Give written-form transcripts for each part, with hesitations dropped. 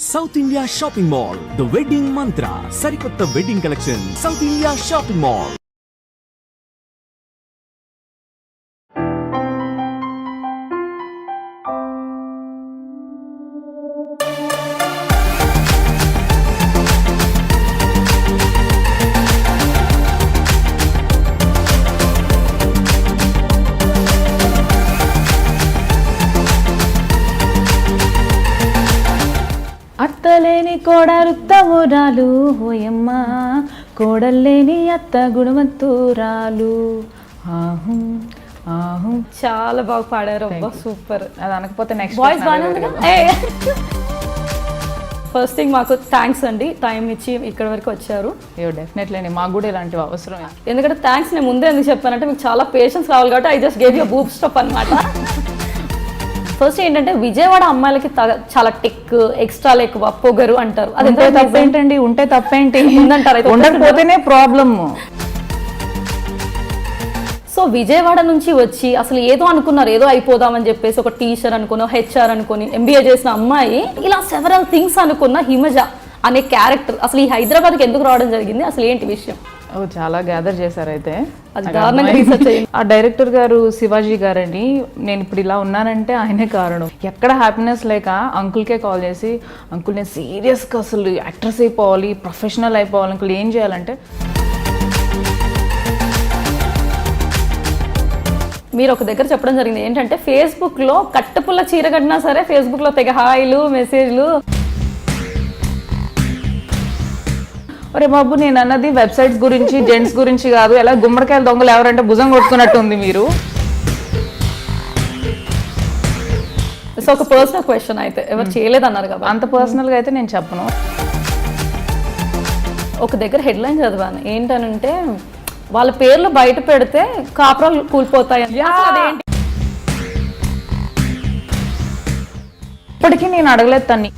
South India shopping mall, the wedding Mantra, సరికొత్త wedding collection. South India shopping mall. అత్తలేని కోడలుత్తమురాలు హోయమ్మ, కోడల్లేని అత్త గుణవంతురాలు. ఆహు ఆహు చాలా బాగా పాడారు. అబ్బా సూపర్. అది అనకపోతే నెక్స్ట్ వాయిస్ బాగానే ఉంది కదా. ఫస్ట్ థింగ్ మాకు థ్యాంక్స్ అండి, టైం ఇచ్చి ఇక్కడ వరకు వచ్చారు. డెఫినెట్లీ మాకు కూడా ఇలాంటివి అవసరం. ఎందుకంటే థ్యాంక్స్ నేను ముందే ఎందుకు చెప్పానంటే మీకు చాలా పేషెన్స్ కావాలి కాబట్టి I just gave you boop stop అనమాట. ఫస్ట్ ఏంటంటే విజయవాడ అమ్మాయిలకి చాలా టెక్ ఎక్స్ట్రా ఎక్కువ పొగరు అంటారు. అది తప్పేంటండి? ఉంటే తప్పేంటి ఉందంటారు, ఉండకపోతేనే ప్రాబ్లమ్. సో విజయవాడ నుంచి వచ్చి అసలు ఏదో అనుకున్నారు, ఏదో అయిపోదామని చెప్పేసి ఒక టీచర్ అనుకుని హెచ్ఆర్ అనుకుని ఎంబీఏ చేసిన అమ్మాయి ఇలా సెవరల్ థింగ్స్ అనుకున్న హిమజ అనే క్యారెక్టర్ అసలు ఈ హైదరాబాద్కి ఎందుకు రావడం జరిగింది, అసలు ఏంటి విషయం? చాలా గ్యాదర్ చేశారు. అయితే ఆ డైరెక్టర్ గారు శివాజీ గారని, నేను ఇప్పుడు ఇలా ఉన్నానంటే ఆయనే కారణం. ఎక్కడ హ్యాపీనెస్ లేక అంకుల్కే కాల్ చేసి, అంకుల్ నేను సీరియస్గా అసలు యాక్ట్రెస్ అయిపోవాలి, ప్రొఫెషనల్ అయిపోవాలి, అంకుల్ ఏం చేయాలంటే మీరు ఒక దగ్గర చెప్పడం జరిగింది ఏంటంటే ఫేస్బుక్లో కట్టపుల్ల చీర కట్టినా సరే ఫేస్బుక్లో తెగ హాయిలు మెసేజ్లు. అరే బాబు నేను అన్నది వెబ్సైట్స్ గురించి జెంట్స్ గురించి కాదు. ఎలా గుమ్మడికాయల దొంగలు ఎవరంటే భుజం కొట్టుకున్నట్టు ఉంది మీరు. సో ఒక పర్సనల్ క్వశ్చన్ అయితే ఎవరు చేయలేదన్నారు కదా, అంత పర్సనల్గా అయితే నేను చెప్పను. ఒక దగ్గర హెడ్లైన్ చదివాను ఏంటనంటే వాళ్ళ పేర్లు బయట పెడితే కాపురాలు కూలిపోతాయి. అదేంటి? ఇప్పటికీ నేను అడగలేదు తన్ని.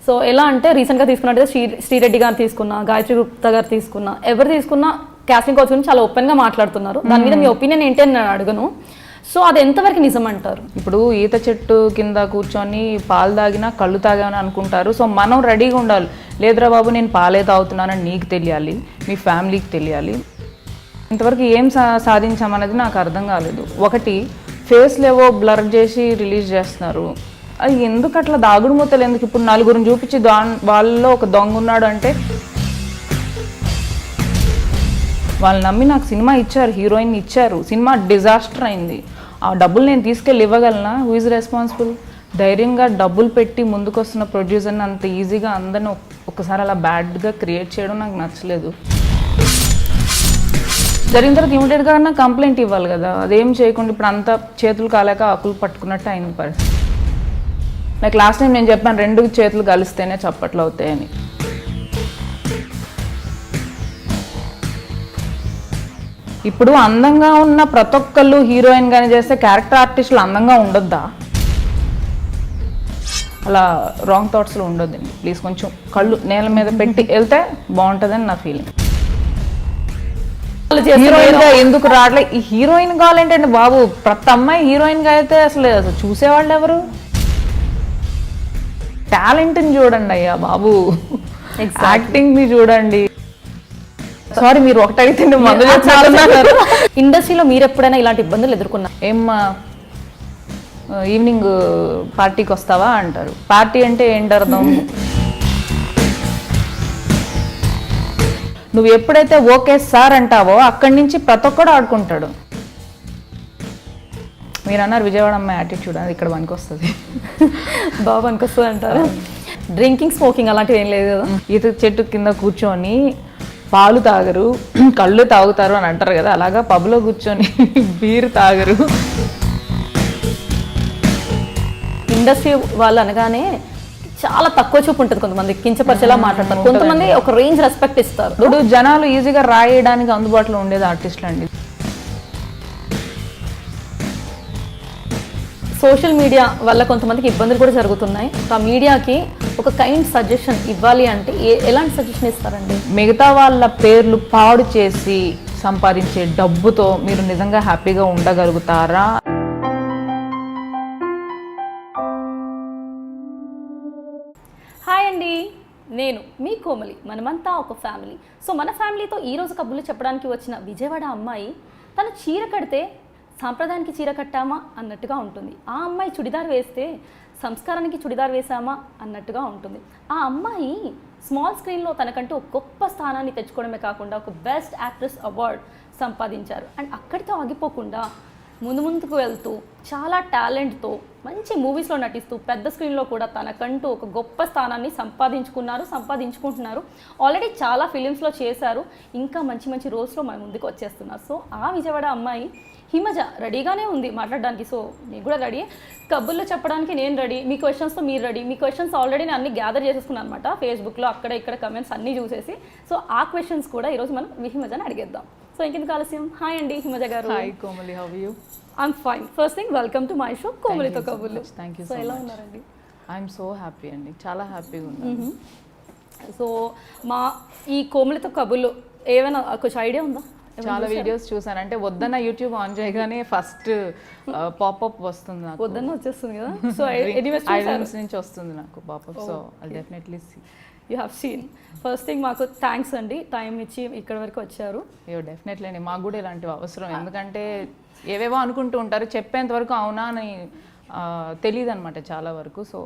సో ఎలా అంటే రీసెంట్గా తీసుకున్నట్టు శ్రీరెడ్డి గారు తీసుకున్నా, గాయత్రి గుప్తా గారు తీసుకున్నా, ఎవరు తీసుకున్నా కాస్టింగ్ కౌచ్ గురించి చాలా ఓపెన్గా మాట్లాడుతున్నారు. దాని మీద మీ ఒపీనియన్ ఏంటి అని నేను అడగను. సో అది ఎంతవరకు నిజం అంటారు? ఇప్పుడు ఈత చెట్టు కింద కూర్చొని పాలు తాగినా కళ్ళు తాగాని అనుకుంటారు. సో మనం రెడీగా ఉండాలి. లేదురా బాబు నేను పాలే తాగుతున్నానని నీకు తెలియాలి, మీ ఫ్యామిలీకి తెలియాలి. ఇంతవరకు ఏం సాధించామన్నది నాకు అర్థం కాలేదు. ఒకటి ఫేస్లు ఏవో బ్లర్ చేసి రిలీజ్ చేస్తున్నారు. అది ఎందుకు అట్లా దాగుడు మూతలు ఎందుకు? ఇప్పుడు నలుగురిని చూపించి వాళ్ళలో ఒక దొంగ ఉన్నాడు అంటే వాళ్ళు నమ్మి నాకు సినిమా ఇచ్చారు, హీరోయిన్ ఇచ్చారు, సినిమా డిజాస్టర్ అయింది. ఆ డబ్బులు నేను తీసుకెళ్ళి ఇవ్వగలనా? Who is responsible? ధైర్యంగా డబ్బులు పెట్టి ముందుకు వస్తున్న ప్రొడ్యూసర్ని అంత ఈజీగా అందరిని ఒకసారి అలా బ్యాడ్గా క్రియేట్ చేయడం నాకు నచ్చలేదు. జరిగిన తర్వాత ఇమీడియట్గా నాకు కంప్లైంట్ ఇవ్వాలి కదా, అదేం చేయకుండా ఇప్పుడు అంతా చేతులు కాలేక ఆకులు పట్టుకున్నట్టు అయింది పరిస్థితి. నాకు లాస్ట్ టైం నేను చెప్పాను 2 చేతులు కలిస్తేనే చప్పట్లు అవుతాయని. ఇప్పుడు అందంగా ఉన్న ప్రతి ఒక్కళ్ళు హీరోయిన్ గానే చేస్తే క్యారెక్టర్ ఆర్టిస్టులు అందంగా ఉండొద్దా? అలా రాంగ్ థాట్స్లో ఉండొద్దండి ప్లీజ్. కొంచెం కళ్ళు నేల మీద పెట్టి వెళ్తే బాగుంటుందని నా ఫీలింగ్. హీరోయిన్ గా ఎందుకు రావట్లే? ఈ హీరోయిన్ కావాలంటే బాబు ప్రతి అమ్మాయి హీరోయిన్ గా అయితే అసలు చూసేవాళ్ళు ఎవరు? టాలెంట్ని చూడండి అయ్యా బాబు, యాక్టింగ్ ని చూడండి. సారీ మీరు ఒకటి అడిగితే ఇండస్ట్రీలో మీరు ఎప్పుడైనా ఇలాంటి ఇబ్బందులు ఎదుర్కొన్నారు? ఏమ్మా ఈవినింగ్ పార్టీకి వస్తావా అంటారు. పార్టీ అంటే ఏంటి అర్థం? నువ్వు ఎప్పుడైతే ఓకే సార్ అంటావో అక్కడి నుంచి ప్రతి ఒక్కడు ఆడుకుంటాడు. మీరు అన్నారు విజయవాడ అమ్మాయి యాటిట్యూడ్, అది ఇక్కడ పనికి వస్తుంది. బాగా పనికి వస్తుంది అంటారు. డ్రింకింగ్ స్మోకింగ్ అలాంటివి ఏం లేదు కదా? ఈత చెట్టు కింద కూర్చొని పాలు తాగరు, కళ్ళు తాగుతారు అని అంటారు కదా, అలాగా పబ్లో కూర్చొని బీర్ తాగరు. ఇండస్ట్రీ వాళ్ళు అనగానే చాలా తక్కువ చూపు ఉంటుంది, కొంతమంది కించపరిచేలా మాట్లాడతారు, కొంతమంది ఒక రేంజ్ రెస్పెక్ట్ ఇస్తారు. ఇప్పుడు జనాలు ఈజీగా రాయడానికి అందుబాటులో ఉండేది ఆర్టిస్టులు అండి. సోషల్ మీడియా వల్ల కొంతమందికి ఇబ్బందులు కూడా జరుగుతున్నాయి. ఆ మీడియాకి ఒక కైండ్ సజెషన్ ఇవ్వాలి అంటే ఎలాంటి సజెషన్ ఇస్తారండి? మిగతా వాళ్ళ పేర్లు పాడు చేసి సంపాదించే డబ్బుతో మీరు నిజంగా హ్యాపీగా ఉండగలుగుతారా? నేను మీ కోమలి, మనమంతా ఒక ఫ్యామిలీ. సో మన ఫ్యామిలీతో ఈరోజు కబుర్లు చెప్పడానికి వచ్చిన విజయవాడ అమ్మాయి తను చీర కడితే సాంప్రదాయానికి చీర కట్టామా అన్నట్టుగా ఉంటుంది. ఆ అమ్మాయి చుడిదార్ వేస్తే సంస్కారానికి చుడిదార్ వేసామా అన్నట్టుగా ఉంటుంది. ఆ అమ్మాయి స్మాల్ స్క్రీన్లో తనకంటూ ఒక గొప్ప స్థానాన్ని తెచ్చుకోవడమే కాకుండా ఒక బెస్ట్ యాక్ట్రెస్ అవార్డ్ సంపాదించారు. అండ్ అక్కడితో ఆగిపోకుండా ముందుకు వెళ్తూ చాలా టాలెంట్తో మంచి మూవీస్లో నటిస్తూ పెద్ద స్క్రీన్లో కూడా తనకంటూ ఒక గొప్ప స్థానాన్ని సంపాదించుకుంటున్నారు. ఆల్రెడీ చాలా ఫిలిమ్స్లో చేశారు, ఇంకా మంచి మంచి రోల్స్లో మన ముందుకు వచ్చేస్తున్నారు. సో ఆ విజయవాడ అమ్మాయి హిమజ రెడీగానే ఉంది మాట్లాడడానికి. సో నేను కూడా రెడీ, కబుర్లు చెప్పడానికి నేను రెడీ, మీ క్వశ్చన్స్తో మీరు రెడీ. మీ క్వశ్చన్స్ ఆల్రెడీ నేను అన్ని గ్యాదర్ చేసేసుకున్నాను అనమాట ఫేస్బుక్లో, అక్కడ ఇక్కడ కమెంట్స్ అన్నీ చూసేసి. సో ఆ క్వశ్చన్స్ కూడా ఈరోజు మనం హిమజని అడిగేద్దాం. సో ఇంకెందుకు ఆలస్యం, హాయ్ అండి హిమజ గారు. Hi Komali, how are you? I'm fine. First thing welcome to my show కోమలితో కబుర్లు. థ్యాంక్ యూ సో సో ఎలా మచ్. ఉన్నారండి? ఐఎమ్ సో హ్యాపీ అండి, చాలా హ్యాపీగా ఉన్నాను. సో మా ఈ కోమలితో కబుర్లు ఏమైనా కొంచెం ఐడియా ఉందా? చాలా వీడియోస్ చూసాను, అంటే వద్దన్న యూట్యూబ్ ఆన్ చేయగానే ఫస్ట్ పాపప్ వస్తుంది నాకు, వద్దన్న వచ్చేస్తుంది కదా. సో ఐడమ్స్ నుంచి వస్తుంది నాకు pop up. So I definitely see. You have seen. First thing మాకు థ్యాంక్స్ అండి, టైం ఇచ్చి ఇక్కడ వరకు వచ్చారు. అయ్యో డెఫినెట్లీ అండి, మాకు కూడా ఇలాంటివి అవసరం. ఎందుకంటే ఏవేవో అనుకుంటూ ఉంటారు, చెప్పేంత వరకు అవునా అని తెలియదు అనమాట చాలా వరకు. సో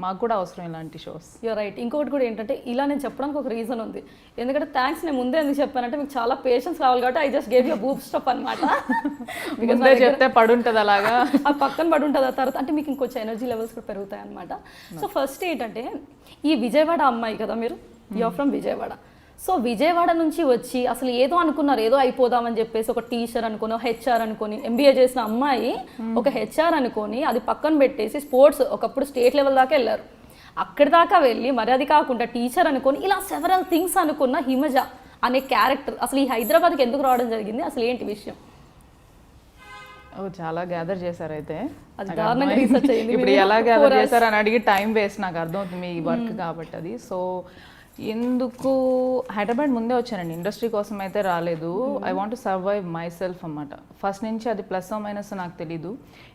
మాకు కూడా అవసరం ఇలాంటి షోస్. You're right. ఇంకొకటి కూడా ఏంటంటే ఇలా నేను చెప్పడానికి ఒక రీజన్ ఉంది. ఎందుకంటే థ్యాంక్స్ నేను ముందే ఎందుకు చెప్పానంటే మీకు చాలా పేషెన్స్ కావాలి కాబట్టి I just gave you boop stop అనమాట. ముందే చెప్తే పడుంటుంది అలాగా, ఆ పక్కన పడి ఉంటుంది. ఆ తర్వాత అంటే మీకు ఇంకొంచెం ఎనర్జీ లెవెల్స్ కూడా పెరుగుతాయి అనమాట. సో ఫస్ట్ ఏంటంటే ఈ విజయవాడ అమ్మాయి కదా మీరు, you are from Vijayawada. So Vijayawada నుంచి వచ్చి అసలు ఏదో అనుకున్నారు, ఏదో అయిపోదామని చెప్పేసి ఒక టీచర్ అనుకుని హెచ్ఆర్ అనుకొని ఎంబీఏ చేసిన అమ్మాయి ఒక హెచ్ఆర్ అనుకొని అది పక్కన పెట్టేసి స్పోర్ట్స్ ఒకప్పుడు స్టేట్ లెవెల్ దాకా వెళ్ళారు. అక్కడి దాకా వెళ్ళి మరి అది కాకుండా టీచర్ అనుకొని ఇలా సెవరల్ థింగ్స్ అనుకున్న హిమజ అనే క్యారెక్టర్ అసలు ఈ హైదరాబాద్కి ఎందుకు రావడం జరిగింది, అసలు ఏంటి విషయం? చాలా గ్యాదర్ చేశారు అయితే. అది దారుణంగా రీసెర్చ్ అయ్యింది. ఇప్పుడు ఎలా గ్యాదర్ చేశారు అని అడిగి టైం వేస్ట్, నాకు అర్థమవుతుంది మీ వర్క్ కాబట్టి అది. సో ఎందుకు హైదరాబాద్ ముందే వచ్చానండి, ఇండస్ట్రీ కోసం అయితే రాలేదు. I want to survive my self అన్నమాట. ఫస్ట్ నుంచి అది ప్లస్ మైనస్ నాకు తెలీదు.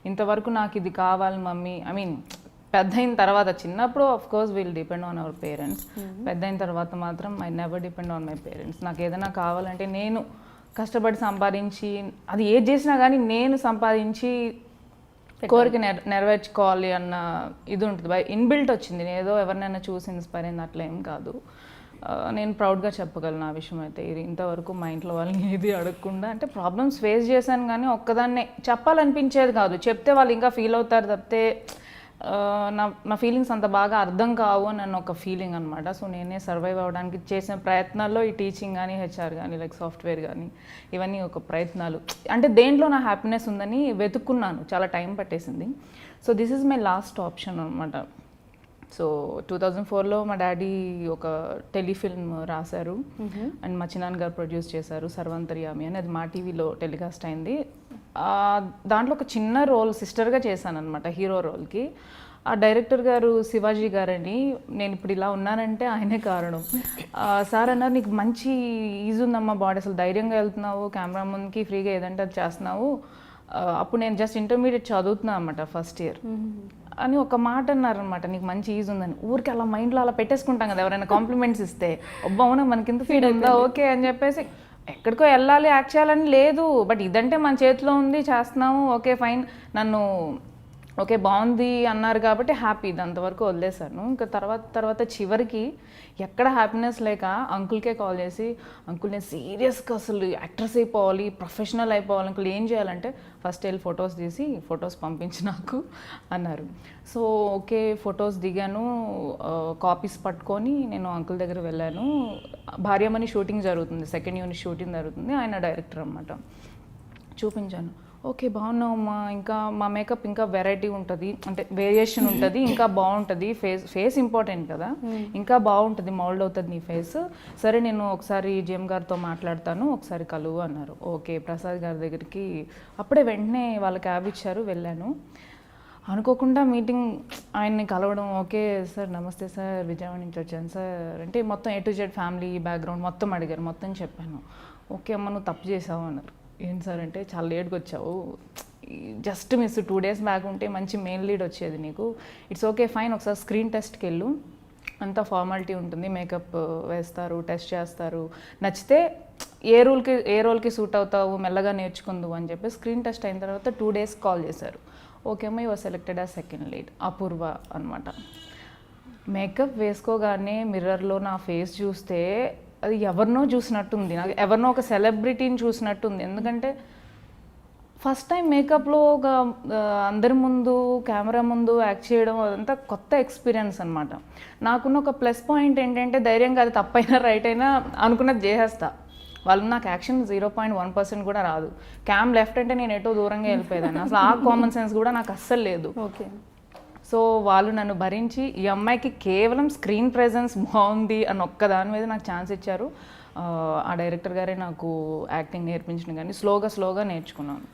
ఇంతవరకు నాకు ఇది కావాలి మమ్మీ, ఐ మీన్ పెద్ద అయిన తర్వాత, చిన్నప్పుడు of course will depend on our parents. పెద్ద అయిన తర్వాత మాత్రం I never depend on my parents. నాకు ఏదైనా కావాలంటే నేను కష్టపడి సంపాదించి, అది ఏది చేసినా కానీ నేను సంపాదించి కోరిక నెరవేర్చుకోవాలి అన్న ఇది ఉంటుంది. ఇన్బిల్ట్ వచ్చింది, నేను ఏదో ఎవరినైనా చూసి ఇన్స్పైర్ అయింది అట్లా ఏం కాదు. నేను ప్రౌడ్గా చెప్పగలను ఆ విషయం అయితే. ఇది ఇంతవరకు మా ఇంట్లో వాళ్ళని ఏది అడగకుండా, అంటే ప్రాబ్లమ్స్ ఫేస్ చేశాను కానీ ఒక్కదాన్నే చెప్పాలనిపించేది కాదు. చెప్తే వాళ్ళు ఇంకా ఫీల్ అవుతారు తప్పితే నా ఫీలింగ్స్ అంత బాగా అర్థం కావు అని నన్ను ఒక ఫీలింగ్ అనమాట. సో నేనే సర్వైవ్ అవ్వడానికి చేసిన ప్రయత్నాల్లో ఈ టీచింగ్ కానీ హెచ్ఆర్ కానీ లైక్ సాఫ్ట్వేర్ కానీ ఇవన్నీ ఒక ప్రయత్నాలు. అంటే దేంట్లో నా హ్యాపీనెస్ ఉందని వెతుక్కున్నాను, చాలా టైం పట్టేసింది. So this is my last option అనమాట. సో 2004లో మా డాడీ ఒక టెలిఫిల్మ్ రాశారు అండ్ మా చిన్నాన్న గారు ప్రొడ్యూస్ చేశారు, సర్వంతర్యామి అని. అది మా టీవీలో టెలికాస్ట్ అయింది. దాంట్లో ఒక చిన్న రోల్ సిస్టర్గా చేశాను అనమాట, హీరో రోల్కి. ఆ డైరెక్టర్ గారు శివాజీ గారని, నేను ఇప్పుడు ఇలా ఉన్నానంటే ఆయనే కారణం. సార్ అన్నారు, నీకు మంచి ఈజీ ఉందమ్మా బాడీ, అసలు ధైర్యంగా వెళ్తున్నావు, కెమెరా ముందుకి ఫ్రీగా ఏదంటే అది చేస్తున్నావు. అప్పుడు నేను జస్ట్ ఇంటర్మీడియట్ చదువుతున్నా అన్నమాట, ఫస్ట్ ఇయర్ అని ఒక మాట అన్నారనమాట, నీకు మంచి ఈజీ ఉందని. ఊరికి అలా మైండ్లో అలా పెట్టేసుకుంటాం కదా ఎవరైనా కాంప్లిమెంట్స్ ఇస్తే, అబ్బా అవునా మనకింత ఫీల్ ఉందా, ఓకే అని చెప్పేసి ఎక్కడికో వెళ్ళాలి యాక్ట్ చేయాలని లేదు. బట్ ఇదంటే మన చేతిలో ఉంది, చేస్తున్నాము, ఓకే ఫైన్, నన్ను ఓకే బాగుంది అన్నారు కాబట్టి హ్యాపీ, అంతవరకు వదిలేశాను. ఇంకా తర్వాత చివరికి ఎక్కడ హ్యాపీనెస్ లేక అంకుల్కే కాల్ చేసి, అంకుల్ నేను సీరియస్గా అసలు యాక్ట్రెస్ అయిపోవాలి, ప్రొఫెషనల్ అయిపోవాలి అంకుల్, ఏం చేయాలంటే ఫస్ట్ వెళ్ళి ఫొటోస్ తీసి ఫొటోస్ పంపించి నాకు అన్నారు. సో ఓకే ఫొటోస్ దిగాను, కాపీస్ పట్టుకొని నేను అంకుల్ దగ్గర వెళ్ళాను. భార్యమణి షూటింగ్ జరుగుతుంది, సెకండ్ యూనిట్ షూటింగ్ జరుగుతుంది, ఆయన డైరెక్టర్ అన్నమాట. చూపించాను, ఓకే బాగున్నావమ్మా, ఇంకా మా మేకప్ ఇంకా వెరైటీ ఉంటుంది, అంటే వేరియేషన్ ఉంటుంది, ఇంకా బాగుంటుంది, ఫేస్ ఇంపార్టెంట్ కదా, ఇంకా బాగుంటుంది, మౌల్డ్ అవుతుంది నీ ఫేస్, సరే నేను ఒకసారి జిఎం గారితో మాట్లాడతాను, ఒకసారి కలువు అన్నారు. ఓకే ప్రసాద్ గారి దగ్గరికి అప్పుడే వెంటనే వాళ్ళ క్యాబ్ ఇచ్చారు, వెళ్ళాను. అనుకోకుండా మీటింగ్ ఆయన్ని కలవడం, ఓకే సార్ నమస్తే సార్ విజయవాడ నుంచి వచ్చాను సార్ అంటే మొత్తం A to Z family background మొత్తం అడిగారు, మొత్తం చెప్పాను. ఓకే అమ్మ నువ్వు తప్పు చేసావు అన్నారు. ఏంటి సార్ అంటే, చాలా లేట్గా వచ్చావు, జస్ట్ మిస్ 2 days బ్యాక్ ఉంటే మంచి మెయిన్ లీడ్ వచ్చేది నీకు, ఇట్స్ ఓకే ఫైన్, ఒకసారి స్క్రీన్ టెస్ట్కి వెళ్ళు, అంతా ఫార్మాలిటీ ఉంటుంది, మేకప్ వేస్తారు, టెస్ట్ చేస్తారు, నచ్చితే ఏ రోల్కి సూట్ అవుతావు మెల్లగా నేర్చుకుందువు అని చెప్పి స్క్రీన్ టెస్ట్ అయిన తర్వాత 2 days కాల్ చేశారు. ఓకే అమ్మ, your selected as second lead, Apoorva అనమాట. మేకప్ వేసుకోగానే మిర్రర్లో నా ఫేస్ చూస్తే అది ఎవరినో చూసినట్టుంది, నాకు ఎవరినో ఒక సెలబ్రిటీని చూసినట్టుంది. ఎందుకంటే ఫస్ట్ టైం మేకప్లో ఒక అందరి ముందు కెమెరా ముందు యాక్ట్ చేయడం అదంతా కొత్త ఎక్స్పీరియన్స్ అనమాట. నాకున్న ఒక ప్లస్ పాయింట్ ఏంటంటే ధైర్యంగా అది తప్పైనా రైట్ అయినా అనుకున్నది చేసేస్తా. వాళ్ళు నాకు యాక్షన్ 0.1% కూడా రాదు. క్యామ్ లెఫ్ట్ అంటే నేను ఎటో దూరంగా వెళ్ళిపోయేదాన్ని. అసలు ఆ కామన్ సెన్స్ కూడా నాకు అస్సలు లేదు. ఓకే. సో వాళ్ళు నన్ను భరించి ఈ అమ్మాయికి కేవలం స్క్రీన్ ప్రెజెన్స్ బాగుంది అని ఒక్క దాని మీద నాకు ఛాన్స్ ఇచ్చారు. ఆ డైరెక్టర్ గారే నాకు యాక్టింగ్ నేర్పించిన కానీ స్లోగా నేర్చుకున్నాను.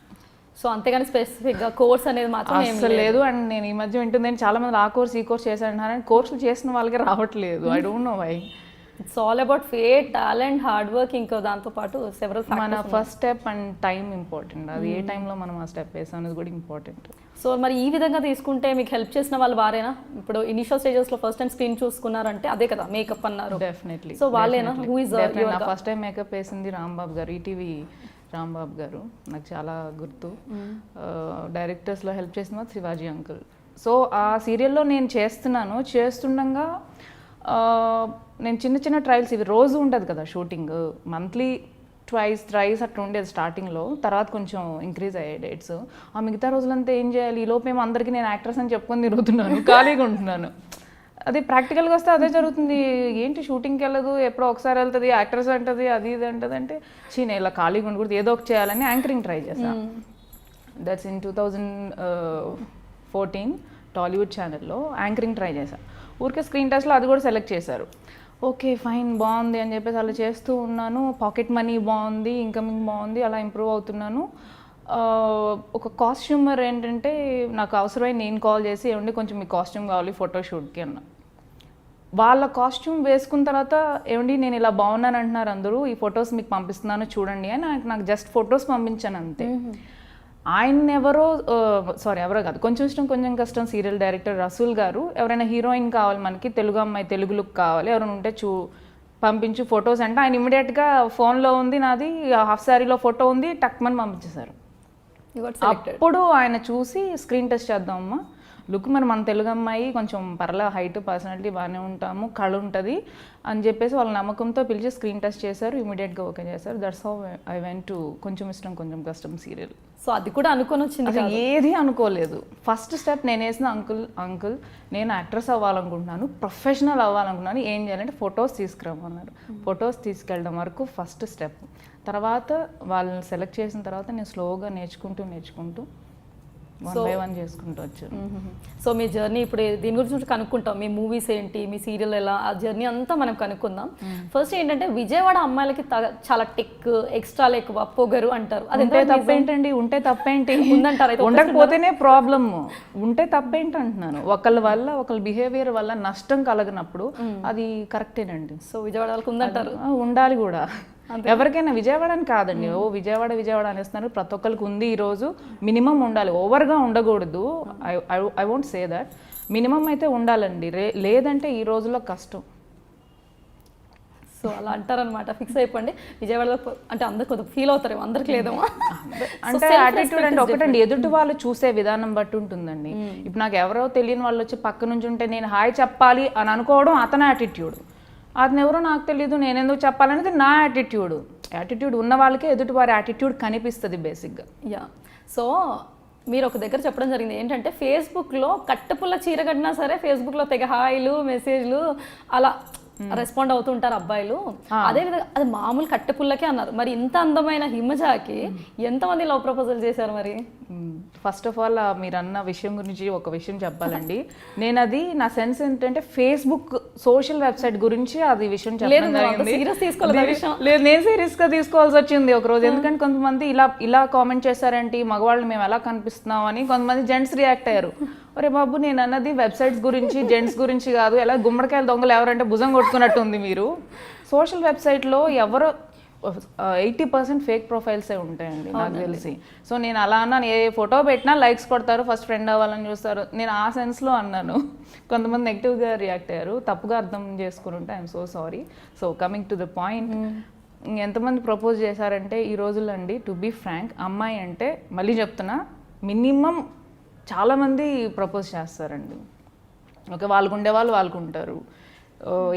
సో అంతేగాని స్పెసిఫిక్గా కోర్స్ అనేది మాత్రం అసలు లేదు. అండ్ నేను ఈ మధ్య వింటుంది చాలా మంది ఆ కోర్స్ ఈ కోర్స్ చేశారంటున్నారు, కోర్సులు చేసిన వాళ్ళకి రావట్లేదు. I don't know why. It's all about fate, talent, hard work, ఇంకా దాంతోపాటు సెవరల్ మన first step and time important. అది ఏ టైంలో మనం ఆ స్టెప్ వేసాం అనేది కూడా ఇంపార్టెంట్. సో మరి ఈ విధంగా తీసుకుంటే మీకు హెల్ప్ చేసిన వాళ్ళు వారేనా? ఇప్పుడు ఇనిషియల్ స్టేజెస్లో ఫస్ట్ టైం స్క్రీన్ చూసుకున్నారంటే అదే కదా మేకప్ అన్నారు. డెఫినెట్లీ. సో వాళ్ళేనా? హూ ఇస్ నా ఫస్ట్ టైం మేకప్ వేసింది రాంబాబు గారు, ఈటీవీ రాంబాబు గారు, నాకు చాలా గుర్తు. డైరెక్టర్స్లో హెల్ప్ చేసిన శివాజీ అంకుల్. సో ఆ సీరియల్లో నేను చేస్తుండగా నేను చిన్న ట్రయల్స్, ఇవి రోజు ఉంటుంది కదా షూటింగ్, మంత్లీ ట్రైస్ అట్లా ఉండేది స్టార్టింగ్లో. తర్వాత కొంచెం ఇంక్రీజ్ అయ్యాయి డేట్స్. ఆ మిగతా రోజులంతా ఏం చేయాలి, ఈ లోపేమో అందరికీ నేను యాక్ట్రెస్ అని చెప్పుకొని తిరుగుతున్నాను, ఖాళీగా ఉంటున్నాను. అది ప్రాక్టికల్గా వస్తే అదే జరుగుతుంది. ఏంటి షూటింగ్కి వెళ్ళదు, ఎప్పుడో ఒకసారి వెళ్తుంది, యాక్ట్రెస్ అంటుంది, అది ఇది అంటుంది అంటే నేను ఇలా ఖాళీగా ఉండకూడదు, ఏదో ఒకటి చేయాలని యాంకరింగ్ ట్రై చేశాను. దట్స్ ఇన్ 2014 టాలీవుడ్ ఛానల్లో యాంకరింగ్ ట్రై చేశాను. ఊరికే స్క్రీన్ టెస్ట్లో అది కూడా సెలెక్ట్ చేశారు. ఓకే ఫైన్, బాగుంది అని చెప్పేసి అలా చేస్తూ ఉన్నాను. పాకెట్ మనీ బాగుంది, ఇన్కమింగ్ బాగుంది, అలా ఇంప్రూవ్ అవుతున్నాను. ఒక కాస్ట్యూమర్ ఏంటంటే నాకు అవసరమై నేను కాల్ చేసి ఏమండి కొంచెం మీ కాస్ట్యూమ్ కావాలి ఫోటోషూట్కి అన్న. వాళ్ళ కాస్ట్యూమ్ వేసుకున్న తర్వాత ఏమండి నేను ఇలా బాగున్నాను అంటున్నారు అందరూ, ఈ ఫొటోస్ మీకు పంపిస్తున్నాను చూడండి అని నాకు జస్ట్ ఫొటోస్ పంపించాను అంతే. ఆయన ఎవరో కాదు, కొంచెం ఇష్టం కొంచెం కష్టం సీరియల్ డైరెక్టర్ రసూల్ గారు, ఎవరైనా హీరోయిన్ కావాలి మనకి, తెలుగు అమ్మాయి, తెలుగు లుక్ కావాలి, ఎవరైనా ఉంటే పంపించు ఫొటోస్ అంటే ఆయన ఇమ్మీడియట్గా ఫోన్లో ఉంది నాది, హాఫ్ శారీలో ఫోటో ఉంది, టక్మని పంపించేశారు. అప్పుడు ఆయన చూసి స్క్రీన్ టెస్ట్ చేద్దామమ్మా, లుక్ మరి మన తెలుగు అమ్మాయి కొంచెం పర్లే, హైట్ పర్సనాలిటీ బాగానే ఉంటాము, కళ ఉంటుంది అని చెప్పేసి వాళ్ళ నమ్మకంతో పిలిచి స్క్రీన్ టెస్ట్ చేశారు, ఇమీడియట్గా ఓకే చేశారు. That's how I went to కొంచెం ఇష్టం కొంచెం కష్టం సీరియల్. సో అది కూడా అనుకొని వచ్చింది, ఏది అనుకోలేదు. ఫస్ట్ స్టెప్ నేను వేసిన అంకుల్ నేను యాక్ట్రెస్ అవ్వాలనుకుంటున్నాను, ప్రొఫెషనల్ అవ్వాలనుకున్నాను, ఏం చేయాలంటే ఫొటోస్ తీసుకురమ్మన్నారు. ఫొటోస్ తీసుకెళ్ళడం వరకు ఫస్ట్ స్టెప్. తర్వాత వాళ్ళని సెలెక్ట్ చేసిన తర్వాత నేను స్లోగా నేర్చుకుంటూ 1 by 1 చేసుకుంటూ వచ్చాను. సో మీ జర్నీ ఇప్పుడు దీని గురించి కనుక్కుంటాం, మీ మూవీస్ ఏంటి, మీ సీరియల్ ఎలా, ఆ జర్నీ అంతా మనం కనుక్కుందాం. ఫస్ట్ ఏంటంటే విజయవాడ అమ్మాయిలకి చాలా టెక్ ఎక్స్ట్రా ఎక్కువ పొగరు అంటారు. అది తప్పేంటండి? ఉంటే తప్పేంటి ఉందంటారు, ఉండకపోతేనే ప్రాబ్లమ్. ఉంటే తప్పేంటి అంటున్నాను. ఒకళ్ళ వల్ల ఒకళ్ళ బిహేవియర్ వల్ల నష్టం కలగనప్పుడు అది కరెక్టేనండి. సో విజయవాడ వాళ్ళకి ఉందంటారు, ఉండాలి కూడా. ఎవరికైనా విజయవాడ అని కాదండి, విజయవాడ అనేస్తున్నారు, ప్రతి ఒక్కరికి ఉంది. ఈరోజు మినిమం ఉండాలి, ఓవర్గా ఉండకూడదు. I won't say that, minimum అయితే ఉండాలండి, లేదంటే ఈ రోజుల్లో కష్టం. సో అలా అంటారనమాట, ఫిక్స్ అయిపోండి. విజయవాడలో అంటే అందరు కొంత ఫీల్ అవుతారు, అందరికి లేదమ్మా అంటే యాటిట్యూడ్ అంటే ఒకటండి, ఎదుటి వాళ్ళు చూసే విధానం బట్టి ఉంటుందండి. ఇప్పుడు నాకు ఎవరో తెలియని వాళ్ళు వచ్చి పక్క నుంచి ఉంటే నేను హాయ్ చెప్పాలి అని అనుకోవడం అతని యాటిట్యూడ్, అతను ఎవరో నాకు తెలియదు నేను ఎందుకు చెప్పాలనేది నా యాటిట్యూడ్ ఉన్న వాళ్ళకే ఎదుటి వారి యాటిట్యూడ్ కనిపిస్తుంది బేసిక్గా. యా. సో మీరు ఒక దగ్గర చెప్పడం జరిగింది ఏంటంటే ఫేస్బుక్లో కట్టపుల్ల చీర కట్టినా సరే ఫేస్బుక్లో తెగ హాయిలు మెసేజ్లు అలా రెస్పాండ్ అవుతుంటారు అబ్బాయిలు. అదేవిధంగా అది మామూలు కట్టెపుల్లకే అన్నారు. మరి ఇంత అందమైన హిమజాకి ఎంతమంది లవ్ ప్రపోజల్ చేశారు? మరి ఫస్ట్ ఆఫ్ ఆల్ మీరు అన్న విషయం గురించి ఒక విషయం చెప్పాలండి. నేను అది నా సెన్స్ ఏంటంటే ఫేస్బుక్ సోషల్ వెబ్సైట్ గురించి అది విషయం చెప్పడం జరిగింది. లేదు, నేను సీరియస్గా తీసుకోవాల్సి వచ్చింది ఒక రోజు. ఎందుకంటే కొంతమంది ఇలా కామెంట్ చేశారంటే మగవాళ్ళు మేము ఎలా కనిపిస్తున్నాం అని కొంతమంది జెంట్స్ రియాక్ట్ అయ్యారు. ఒరే బాబు, నేను అన్నది వెబ్సైట్స్ గురించి జెంట్స్ గురించి కాదు. ఎలా గుమ్మడికాయల దొంగలు ఎవరంటే భుజం కొట్టుకున్నట్టు ఉంది మీరు. సోషల్ వెబ్సైట్లో ఎవరో 80% ఫేక్ ప్రొఫైల్సే ఉంటాయండి నాకు తెలిసి. సో నేను అలా అన్నాను, ఏ ఫోటో పెట్టినా లైక్స్ కొడతారు, ఫస్ట్ ఫ్రెండ్ అవ్వాలని చూస్తారు. నేను ఆ సెన్స్లో అన్నాను. కొంతమంది నెగిటివ్గా రియాక్ట్ అయ్యారు, తప్పుగా అర్థం చేసుకుని ఉంటే I'm so sorry. So coming to the point, ఎంతమంది ప్రపోజ్ చేశారంటే ఈ రోజుల్లో అండి, టు బీ ఫ్రాంక్, అమ్మాయి అంటే మళ్ళీ చెప్తున్నా మినిమం చాలామంది ప్రపోజ్ చేస్తారండి. ఓకే, వాళ్ళకు ఉండేవాళ్ళు వాళ్ళకు ఉంటారు.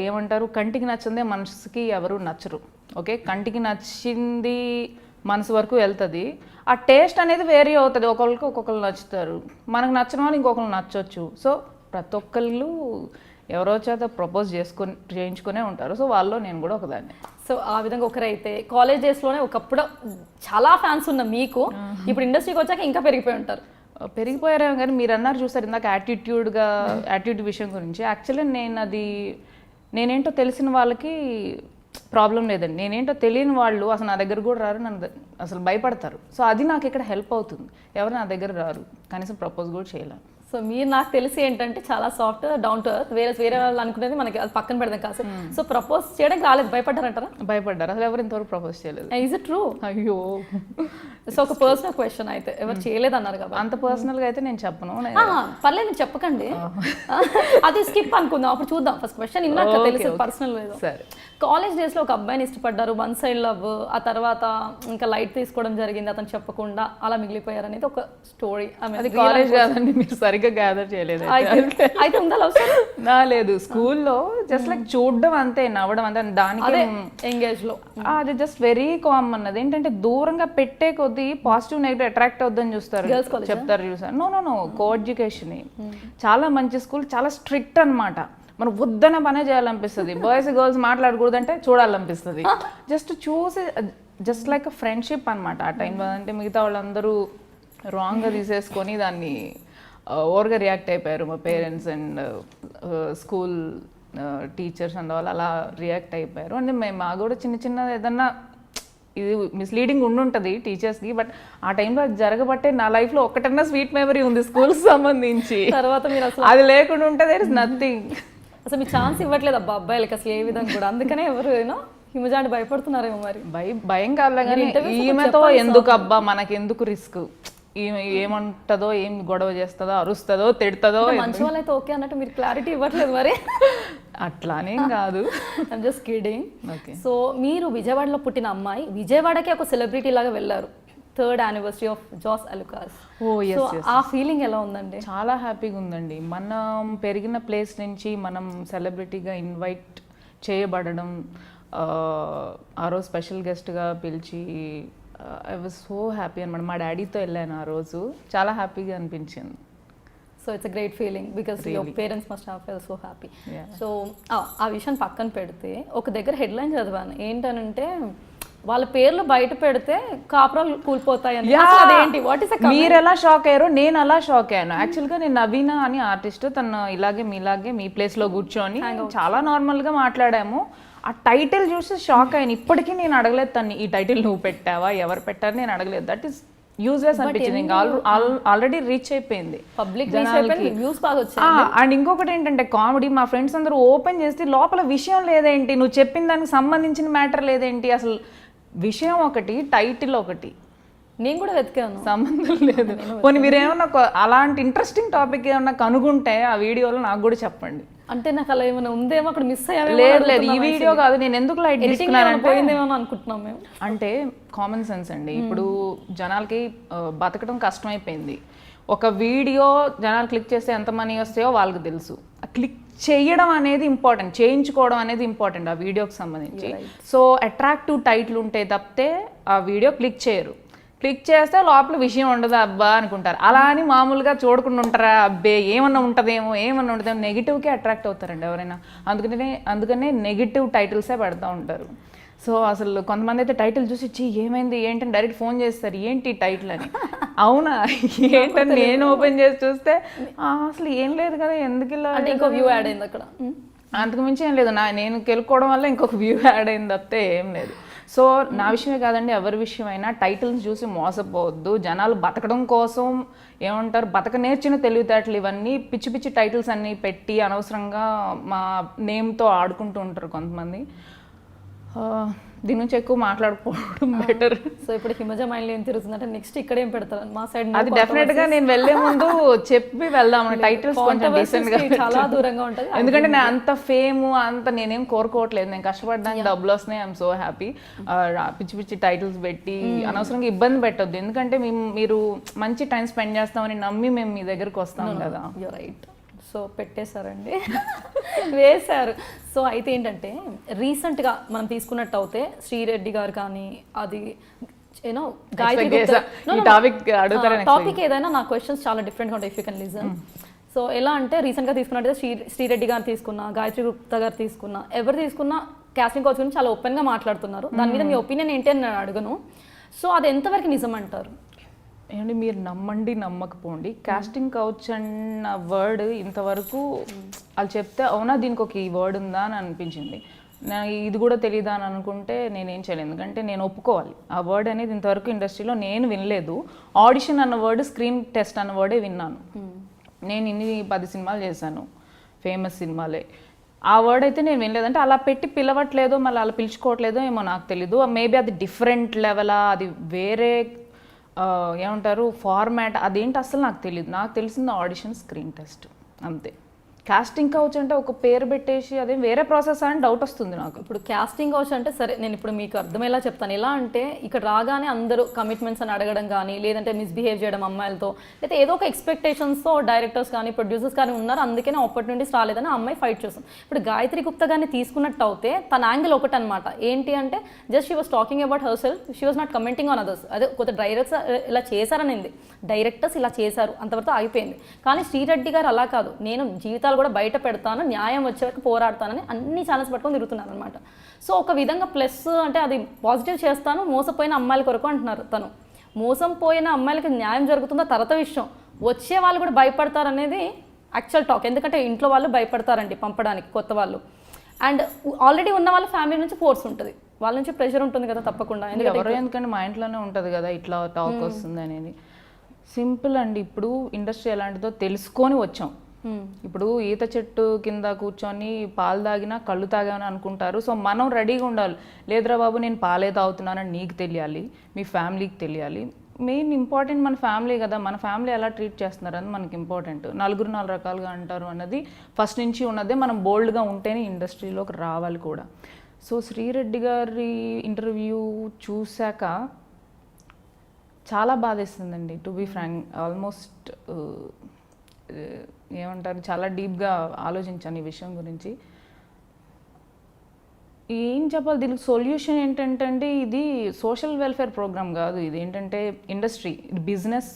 ఏమంటారు, కంటికి నచ్చిందే మనసుకి ఎవరు నచ్చరు. ఓకే, కంటికి నచ్చింది మనసు వరకు వెళ్తుంది, ఆ టేస్ట్ అనేది వేరీ అవుతుంది. ఒకరికి ఒక్కొక్కరు నచ్చుతారు, మనకు నచ్చిన వాళ్ళు ఇంకొకరు నచ్చవచ్చు. సో ప్రతి ఒక్కళ్ళు ఎవరో చేత ప్రపోజ్ చేయించుకునే ఉంటారు. సో వాళ్ళలో నేను కూడా ఒకదాన్ని. సో ఆ విధంగా ఒకరైతే కాలేజ్ డేస్లోనే ఒకప్పుడు చాలా ఫ్యాన్స్ ఉన్న మీకు ఇప్పుడు ఇండస్ట్రీకి వచ్చాక ఇంకా పెరిగిపోయి ఉంటారు. పెరిగిపోయారేమో కానీ మీరు అన్నారు చూసారు ఇందాక యాటిట్యూడ్ విషయం గురించి. యాక్చువల్లీ నేనేంటో తెలిసిన వాళ్ళకి ప్రాబ్లం లేదండి, నేనేంటో తెలియని వాళ్ళు అసలు నా దగ్గర కూడా రారు, నన్ను అసలు భయపడతారు. సో అది నాకు ఇక్కడ హెల్ప్ అవుతుంది. ఎవరు నా దగ్గర రారు, కనీసం ప్రపోజ్ కూడా చేయలేను. సో మీరు నాకు తెలిసి ఏంటంటే చాలా సాఫ్ట్ డౌన్ టు ఎర్త్, వేరే వాళ్ళు అనుకునేది మనకి అది పక్కన పెడదాం కాదు. సో ప్రపోజ్ చేయడానికి రాలేదు, భయపడ్డారంటారా? భయపడ్డారు, అసలు ఎవరు ఇంతవరకు ప్రపోజ్ చేయలేదు. Is it true? అయ్యో, సో ఒక పర్సనల్ క్వశ్చన్ అయితే ఎవరు చేయలేదు అన్నారు కదా, అంత పర్సనల్గా అయితే నేను చెప్పను. పర్లేదు మీరు చెప్పకండి, అది స్కిప్ అనుకుందాం, అప్పుడు చూద్దాం. ఫస్ట్ క్వశ్చన్ ఇన్నాక తెలిసి పర్సనల్ లేదు. సరే, కాలేజ్ డేస్లో ఒక అబ్బాయిని ఇష్టపడ్డారు, వన్ సైడ్ లవ్, ఆ తర్వాత ఇంకా లైట్ తీసుకోవడం జరిగింది, అతను చెప్పకుండా అలా మిగిలిపోయారు అనేది ఒక స్టోరీ. అది కాలేజ్ కాదండి, మీరు సరిగ్గా గ్యాదర్ చేయలేదు. అయితే ఉందా లవ్ స్టోరీ? లేదు, స్కూల్లో జస్ట్ లైక్ చూడడం అంతే, నవ్వడం అంతే, దానికి ఎంగేజ్ లో అది జస్ట్ వెరీ కామన్. అన్నది ఏంటంటే దూరంగా పెట్టే కొద్దీ పాజిటివ్ నెగిటివ్ అట్రాక్ట్ అవుద్దని చూస్తారు, చెప్తారు చూసారు. నో కో ఎడ్యుకేషన్, చాలా మంచి స్కూల్, చాలా స్ట్రిక్ట్ అన్నమాట. మనం వద్దన పనే చేయాలనిపిస్తుంది, బాయ్స్ గర్ల్స్ మాట్లాడకూడదు అంటే చూడాలనిపిస్తుంది. జస్ట్ చూసి జస్ట్ లైక్ ఫ్రెండ్షిప్ అనమాట ఆ టైంలో. అంటే మిగతా వాళ్ళందరూ రాంగ్గా తీసేసుకొని దాన్ని ఓవర్గా రియాక్ట్ అయిపోయారు. మా parents and school teachers and వాళ్ళు అలా రియాక్ట్ అయిపోయారు. అంటే మా కూడా చిన్న ఏదన్నా ఇది మిస్లీడింగ్ ఉండుంటుంది టీచర్స్కి, బట్ ఆ టైంలో అది జరగబట్టే నా లైఫ్లో ఒక్కటన్నా స్వీట్ మెమరీ ఉంది స్కూల్కి సంబంధించి. తర్వాత మీరు అసలు అది లేకుండా ఉంటే దేర్ ఇస్ నథింగ్. అసలు మీ ఛాన్స్ ఇవ్వట్లేదు అబ్బా అబ్బాయిలకి అసలు ఏ విధంగా కూడా, అందుకనే ఎవరు హిమజాంటి భయపడుతున్నారేమో మరి. భయం కాదు కానీ ఈమెతో ఎందుకు అబ్బా, మనకెందుకు రిస్క్, ఈమె ఏమంటుందో, ఏం గొడవ చేస్తుందో, అరుస్తుందో, తిడుతుందో. మంచి వాళ్ళైతే ఓకే అన్నట్టు మీరు క్లారిటీ ఇవ్వట్లేదు మరి. అట్లానేం కాదు, ఐమ్ జస్ట్ కిడింగ్. సో మీరు విజయవాడలో పుట్టిన అమ్మాయి విజయవాడకి ఒక సెలబ్రిటీ లాగా వెళ్ళారు, 3rd anniversary of Jos Alukkas. ఆ ఫీలింగ్ ఎలా ఉందండి? చాలా హ్యాపీగా ఉందండి. మనం పెరిగిన ప్లేస్ నుంచి మనం సెలబ్రిటీగా ఇన్వైట్ చేయబడడం, ఆ రోజు స్పెషల్ గెస్ట్గా పిలిచి ఐ వాజ్ సో హ్యాపీ అనమాట. మా డాడీతో వెళ్ళాను ఆ రోజు, చాలా హ్యాపీగా అనిపించింది. So it's a great feeling because your parents must have felt so happy. So ఆ విషయం పక్కన పెడితే ఒక దగ్గర హెడ్లైన్ చదివాను, ఏంటనంటే వాళ్ళ పేర్లు బయట పెడితే కాపురాలు కూలిపోతాయని. అదేంటి, వాట్ ఇస్ మీరు ఎలా షాక్ అయ్యారో నేను అలా షాక్ అయ్యాను. యాక్చువల్గా నేను నవీన అని ఆర్టిస్ట్, తను ఇలాగే మీలాగే మీ ప్లేస్లో కూర్చొని చాలా నార్మల్గా మాట్లాడాము. ఆ టైటిల్ చూసి షాక్ అయ్యాను. ఇప్పటికీ నేను అడగలేదు తన్ని, ఈ టైటిల్ నువ్వు పెట్టావా, ఎవరు పెట్టారు నేను అడగలేదు. దట్ ఈస్ యూజ్లెస్ అనిపించింది. ఇంకా ఆల్రెడీ రీచ్ అయిపోయింది పబ్లిక్. అండ్ ఇంకొకటి ఏంటంటే కామెడీ, మా ఫ్రెండ్స్ అందరూ ఓపెన్ చేస్తే లోపల విషయం లేదేంటి, నువ్వు చెప్పిన దానికి సంబంధించిన మ్యాటర్ లేదేంటి, అసలు విషయం ఒకటి, టైటిల్ ఒకటి. నేను కూడా వెతికాను, సంబంధం లేదు. పోనీ మీరు ఏమన్నా అలాంటి ఇంట్రెస్టింగ్ టాపిక్ ఏమన్నా కనుగొంటే ఆ వీడియోలో నాకు కూడా చెప్పండి. అంటే నాకు అలా ఏమైనా ఉందేమో అక్కడ మిస్ అయ్యా. లేదు, ఈ వీడియో కాదు, నేను ఎందుకు లైట్ పోయిందేమో అనుకుంటున్నాం మేము. అంటే కామన్ సెన్స్ అండి. ఇప్పుడు జనాలకి బతకడం కష్టమైపోయింది. ఒక వీడియో జనాలు క్లిక్ చేస్తే ఎంత మనీ వస్తాయో వాళ్ళకి తెలుసు. క్లిక్ చేయడం అనేది ఇంపార్టెంట్, చేయించుకోవడం అనేది ఇంపార్టెంట్ ఆ వీడియోకి సంబంధించి. సో అట్రాక్టివ్ టైటిల్ ఉంటే తప్పితే ఆ వీడియో క్లిక్ చేయరు. క్లిక్ చేస్తే లోపల విషయం ఉండదు అబ్బా అనుకుంటారు. అలా అని మామూలుగా చూడకుండా ఉంటారా, అబ్బే ఏమన్నా ఉంటుందేమో నెగిటివ్కే అట్రాక్ట్ అవుతారండి ఎవరైనా. అందుకనే నెగిటివ్ టైటిల్సే పెడతా ఉంటారు. సో అసలు కొంతమంది అయితే టైటిల్ చూసి ఏమైంది ఏంటని డైరెక్ట్ ఫోన్ చేస్తారు, ఏంటి టైటిల్ అని. అవునా ఏంటని నేను ఓపెన్ చేసి చూస్తే అసలు ఏం లేదు కదా, ఎందుకు ఇలా, ఇంకో వ్యూ యాడ్ అయింది అక్కడ. అంతకుమించి ఏం లేదు, నేను కెలుక్కోవడం వల్ల ఇంకొక వ్యూ యాడ్ అయింది తప్పితే ఏం లేదు. సో నా విషయమే కాదండి, ఎవరి విషయమైనా టైటిల్స్ చూసి మోసపోవద్దు. జనాలు బతకడం కోసం ఏమంటారు, బతక నేర్చిన తెలివితేటలు ఇవన్నీ పిచ్చి పిచ్చి టైటిల్స్ అన్నీ పెట్టి అనవసరంగా మా నేమ్తో ఆడుకుంటూ ఉంటారు కొంతమంది. దీని నుంచి ఎక్కువ మాట్లాడుకోవడం బెటర్. సో ఇప్పుడు హిమజ మైండ్లో ఏం తిరుగుతుందంటే నెక్స్ట్ ఇక్కడ ఏం పెడతారు మా సైడ్ అది డెఫినెట్ గా నేను వెళ్లే ముందు చెప్పి వెళ్దాం, టైటిల్స్ కొంచెం డీసెంట్ గా చాలా దూరంగా ఉంటుంది. ఎందుకంటే నేను అంత ఫేమ్ అంత నేనేం కోరుకోవట్లేదు, నేను కష్టపడడానికి డబ్బులు వస్తున్నాయి, ఐఎమ్ సో హ్యాపీ. పిచ్చి పిచ్చి టైటిల్స్ పెట్టి అనవసరంగా ఇబ్బంది పెట్టొద్దు, ఎందుకంటే మీరు మంచి టైం స్పెండ్ చేస్తామని నమ్మి మేము మీ దగ్గరకు వస్తాం కదా. రైట్. సో పెట్టేశారండి, వేశారు. సో అయితే ఏంటంటే రీసెంట్గా మనం తీసుకున్నట్టు అయితే శ్రీరెడ్డి గారు కానీ అది యూనో టాపిక్ ఏదైనా నా క్వశ్చన్స్ చాలా డిఫరెంట్గా ఉంటాయి if you can listen. So ఎలా అంటే రీసెంట్గా తీసుకున్నట్టయితే శ్రీరెడ్డి గారు తీసుకున్నా, గాయత్రి గుప్తా గారు తీసుకున్నా, ఎవరు తీసుకున్నా కాస్టింగ్ కౌచ్ గురించి చాలా ఓపెన్గా మాట్లాడుతున్నారు. దాని మీద మీ ఒపీనియన్ ఏంటి అని నేను అడగను. సో అది ఎంతవరకు నిజం అంటారు? ఏమండి మీరు నమ్మండి నమ్మకపోండి, కాస్టింగ్ కౌచ్ అన్న వర్డ్ ఇంతవరకు వాళ్ళు చెప్తే అవునా దీనికి ఒక ఈ వర్డ్ ఉందా అని అనిపించింది. ఇది కూడా తెలియదా అని అనుకుంటే నేనేం చేయలేదు, ఎందుకంటే నేను ఒప్పుకోవాలి ఆ వర్డ్ అనేది ఇంతవరకు ఇండస్ట్రీలో నేను వినలేదు. ఆడిషన్ అన్న వర్డ్, స్క్రీన్ టెస్ట్ అన్న వర్డే విన్నాను. నేను 10 సినిమాలు చేశాను, ఫేమస్ సినిమాలే. ఆ వర్డ్ అయితే నేను వినలేదంటే అలా పెట్టి పిలవట్లేదో మళ్ళీ అలా పిలుచుకోవట్లేదో ఏమో నాకు తెలీదు. మేబీ అది డిఫరెంట్ లెవెలా, అది వేరే ఏమంటారు ఫార్మాట్, అదేంటి అసలు నాకు తెలియదు. నాకు తెలిసింది ఆడిషన్, స్క్రీన్ టెస్ట్ అంతే. కాస్టింగ్ కౌచ్ అంటే ఒక పేరు పెట్టేసి అదే వేరే ప్రాసెస్ అని డౌట్ వస్తుంది నాకు. ఇప్పుడు కాస్టింగ్ కౌచ్ అంటే సరే నేను ఇప్పుడు మీకు అర్థమయ్యేలా చెప్తాను. ఎలా అంటే ఇక్కడ రాగానే అందరూ కమిట్మెంట్స్ అని అడగడం కానీ, లేదంటే మిస్బిహేవ్ చేయడం అమ్మాయిలతో, లేకపోతే ఏదో ఒక ఎక్స్పెక్టేషన్స్తో డైరెక్టర్స్ కానీ ప్రొడ్యూసర్స్ కానీ ఉన్నారు, అందుకనే ఆపర్చునిటీస్ రాలేదని అమ్మాయి ఫైట్ చేస్తాం. ఇప్పుడు గాయత్రి గుప్తా గారిని తీసుకున్నట్టు అయితే తన యాంగిల్ ఒకటి అనమాట. ఏంటి అంటే just she was talking about her self, she was not commenting on others. అదే కొత్త డైరెక్టర్స్ ఇలా చేశారనింది, డైరెక్టర్స్ ఇలా చేశారు, అంతవరకు ఆగిపోయింది. కానీ శ్రీరెడ్డి గారు అలా కాదు, నేను జీవితాలు కూడా బయట పెడతాను, న్యాయం వచ్చే వరకు పోరాడతానని అన్ని ఛానల్స్ పట్టుకొని తిరుగుతున్నారు అనమాట. సో ఒక విధంగా ప్లస్ అంటే అది పాజిటివ్ చేస్తాను, మోసపోయిన అమ్మాయిల కొరకు అంటున్నారు. తను మోసం పోయిన అమ్మాయిలకి న్యాయం జరుగుతుందో తర్వాత విషయం, వచ్చే వాళ్ళు కూడా భయపడతారు అనేది యాక్చువల్ టాక్. ఎందుకంటే ఇంట్లో వాళ్ళు భయపడతారండి పంపడానికి కొత్త వాళ్ళు, అండ్ ఆల్రెడీ ఉన్న వాళ్ళ ఫ్యామిలీ నుంచి ఫోర్స్ ఉంటుంది, వాళ్ళ నుంచి ప్రెషర్ ఉంటుంది కదా తప్పకుండా. ఎందుకంటే మా ఇంట్లోనే ఉంటుంది కదా ఇట్లా టాక్ వస్తుంది అనేది. సింపుల్ అండి, ఇప్పుడు ఇండస్ట్రీ ఎలాంటిదో తెలుసుకొని వచ్చాం. ఇప్పుడు ఈత చెట్టు కింద కూర్చొని పాలు తాగినా కళ్ళు తాగామని అనుకుంటారు. సో మనం రెడీగా ఉండాలి. లేదురా బాబు నేను పాలే తాగుతున్నానని నీకు తెలియాలి, మీ ఫ్యామిలీకి తెలియాలి. మెయిన్ ఇంపార్టెంట్ మన ఫ్యామిలీ కదా, మన ఫ్యామిలీ ఎలా ట్రీట్ చేస్తున్నారు అని మనకి ఇంపార్టెంట్. నలుగురు 4 రకాలుగా అంటారు అన్నది ఫస్ట్ నుంచి ఉన్నదే. మనం బోల్డ్గా ఉంటేనే ఇండస్ట్రీలోకి రావాలి కూడా. సో శ్రీరెడ్డి గారి ఇంటర్వ్యూ చూశాక చాలా బాధేస్తుందండి, టు బీ ఫ్రాంక్. ఆల్మోస్ట్ ఏమంటారు, చాలా డీప్గా ఆలోచించాను ఈ విషయం గురించి. ఏం చెప్పాలి దీనికి సొల్యూషన్ ఏంటంటే అండి, ఇది సోషల్ వెల్ఫేర్ ప్రోగ్రామ్ కాదు, ఇది ఏంటంటే ఇండస్ట్రీ, ఇది బిజినెస్.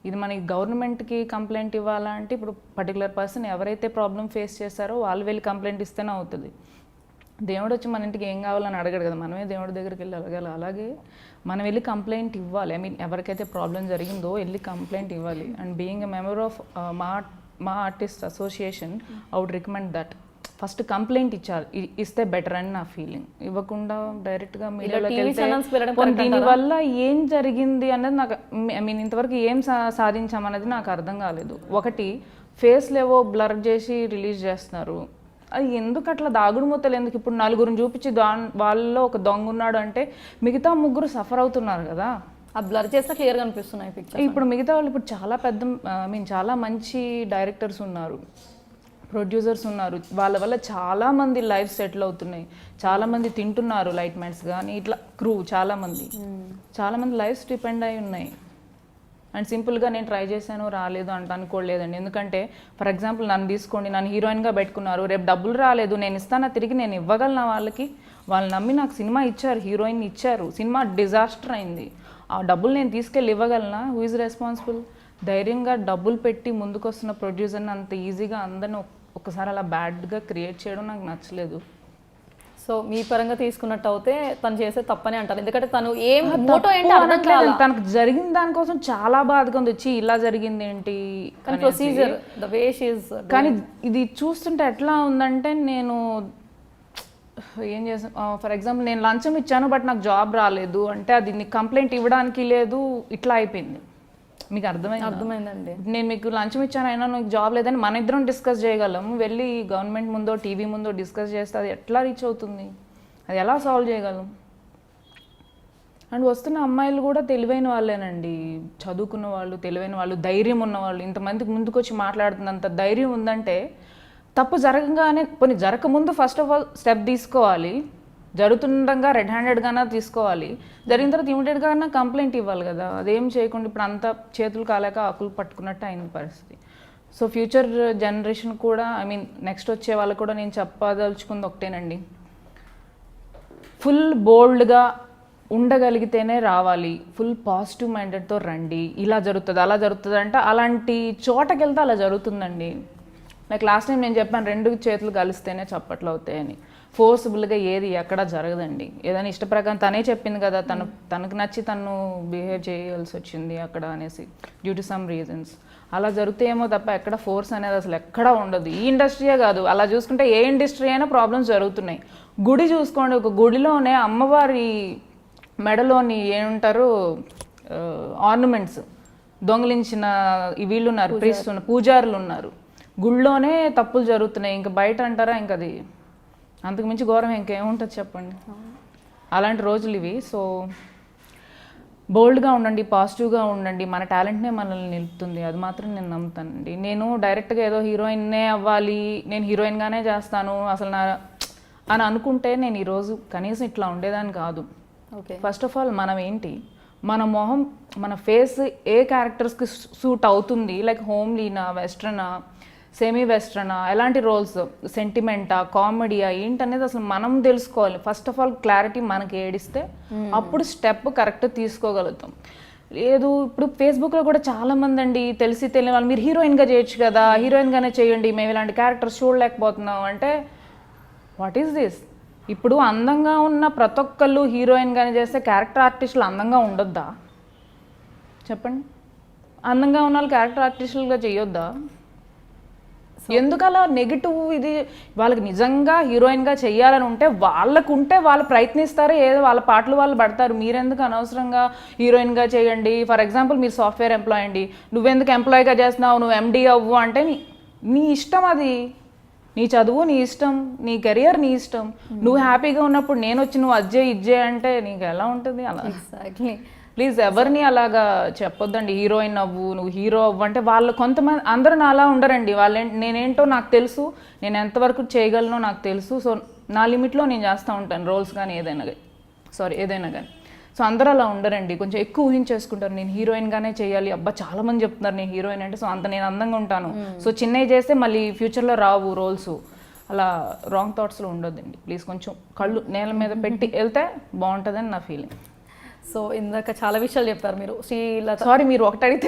ఇది మనకి గవర్నమెంట్కి కంప్లైంట్ ఇవ్వాలంటే ఇప్పుడు పర్టికులర్ పర్సన్ ఎవరైతే ప్రాబ్లం ఫేస్ చేస్తారో వాళ్ళు వెళ్ళి కంప్లైంట్ ఇస్తేనే అవుతుంది. దేవుడు వచ్చి మన ఇంటికి ఏం కావాలని అడగడు కదా, మనమే దేవుడి దగ్గరికి వెళ్ళి అడగాలి. అలాగే మనం వెళ్ళి కంప్లైంట్ ఇవ్వాలి. ఐ మీన్ ఎవరికైతే ప్రాబ్లం జరిగిందో వెళ్ళి కంప్లైంట్ ఇవ్వాలి. And being a member of MAA artist association I would recommend that first complaint ఇస్తే బెటర్ అని నా ఫీలింగ్. ఇవ్వకుండా డైరెక్ట్గా మీడియాలోకి వెళ్తే దీనివల్ల ఏం జరిగింది అన్నది నాకు, ఐ మీన్ ఇంతవరకు ఏం సాధించామన్నది నాకు అర్థం కాలేదు. ఒకటి ఫేస్లేవో బ్లర్ చేసి రిలీజ్ చేస్తున్నారు, అది ఎందుకు అట్లా దాగుడు మూతలు ఎందుకు? ఇప్పుడు 4 చూపించి వాళ్ళలో ఒక దొంగ ఉన్నాడు అంటే మిగతా 3 సఫర్ అవుతున్నారు కదా. ఆ బ్లర్ చేస్తే క్లియర్గా అనిపిస్తున్నాయి పిక్చర్. ఇప్పుడు మిగతా వాళ్ళు ఇప్పుడు చాలా పెద్ద ఐ మీన్ చాలా మంచి డైరెక్టర్స్ ఉన్నారు, ప్రొడ్యూసర్స్ ఉన్నారు, వాళ్ళ వల్ల చాలామంది లైఫ్ సెటిల్ అవుతున్నాయి, చాలామంది తింటున్నారు, లైట్ మ్యాన్స్ కానీ ఇట్లా క్రూ చాలామంది లైఫ్స్ డిపెండ్ అయి ఉన్నాయి. అండ్ సింపుల్గా నేను ట్రై చేశాను రాలేదు అంటే అనుకోలేదండి. ఎందుకంటే ఫర్ ఎగ్జాంపుల్ నన్ను తీసుకోండి, నన్ను హీరోయిన్గా పెట్టుకున్నారు, రేపు డబ్బులు రాలేదు, నేను ఇస్తానా తిరిగి, నేను ఇవ్వగలనా వాళ్ళకి? వాళ్ళు నమ్మి నాకు సినిమా ఇచ్చారు, హీరోయిన్ ఇచ్చారు, సినిమా డిజాస్టర్ అయింది, ఆ డబ్బులు నేను తీసుకెళ్ళి ఇవ్వగలనా? Who is responsible? ధైర్యంగా డబ్బులు పెట్టి ముందుకు వస్తున్న ప్రొడ్యూసర్ని అంత ఈజీగా అందరిని ఒకసారి అలా బ్యాడ్గా క్రియేట్ చేయడం నాకు నచ్చలేదు. సో మీ పరంగా తీసుకున్నట్టు అయితే తను చేసే తప్పని అంటారు, ఎందుకంటే తను ఏం మోటో ఏంటి అర్థం కాదు. తనకు జరిగిన దానికోసం చాలా బాధగా ఉంది, వచ్చి ఇలా జరిగింది ఏంటి procedure the way she is. కానీ ఇది చూస్తుంటే ఎట్లా ఉందంటే, నేను ఏం చేసాను ఫర్ ఎగ్జాంపుల్ నేను లంచం ఇచ్చాను బట్ నాకు జాబ్ రాలేదు అంటే అది నీకు కంప్లైంట్ ఇవ్వడానికి లేదు, ఇట్లా అయిపోయింది. మీకు అర్థమైందండి. నేను మీకు లంచం ఇచ్చాను అయినా నాకు జాబ్ లేదని మన ఇద్దరం డిస్కస్ చేయగలము, వెళ్ళి గవర్నమెంట్ ముందో టీవీ ముందో డిస్కస్ చేస్తే అది ఎట్లా రీచ్ అవుతుంది, అది ఎలా సాల్వ్ చేయగలం? అండ్ వస్తున్న అమ్మాయిలు కూడా తెలివైన వాళ్ళేనండి, చదువుకున్న వాళ్ళు, తెలివైన వాళ్ళు, ధైర్యం ఉన్నవాళ్ళు. ఇంతమందికి ముందుకొచ్చి మాట్లాడుతున్నంత ధైర్యం ఉందంటే తప్పు జరగగానే కొన్ని జరగకముందు ఫస్ట్ ఆఫ్ ఆల్ స్టెప్ తీసుకోవాలి, జరుగుతుండగా రెడ్ హ్యాండెడ్గానే తీసుకోవాలి, జరిగిన తర్వాత ఇమీడియట్గా కంప్లైంట్ ఇవ్వాలి కదా. అదేం చేయకుండా ఇప్పుడు అంతా చేతులు కాలేక ఆకులు పట్టుకున్నట్టు అయింది పరిస్థితి. సో ఫ్యూచర్ జనరేషన్ కూడా, ఐ మీన్ నెక్స్ట్ వచ్చే వాళ్ళకు కూడా నేను చెప్పదలుచుకుంది ఒకటేనండి, ఫుల్ బోల్డ్గా ఉండగలిగితేనే రావాలి, ఫుల్ పాజిటివ్ మైండెడ్తో రండి. ఇలా జరుగుతుంది అలా జరుగుతుంది అంటే అలాంటి చోటకి వెళ్తే అలా జరుగుతుందండి. లైక్ లాస్ట్ టైం నేను చెప్పాను, 2 చేతులు కలిస్తేనే చప్పట్లు అవుతాయని. ఫోర్స్ఫుల్గా ఏది ఎక్కడ జరగదండి. ఏదైనా ఇష్టప్రకారం తనే చెప్పింది కదా, తనకు నచ్చి తను బిహేవ్ చేయాల్సి వచ్చింది అక్కడ అనేసి, డ్యూ టు సమ్ రీజన్స్. అలా జరుగుతాయేమో తప్ప ఎక్కడ ఫోర్స్ అనేది అసలు ఎక్కడా ఉండదు. ఈ ఇండస్ట్రీయే కాదు, అలా చూసుకుంటే ఏ ఇండస్ట్రీ అయినా ప్రాబ్లమ్స్ జరుగుతున్నాయి. గుడి చూసుకోండి, ఒక గుడిలోనే అమ్మవారి మెడలోని ఏమంటారు ఆర్నమెంట్స్ దొంగిలించిన వీళ్ళు ఉన్నారు, ప్రీస్ట్ ఉన్నారు, పూజారులు ఉన్నారు. గుళ్ళోనే తప్పులు జరుగుతున్నాయి, ఇంకా బయట అంటారా ఇంకా అది అంతకుమించి ఘోరం ఇంకేముంటుంది చెప్పండి. అలాంటి రోజులు ఇవి. సో బోల్డ్గా ఉండండి, పాజిటివ్గా ఉండండి, మన టాలెంట్నే మనల్ని నిలుపుతుంది, అది మాత్రం నేను నమ్ముతానండి. నేను డైరెక్ట్గా ఏదో హీరోయిన్నే అవ్వాలి, నేను హీరోయిన్గానే చేస్తాను అసలు అని అనుకుంటే నేను ఈరోజు కనీసం ఇట్లా ఉండేదాన్ని కాదు. ఓకే, ఫస్ట్ ఆఫ్ ఆల్ మనం ఏంటి, మన మొహం, మన ఫేస్ ఏ క్యారెక్టర్స్కి సూట్ అవుతుంది, లైక్ హోమ్లీనా, వెస్ట్రనా, సెమీ వెస్ట్రనా, ఎలాంటి రోల్స్, సెంటిమెంటా, కామెడీయా ఏంటనేది అసలు మనం తెలుసుకోవాలి. ఫస్ట్ ఆఫ్ ఆల్ క్లారిటీ మనకి ఏడిస్తే అప్పుడు స్టెప్ కరెక్ట్ తీసుకోగలుగుతాం. లేదు ఇప్పుడు ఫేస్బుక్లో కూడా చాలామంది అండి తెలిసి తెలియని వాళ్ళు, మీరు హీరోయిన్గా చేయొచ్చు కదా, హీరోయిన్గానే చేయండి, మేము ఇలాంటి క్యారెక్టర్స్ చూడలేకపోతున్నాం అంటే వాట్ ఈస్ దిస్? ఇప్పుడు అందంగా ఉన్న ప్రతి ఒక్కళ్ళు హీరోయిన్గానే చేస్తే క్యారెక్టర్ ఆర్టిస్టులు అందంగా ఉండొద్దా చెప్పండి? అందంగా ఉన్న వాళ్ళు క్యారెక్టర్ ఆర్టిస్టులుగా చేయొద్దా? ఎందుకు అలా నెగిటివ్? ఇది వాళ్ళకి నిజంగా హీరోయిన్గా చెయ్యాలని ఉంటే వాళ్ళు ప్రయత్నిస్తారు, ఏదో వాళ్ళ పాటలు వాళ్ళు పడతారు. మీరెందుకు అనవసరంగా హీరోయిన్గా చేయండి? ఫర్ ఎగ్జాంపుల్ మీరు సాఫ్ట్వేర్ ఎంప్లాయ్ అండి, నువ్వెందుకు ఎంప్లాయ్గా చేస్తున్నావు, నువ్వు ఎండి అవ్వు అంటే నీ ఇష్టం, అది నీ చదువు నీ ఇష్టం, నీ కెరియర్ నీ ఇష్టం. నువ్వు హ్యాపీగా ఉన్నప్పుడు నేను వచ్చి నువ్వు అజ్జే ఇజ్జే అంటే నీకు ఎలా ఉంటుంది? అలా ప్లీజ్ ఎవరిని అలాగా చెప్పొద్దండి. హీరోయిన్ అవ్వు, నువ్వు హీరో అవ్వు అంటే వాళ్ళు కొంతమంది, అందరూ అలా ఉండరండి. నేనేంటో నాకు తెలుసు, నేను ఎంతవరకు చేయగలనో నాకు తెలుసు. సో నా లిమిట్లో నేను చేస్తూ ఉంటాను రోల్స్ కానీ ఏదైనా కానీ. సో అందరూ అలా ఉండరండి, కొంచెం ఎక్కువ ఊహించేసుకుంటారు. నేను హీరోయిన్గానే చేయాలి, అబ్బా చాలామంది చెప్తున్నారు నేను హీరోయిన్ అంటే, సో అంత నేను అందంగా ఉంటాను, సో చిన్నవి చేస్తే మళ్ళీ ఫ్యూచర్లో రావు రోల్స్. అలా రాంగ్ థాట్స్లో ఉండొద్దండి ప్లీజ్. కొంచెం కళ్ళు నేల మీద పెట్టి వెళ్తే బాగుంటుందని నా ఫీలింగ్. సో ఇందాక చాలా విషయాలు చెప్పారు మీరు. సారీ, మీరు ఒకటి అడిగితే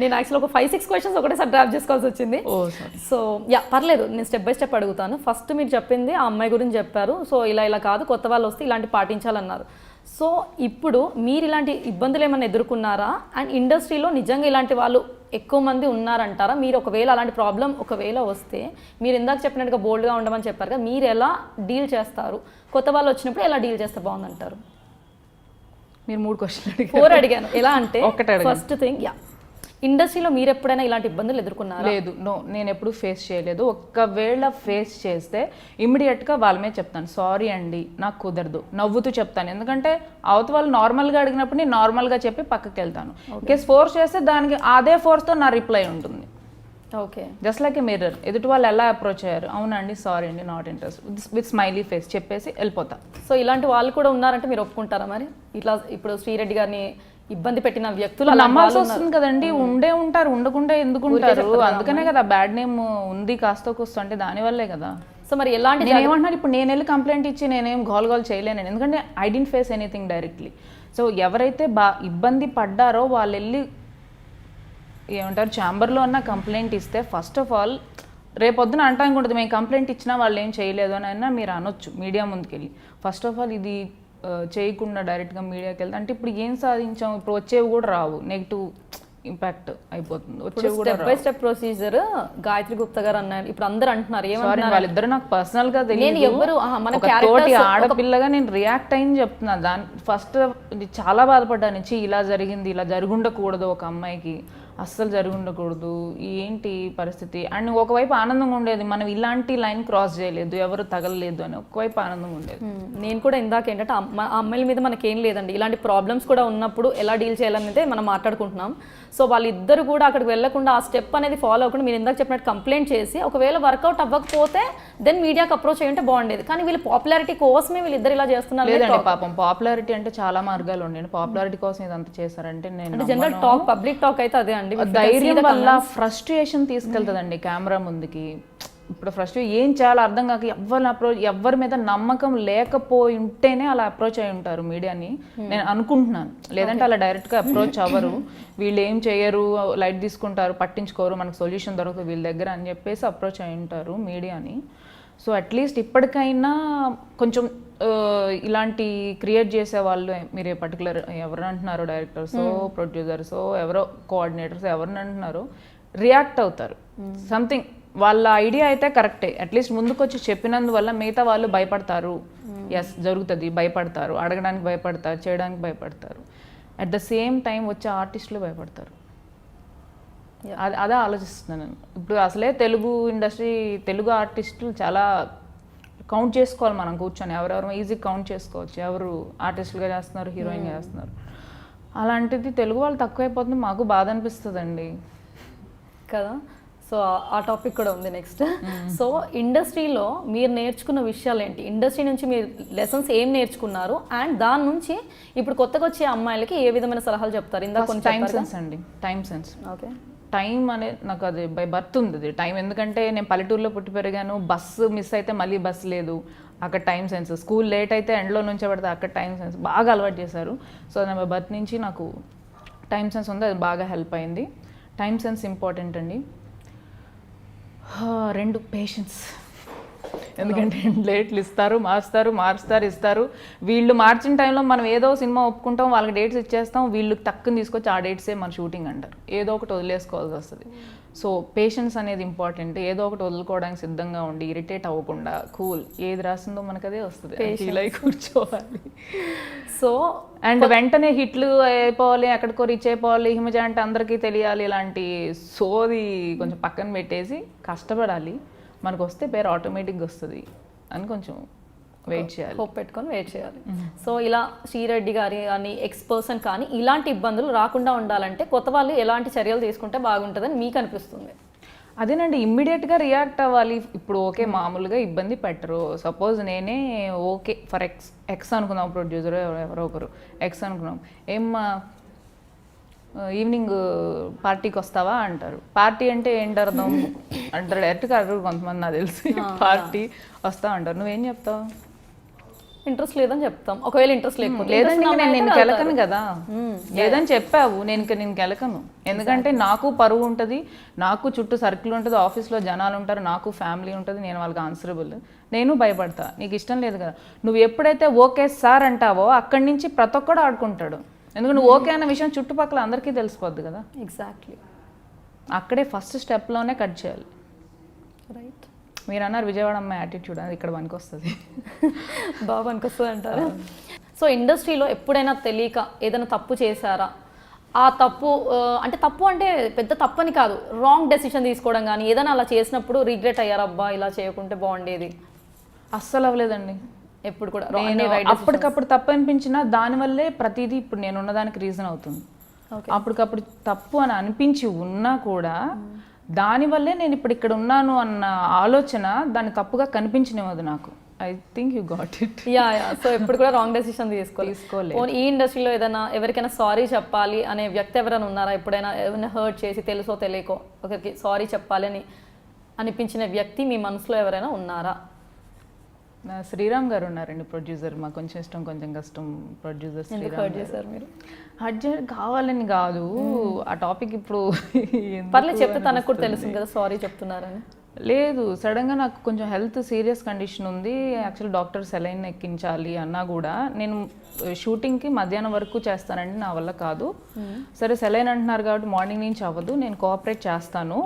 నేను యాక్చువల్ ఒక 5-6 క్వశ్చన్స్ ఒకటేసారి డ్రాప్ చేసుకోవాల్సి వచ్చింది. సో పర్లేదు, నేను స్టెప్ బై స్టెప్ అడుగుతాను. ఫస్ట్ మీరు చెప్పింది ఆ అమ్మాయి గురించి చెప్పారు. సో ఇలా కాదు, కొత్త వాళ్ళు వస్తే ఇలాంటి పాటించాలన్నారు. సో ఇప్పుడు మీరు ఇలాంటి ఇబ్బందులు ఏమైనా ఎదుర్కొన్నారా? అండ్ ఇండస్ట్రీలో నిజంగా ఇలాంటి వాళ్ళు ఎక్కువ మంది ఉన్నారంటారా? మీరు ఒకవేళ అలాంటి ప్రాబ్లం ఒకవేళ వస్తే, మీరు ఇందాక చెప్పినట్టుగా బోల్డ్గా ఉండమని చెప్పారు కదా, మీరు ఎలా డీల్ చేస్తారు? కొత్త వాళ్ళు వచ్చినప్పుడు ఎలా డీల్ చేస్తే బాగుందంటారు? మీరు 3 క్వశ్చన్లు 4 అడిగాను. ఎలా అంటే ఒకటి ఫస్ట్ థింగ్, ఇండస్ట్రీలో మీరు ఎప్పుడైనా ఇలాంటి ఇబ్బందులు ఎదుర్కొన్నారా? లేదు, నేను ఎప్పుడు ఫేస్ చేయలేదు. ఒకవేళ ఫేస్ చేస్తే ఇమ్మీడియట్గా వాళ్ళ మీద చెప్తాను, సారీ అండి నాకు కుదరదు, నవ్వుతూ చెప్తాను. ఎందుకంటే అవతల వాళ్ళు నార్మల్గా అడిగినప్పుడు నేను నార్మల్గా చెప్పి పక్కకి వెళ్తాను. కేసు ఫోర్స్ చేస్తే దానికి అదే ఫోర్స్తో నా రిప్లై ఉంటుంది. Okay, just like a mirror. ఎదుటి వాళ్ళు ఎలా అప్రోచ్ అయ్యారు, అవునండి సారీ అండి not interest with smiley face చెప్పేసి వెళ్ళిపోతా. సో ఇలాంటి వాళ్ళు కూడా ఉన్నారంటే మీరు ఒప్పుకుంటారా మరి? ఇట్లా ఇప్పుడు శ్రీరెడ్డి గారిని ఇబ్బంది పెట్టిన వ్యక్తులు నమ్మాల్సి వస్తుంది కదండి. ఉండే ఉంటారు, ఉండకుండా ఎందుకు ఉంటారు? అందుకనే కదా బ్యాడ్ నేమ్ ఉంది కాస్త కూస్తో, అంటే దానివల్లే కదా. సో మరి ఎలాంటి ఏమంటున్నారు ఇప్పుడు, నేను వెళ్ళి కంప్లైంట్ ఇచ్చి నేనేం గోల్ చేయలేను, ఎందుకంటే I don't face anything directly. So ఎవరైతే ఇబ్బంది పడ్డారో వాళ్ళు వెళ్ళి ఏమంటారు ఛాంబర్లో అన్న కంప్లైంట్ ఇస్తే, ఫస్ట్ ఆఫ్ ఆల్ రేపొద్దున అంటానికి ఉంటుంది మేము కంప్లైంట్ ఇచ్చినా వాళ్ళు ఏం చేయలేదు అని అయినా మీరు అనొచ్చు మీడియా ముందుకెళ్ళి. ఫస్ట్ ఆఫ్ ఆల్ ఇది చేయకుండా డైరెక్ట్గా మీడియాకి వెళ్తే అంటే ఇప్పుడు ఏం సాధించాం, ఇప్పుడు వచ్చేవి కూడా రావు, నెగిటివ్ ఇంపాక్ట్ అయిపోతుంది. వచ్చేవి కూడా step by step procedure Gayatri Gupta గారు అన్నారు. ఇప్పుడు అందరూ అంటున్నారు ఏమంటారు, వాళ్ళిద్దరు నాకు పర్సనల్ గా తెలియదు, తోటి ఆడపిల్లగా నేను రియాక్ట్ అయింది చెప్తున్నా. దాని ఫస్ట్ చాలా బాధపడ్డా నుంచి ఇలా జరిగింది, ఇలా జరుగుండకూడదు ఒక అమ్మాయికి అస్సలు జరిగి ఉండకూడదు, ఏంటి పరిస్థితి. అండ్ ఒకవైపు ఆనందంగా ఉండేది, మనం ఇలాంటి లైన్ క్రాస్ చేయలేదు, ఎవరు తగలలేదు అని ఒకవైపు ఆనందంగా ఉండేది. నేను కూడా ఇందాక ఏంటంటే అమ్మాయిల మీద మనకేం లేదండి, ఇలాంటి ప్రాబ్లమ్స్ కూడా ఉన్నప్పుడు ఎలా డీల్ చేయాలనేది మనం మాట్లాడుకుంటున్నాం. సో వాళ్ళిద్దరు కూడా అక్కడికి వెళ్లకుండా ఆ స్టెప్ అనేది ఫాలో అవ్వకుండా మీరు ఇందాక చెప్పినట్టు కంప్లైంట్ చేసి ఒకవేళ వర్కౌట్ అవ్వకపోతే దెన్ మీడియాకి అప్రోచ్ అయ్యి ఉంటే బాగుండేది. కానీ వీళ్ళు పాపులారిటీ కోసమే వీళ్ళిద్దరు ఇలా చేస్తున్నారు. లేదండి పాపం, పాపులారిటీ అంటే చాలా మార్గాలు ఉన్నాయి. పాపులారిటీ కోసం ఇదంతా చేశారంటే నేను జనరల్ టాక్, పబ్లిక్ టాక్ అయితే అదే అండి. ధైర్యం వల్ల ఫ్రస్ట్రేషన్ తీసుకెళ్తుందండి కెమెరా ముందుకి. ఇప్పుడు ఫ్రస్ట్రేషన్ ఏం చేయాలో అర్థం కాక ఎవరి మీద నమ్మకం లేకపోయి ఉంటేనే అలా అప్రోచ్ అయి ఉంటారు మీడియాని నేను అనుకుంటున్నాను. లేదంటే అలా డైరెక్ట్గా అప్రోచ్ అవ్వరు. వీళ్ళు ఏం చేయరు, లైట్ తీసుకుంటారు, పట్టించుకోరు, మనకు సొల్యూషన్ దొరకదు వీళ్ళ దగ్గర అని చెప్పేసి అప్రోచ్ అయి ఉంటారు మీడియాని. సో అట్లీస్ట్ ఇప్పటికైనా కొంచెం ఇలాంటి క్రియేట్ చేసే వాళ్ళు, మీరు పర్టికులర్ ఎవరు అంటున్నారో, డైరెక్టర్సో ప్రొడ్యూసర్సో ఎవరో కోఆర్డినేటర్స్ ఎవరిని అంటున్నారో రియాక్ట్ అవుతారు. సంథింగ్ వాళ్ళ ఐడియా అయితే కరెక్టే, అట్లీస్ట్ ముందుకు వచ్చి చెప్పినందువల్ల మిగతా వాళ్ళు భయపడతారు. ఎస్ జరుగుతుంది, భయపడతారు, అడగడానికి భయపడతారు, చేయడానికి భయపడతారు. అట్ ద సేమ్ టైం వచ్చే ఆర్టిస్టులు భయపడతారు. అదే ఆలోచిస్తున్నాను నేను. ఇప్పుడు అసలే తెలుగు ఇండస్ట్రీ, తెలుగు ఆర్టిస్టులు చాలా కౌంట్ చేసుకోవాలి మనం కూర్చొని, ఎవరెవరు ఈజీ కౌంట్ చేసుకోవచ్చు, ఎవరు ఆర్టిస్టులుగా చేస్తున్నారు, హీరోయిన్గా చేస్తున్నారు. అలాంటిది తెలుగు వాళ్ళు తక్కువైపోతుంది, మాకు బాధ అనిపిస్తుందండి కదా. సో ఆ టాపిక్ కూడా ఉంది నెక్స్ట్. సో ఇండస్ట్రీలో మీరు నేర్చుకున్న విషయాలు ఏంటి, ఇండస్ట్రీ నుంచి మీరు లెసన్స్ ఏం నేర్చుకున్నారు, అండ్ దాని నుంచి ఇప్పుడు కొత్తగా వచ్చే అమ్మాయిలకి ఏ విధమైన సలహాలు చెప్తారు? ఇందాక కొంచెం టైం సెన్స్ అండి, టైం సెన్స్. ఓకే, టైం అనేది నాకు అది బై బర్త్ ఉంది అది టైం. ఎందుకంటే నేను పల్లెటూరులో పుట్టి పెరిగాను, బస్సు మిస్ అయితే మళ్ళీ బస్సు లేదు, అక్కడ టైం సెన్స్. స్కూల్ లేట్ అయితే ఎండ్లో నుంచే పడితే అక్కడ టైం సెన్స్ బాగా అలవాటు చేశారు. సో నా బర్త్ నుంచి నాకు టైం సెన్స్ ఉంది, అది బాగా హెల్ప్ అయింది. టైం సెన్స్ ఇంపార్టెంట్ అండి. 2 పేషెన్స్. ఎందుకంటే లేట్లు ఇస్తారు, మారుస్తారు, ఇస్తారు. వీళ్ళు మార్చిన టైంలో మనం ఏదో సినిమా ఒప్పుకుంటాం, వాళ్ళకి డేట్స్ ఇచ్చేస్తాం, వీళ్ళు టక్కుని తీసుకొచ్చి ఆ డేట్సే మన షూటింగ్ అంటారు. ఏదో ఒకటి వదిలేసుకోవాల్సి వస్తుంది. సో పేషెన్స్ అనేది ఇంపార్టెంట్. ఏదో ఒకటి వదులుకోవడానికి సిద్ధంగా ఉండి, ఇరిటేట్ అవ్వకుండా కూల్, ఏది రాసిందో మనకు అదే వస్తుంది, ఫీల్ అయి కూర్చోవాలి. సో అండ్ వెంటనే హిట్లు అయిపోవాలి, ఎక్కడికో రీచ్ అయిపోవాలి, హిమజ అంటే అందరికీ తెలియాలి, ఇలాంటి సోది కొంచెం పక్కన పెట్టేసి కష్టపడాలి. మనకు వస్తే పేరు ఆటోమేటిక్గా వస్తుంది అని కొంచెం వెయిట్ చేయాలి, హోప్ పెట్టుకొని వెయిట్ చేయాలి. సో ఇలా శ్రీరెడ్డి గారి కానీ ఎక్స్ పర్సన్ కానీ ఇలాంటి ఇబ్బందులు రాకుండా ఉండాలంటే కొత్త వాళ్ళు ఎలాంటి చర్యలు తీసుకుంటే బాగుంటుందని మీకు అనిపిస్తుంది? అదేనండి, ఇమ్మీడియట్గా రియాక్ట్ అవ్వాలి. ఇప్పుడు ఓకే మామూలుగా ఇబ్బంది పెట్టరు. సపోజ్ నేనే ఓకే ఫర్ ఎక్స్ అనుకుందాం, ప్రొడ్యూసర్ ఎవరో ఒకరు ఎక్స్ అనుకున్నాం, ఏమ్మా ఈవినింగ్ పార్టీకి వస్తావా అంటారు. పార్టీ అంటే ఏంటి అర్థం అంటారు, డైరెక్ట్గా అడగరు కొంతమంది, నాకు తెలిసి. పార్టీ వస్తా అంటారు, నువ్వేం చెప్తావు? ఇంట్రెస్ట్ లేదని చెప్తాం. ఒకవేళ ఇంట్రెస్ట్ లేకపోతే లేదండి, నేను కెలకను కదా. లేదని చెప్పావు, నేను కెలకను. ఎందుకంటే నాకు పరువు ఉంటుంది, నాకు చుట్టూ సర్కిల్ ఉంటుంది, ఆఫీస్లో జనాలు ఉంటారు, నాకు ఫ్యామిలీ ఉంటుంది, నేను వాళ్ళకి ఆన్సరబుల్. నేను భయపడతా. నీకు ఇష్టం లేదు కదా, నువ్వు ఎప్పుడైతే ఓకే సార్ అంటావో అక్కడి నుంచి ప్రతి ఒక్కడు ఆడుకుంటాడు. ఎందుకంటే ఓకే అన్న విషయం చుట్టుపక్కల అందరికీ తెలిసిపోద్ది కదా. ఎగ్జాక్ట్లీ, అక్కడే ఫస్ట్ స్టెప్లోనే కట్ చేయాలి. రైట్. మీరు అన్నారు విజయవాడ అమ్మాయి యాటిట్యూడ్, అది ఇక్కడ పనికి వస్తుంది, బాగా పనికి వస్తుంది అంటారు. సో ఇండస్ట్రీలో ఎప్పుడైనా తెలియక ఏదైనా తప్పు చేశారా? ఆ తప్పు అంటే తప్పు అంటే పెద్ద తప్పు అని కాదు, రాంగ్ డెసిషన్ తీసుకోవడం కానీ ఏదైనా అలా చేసినప్పుడు రిగ్రెట్ అయ్యారా, అబ్బా ఇలా చేయకుంటే బాగుండేది? అస్సలు అవ్వలేదండి ఎప్పుడు కూడా. అప్పటికప్పుడు తప్పు అనిపించినా దానివల్లే ప్రతిదీ ఇప్పుడు నేను ఉన్నదానికి రీజన్ అవుతుంది. అప్పటికప్పుడు తప్పు అని అనిపించి ఉన్నా కూడా దానివల్లే నేను ఇప్పుడు ఇక్కడ ఉన్నాను అన్న ఆలోచన దాన్ని తప్పుగా కనిపించనివ్వదు నాకు. I think you got it. Yeah. So ఎప్పుడు కూడా రాంగ్ డెసిషన్ తీసుకోలేదు. ఈ ఇండస్ట్రీలో ఏదైనా ఎవరికైనా సారీ చెప్పాలి అనే వ్యక్తి ఎవరైనా ఉన్నారా? ఎప్పుడైనా ఏమైనా హర్ట్ చేసి తెలుసో తెలియకో ఒకరికి సారీ చెప్పాలి అని అనిపించిన వ్యక్తి మీ మనసులో ఎవరైనా ఉన్నారా? శ్రీరామ్ గారు ఉన్నారండి, ప్రొడ్యూసర్. మాకు కొంచెం ఇష్టం కొంచెం కష్టం ప్రొడ్యూసర్ శ్రీరామ్ గారు. మీరు అర్జెంట్ కావాలని కాదు, ఆ టాపిక్ ఇప్పుడు పర్లేదు చెప్తే తనకు కూడా తెలుస్తుంది కదా సారీ చెప్తున్నారని. లేదు, సడన్గా నాకు కొంచెం హెల్త్ సీరియస్ కండిషన్ ఉంది. యాక్చువల్లీ డాక్టర్ సెలైన్ ఎక్కించాలి అన్నా కూడా నేను షూటింగ్కి మధ్యాహ్నం వరకు చేస్తానండి, నా వల్ల కాదు. సరే సెలైన్ అంటున్నారు కాబట్టి మార్నింగ్ నుంచి అవ్వదు, నేను కోఆపరేట్ చేస్తాను,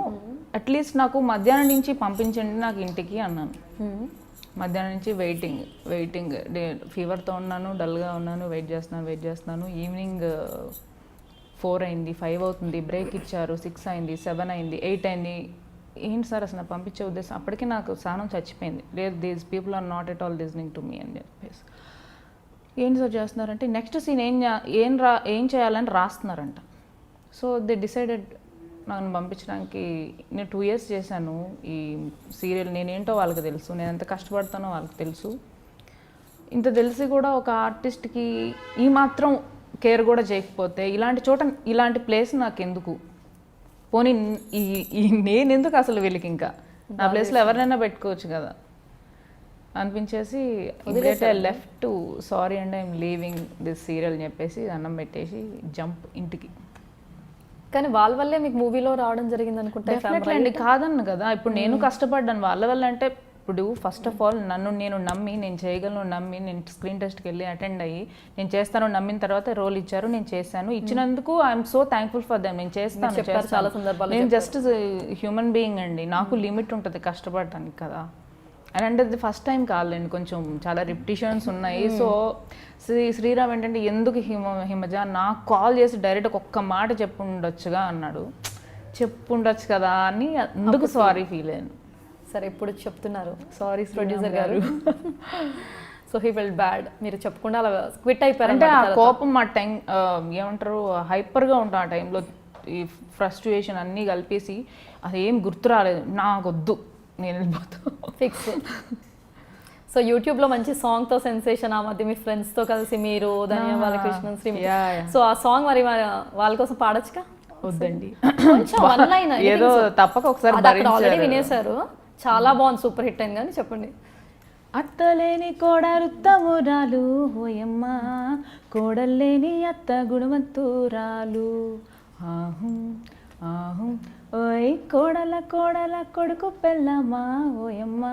అట్లీస్ట్ నాకు మధ్యాహ్నం నుంచి పంపించండి నాకు ఇంటికి అన్నాను. మధ్యాహ్నం నుంచి వెయిటింగ్ ఫీవర్తో ఉన్నాను, డల్గా ఉన్నాను, వెయిట్ చేస్తున్నాను. ఈవినింగ్ 4 అయింది, 5 అవుతుంది, బ్రేక్ ఇచ్చారు, 6 అయింది, 7 అయింది, 8 అయింది. ఏంటి సార్ అసలు పంపించే ఉద్దేశం? అప్పటికి నాకు సహనం చచ్చిపోయింది. లేదు, these people are not at all listening to me అని చెప్పేసి. ఏంటి సార్ చేస్తున్నారంటే నెక్స్ట్ సీన్ ఏం చేయాలని రాస్తున్నారంట. సో దే డిసైడెడ్ నన్ను పంపించడానికి. నేను 2 years చేశాను ఈ సీరియల్. నేనేంటో వాళ్ళకి తెలుసు, నేను ఎంత కష్టపడతానో వాళ్ళకి తెలుసు. ఇంత తెలిసి కూడా ఒక ఆర్టిస్ట్కి ఈ మాత్రం కేర్ కూడా చేయకపోతే ఇలాంటి చోట ఇలాంటి ప్లేస్ నాకు ఎందుకు, పోనీ నేను ఎందుకు అసలు వీళ్ళకి, ఇంకా నా ప్లేస్లో ఎవరినైనా పెట్టుకోవచ్చు కదా అనిపించేసి left to sorry and I'm leaving this serial అని చెప్పేసి అన్నం పెట్టేసి జంప్ ఇంటికి. కానీ వాళ్ళ వల్లే మీకు మూవీలో రావడం జరిగింది అనుకుంటా. కాదన్న కదా, ఇప్పుడు నేను కష్టపడ్డాను వాళ్ళ వల్ల. అంటే ఇప్పుడు ఫస్ట్ ఆఫ్ ఆల్ నన్ను నేను నమ్మి, నేను చేయగలను నమ్మి, నేను స్క్రీన్ టెస్ట్కి వెళ్ళి అటెండ్ అయ్యి నేను చేస్తాను నమ్మిన తర్వాత రోల్ ఇచ్చారు, నేను చేశాను. ఇచ్చినందుకు I'm so thankful for them. నేను చేస్తాను చాలా సందర్భాలు. నేను జస్ట్ హ్యూమన్ బీయింగ్ అండి, నాకు లిమిట్ ఉంటుంది కష్టపడటానికి కదా. అని అంటే అది ఫస్ట్ టైం కాదులేండి, కొంచెం చాలా రిపిటిషన్స్ ఉన్నాయి. సో శ్రీరామ్ ఏంటంటే ఎందుకు హిమజ నాకు కాల్ చేసి డైరెక్ట్ ఒక్క మాట చెప్పుండొచ్చుగా అన్నాడు. చెప్పుండొచ్చు కదా అని అందుకు సారీ ఫీల్ అయ్యాను. సరే, ఇప్పుడు చెప్తున్నారు సారీ ప్రొడ్యూసర్ గారు. So he felt bad. మీరు చెప్పకుండా అలా క్విట్ అయిపోయారు. అంటే ఆ కోపం ఆ టైం ఏమంటారు హైపర్గా ఉంటాం ఆ టైంలో. ఈ ఫ్రస్ట్రేషన్ అన్నీ కలిపేసి అది ఏం గుర్తు రాలేదు. నాకొద్దు, నేను వెళ్ళిపోతాను ఫిక్స్. సో యూట్యూబ్లో మంచి సాంగ్తో సెన్సేషన్ ఆ మధ్య మీ ఫ్రెండ్స్తో కలిసి మీరు ధన్యవాద కృష్ణ శ్రీ. సో ఆ సాంగ్ మరి వాళ్ళ కోసం పాడొచ్చుగా? వద్దండి, కొంచెం ఏదో తప్పక ఒకసారి ఆల్రెడీ వినేశారు, చాలా బాగుంది, సూపర్ హిట్ అయింది. కానీ చెప్పండి. అత్తలేని కోడరుత్తమురాలు ఓయమ్మ, కోడల్లేని అత్త గుణవంతురాలు, ఆహు ఆహు ఓయ్ కోడల కోడల కొడుకు పెళ్ళమ్మా ఓయమ్మ,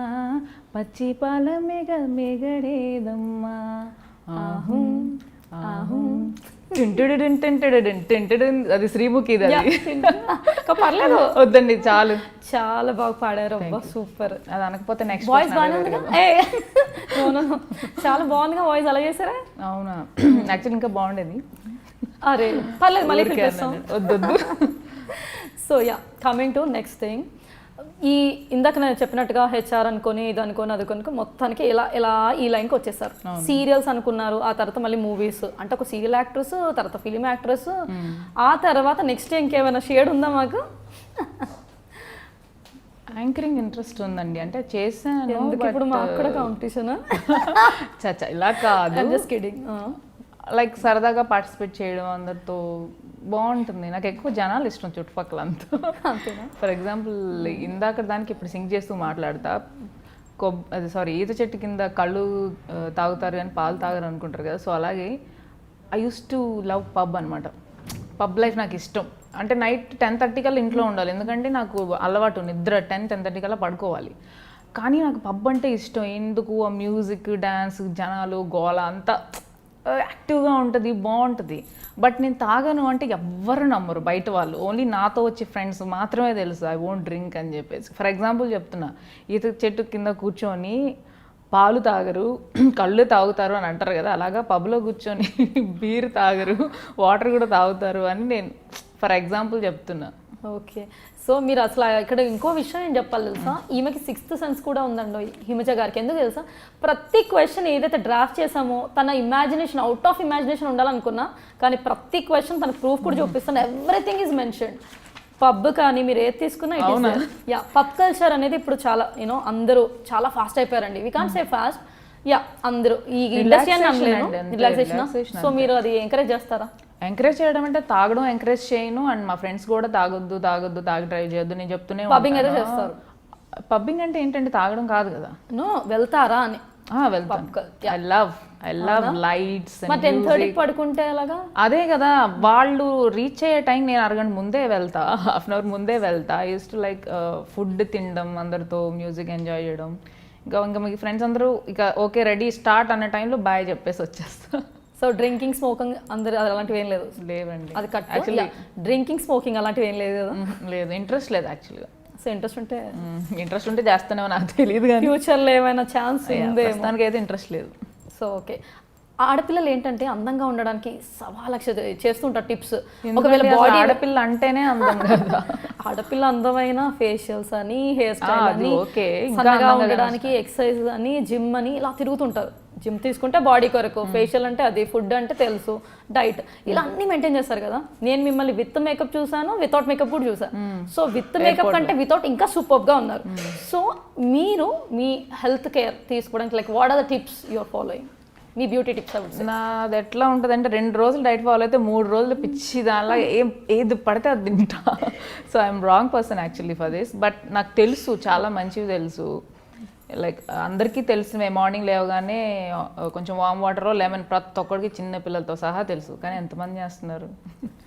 పచ్చి పాల మెగడేదమ్మా, ఆహు ఆహు. అది శ్రీముఖి, పర్లేదు వద్దండి చాలు. చాలా బాగా పాడారు, సూపర్. అది అనకపోతే నెక్స్ట్ వాయిస్ బాగానే చాలా బాగుందిగా వాయిస్. అలా చేశారా? అవునా, యాక్చువల్లీ ఇంకా బాగుండేది. అరే పర్లేదు, మళ్ళీ వద్దొద్దు. So yeah, coming to next thing. ఇందాక నేను చెప్పినట్టుగా హెచ్ఆర్ అనుకొని ఇది అనుకొని అది అనుకో మొత్తానికి ఇలా ఈ లైన్కి వచ్చేసారు. సీరియల్స్ అనుకున్నారు, ఆ తర్వాత మళ్ళీ మూవీస్. అంటే ఒక సీరియల్ యాక్ట్రెస్, తర్వాత ఫిలిం యాక్ట్రెస్, ఆ తర్వాత నెక్స్ట్ ఇంకేమైనా షేడ్ ఉందా మాకు? యాంకరింగ్ ఇంట్రెస్ట్ ఉందండి, అంటే చేశాను. ఇప్పుడు మాకు కూడా కాంపిటీషన్ చచ్చా ఇలా కాదు, జస్ట్ కిడింగ్. లైక్ సరదాగా పార్టిసిపేట్ చేయడం అందరితో బాగుంటుంది. నాకు ఎక్కువ జనాలు ఇష్టం చుట్టుపక్కల అంతా. ఫర్ ఎగ్జాంపుల్ ఇందాక దానికి ఇప్పుడు సింగ్ చేస్తూ మాట్లాడతా, ఈత చెట్టు కింద కళ్ళు తాగుతారు కానీ పాలు తాగరు అనుకుంటారు కదా. సో అలాగే I use to love pub అనమాట. పబ్ లైఫ్ నాకు ఇష్టం. అంటే నైట్ 10:30 కల్లా ఇంట్లో ఉండాలి, ఎందుకంటే నాకు అలవాటు నిద్ర 10-10:30 కల్లా పడుకోవాలి. కానీ నాకు పబ్ అంటే ఇష్టం. ఎందుకు ఆ మ్యూజిక్, డ్యాన్స్, జనాలు, గోల అంతా యాక్టివ్గా ఉంటుంది, బాగుంటుంది. బట్ నేను తాగను అంటే ఎవ్వరు నమ్మరు బయట వాళ్ళు. ఓన్లీ నాతో వచ్చే ఫ్రెండ్స్ మాత్రమే తెలుసు ఐ వోంట్ డ్రింక్ అని చెప్పేసి. ఫర్ ఎగ్జాంపుల్ చెప్తున్నా, ఈత చెట్టు కింద కూర్చొని పాలు తాగరు, కళ్ళు తాగుతారు అని అంటారు కదా, అలాగా పబ్లో కూర్చొని బీర్ తాగరు, వాటర్ కూడా తాగుతారు అని నేను ఫర్ ఎగ్జాంపుల్ చెప్తున్నా. ఓకే. సో మీరు అసలు ఇక్కడ ఇంకో విషయం ఏం చెప్పాలి తెలుసా, ఈమెకి 6th సెన్స్ కూడా ఉందండి హిమజ గారికి. ఎందుకు తెలుసా, ప్రతి క్వశ్చన్ ఏదైతే డ్రాఫ్ట్ చేసామో తన ఇమాజినేషన్, అవుట్ ఆఫ్ ఇమాజినేషన్ ఉండాలనుకున్నా, కానీ ప్రతి క్వశ్చన్ తన ప్రూఫ్ కూడా చూపిస్తాను. Everything is mention. పబ్ కానీ మీరు ఏది తీసుకున్నా యా, పబ్ కల్చర్ అనేది ఇప్పుడు చాలా అందరూ చాలా ఫాస్ట్ అయిపోయారండి. We can't say fast, yeah అందరూ ఈ ఇండస్ట్రీ అని అనలేను, రిలాక్సేషన్. సో మీరు అది ఎంకరేజ్ చేస్తారా? ఎంకరేజ్ చేయడం అంటే తాగడం ఎంకరేజ్ చేయను, అండ్ మా ఫ్రెండ్స్ కూడా తాగొద్దు తాగి డ్రైవ్ చేయొద్దు నేను చెప్తూనే. పబ్బింగ్ అయితే చేస్తారు. పబ్బింగ్ అంటే ఏంటంటే తాగడం కాదు కదా. నో, వెళ్తారా అని. వెళ్తాను. I love lights. 10:30 పడుకుంటే అలాగా? అదే కదా, వాళ్ళు రీచ్ అయ్యే టైం నేను అరగంట ముందే వెళ్తా, హాఫ్ అన్ అవర్ ముందే వెళ్తా. యూస్ టు లైక్ ఫుడ్ తినడం, అందరితో మ్యూజిక్ ఎంజాయ్ చేయడం. ఇంకా మీ ఫ్రెండ్స్ అందరూ ఇక ఓకే రెడీ స్టార్ట్ అన్న టైంలో బాయ్ చెప్పేసి వచ్చేస్తా. సో డ్రింకింగ్, స్మోకింగ్ అందరు అలాంటివి ఏం లేదు? లేవండి. అది కట్. యాక్చువల్లీ డ్రింకింగ్, స్మోకింగ్ అలాంటివి ఏం లేదు కదా? లేదు, ఇంట్రెస్ట్ లేదు యాక్చువల్గా. సో ఇంట్రెస్ట్ ఉంటే చేస్తానేమో నాకు తెలియదు, కానీ ఫ్యూచర్లో ఏమైనా ఛాన్స్ ఉందేమో. దానికి అయితే ఇంట్రెస్ట్ లేదు. సో ఓకే, ఆడపిల్లలు ఏంటంటే అందంగా ఉండడానికి సవా లక్ష చేస్తుంటారు టిప్స్. ఒకవేళ బాడీ ఆడపిల్ల అంటేనే అందం కదా. ఆడపిల్ల అందమైన ఫేషియల్స్ అని, హెయిర్ స్టైల్ అని, ఓకే, సన్నగా ఉండడానికి ఎక్సర్సైజ్ అని, జిమ్ అని ఇలా తిరుగుతుంటారు. జిమ్ తీసుకుంటే బాడీ కొరకు, ఫేషియల్ అంటే అది, ఫుడ్ అంటే తెలుసు, డైట్, ఇలా అన్ని మెయింటైన్ చేస్తారు కదా. నేను మిమ్మల్ని విత్ మేకప్ చూసాను, వితౌట్ మేకప్ కూడా చూసాను. సో విత్ మేకప్ కంటే వితౌట్ ఇంకా సూపర్గా ఉన్నారు. సో మీరు మీ హెల్త్ కేర్ తీసుకోవడానికి like what are the tips you are following, మీ బ్యూటీ టిప్స్? నాది ఎట్లా ఉంటుంది అంటే 2 రోజులు డైట్ ఫాలో అయితే 3 రోజులు పిచ్చి దానిలా ఏది పడితే అది తింటా. So I'm wrong person actually for this. But నాకు తెలుసు, చాలా మంచివి తెలుసు. లైక్ అందరికీ తెలిసినవే, మార్నింగ్ లేవగానే కొంచెం వామ్ వాటరో లెమన్, ప్రతి ఒక్కడికి చిన్న పిల్లలతో సహా తెలుసు. కానీ ఎంతమంది చేస్తున్నారు?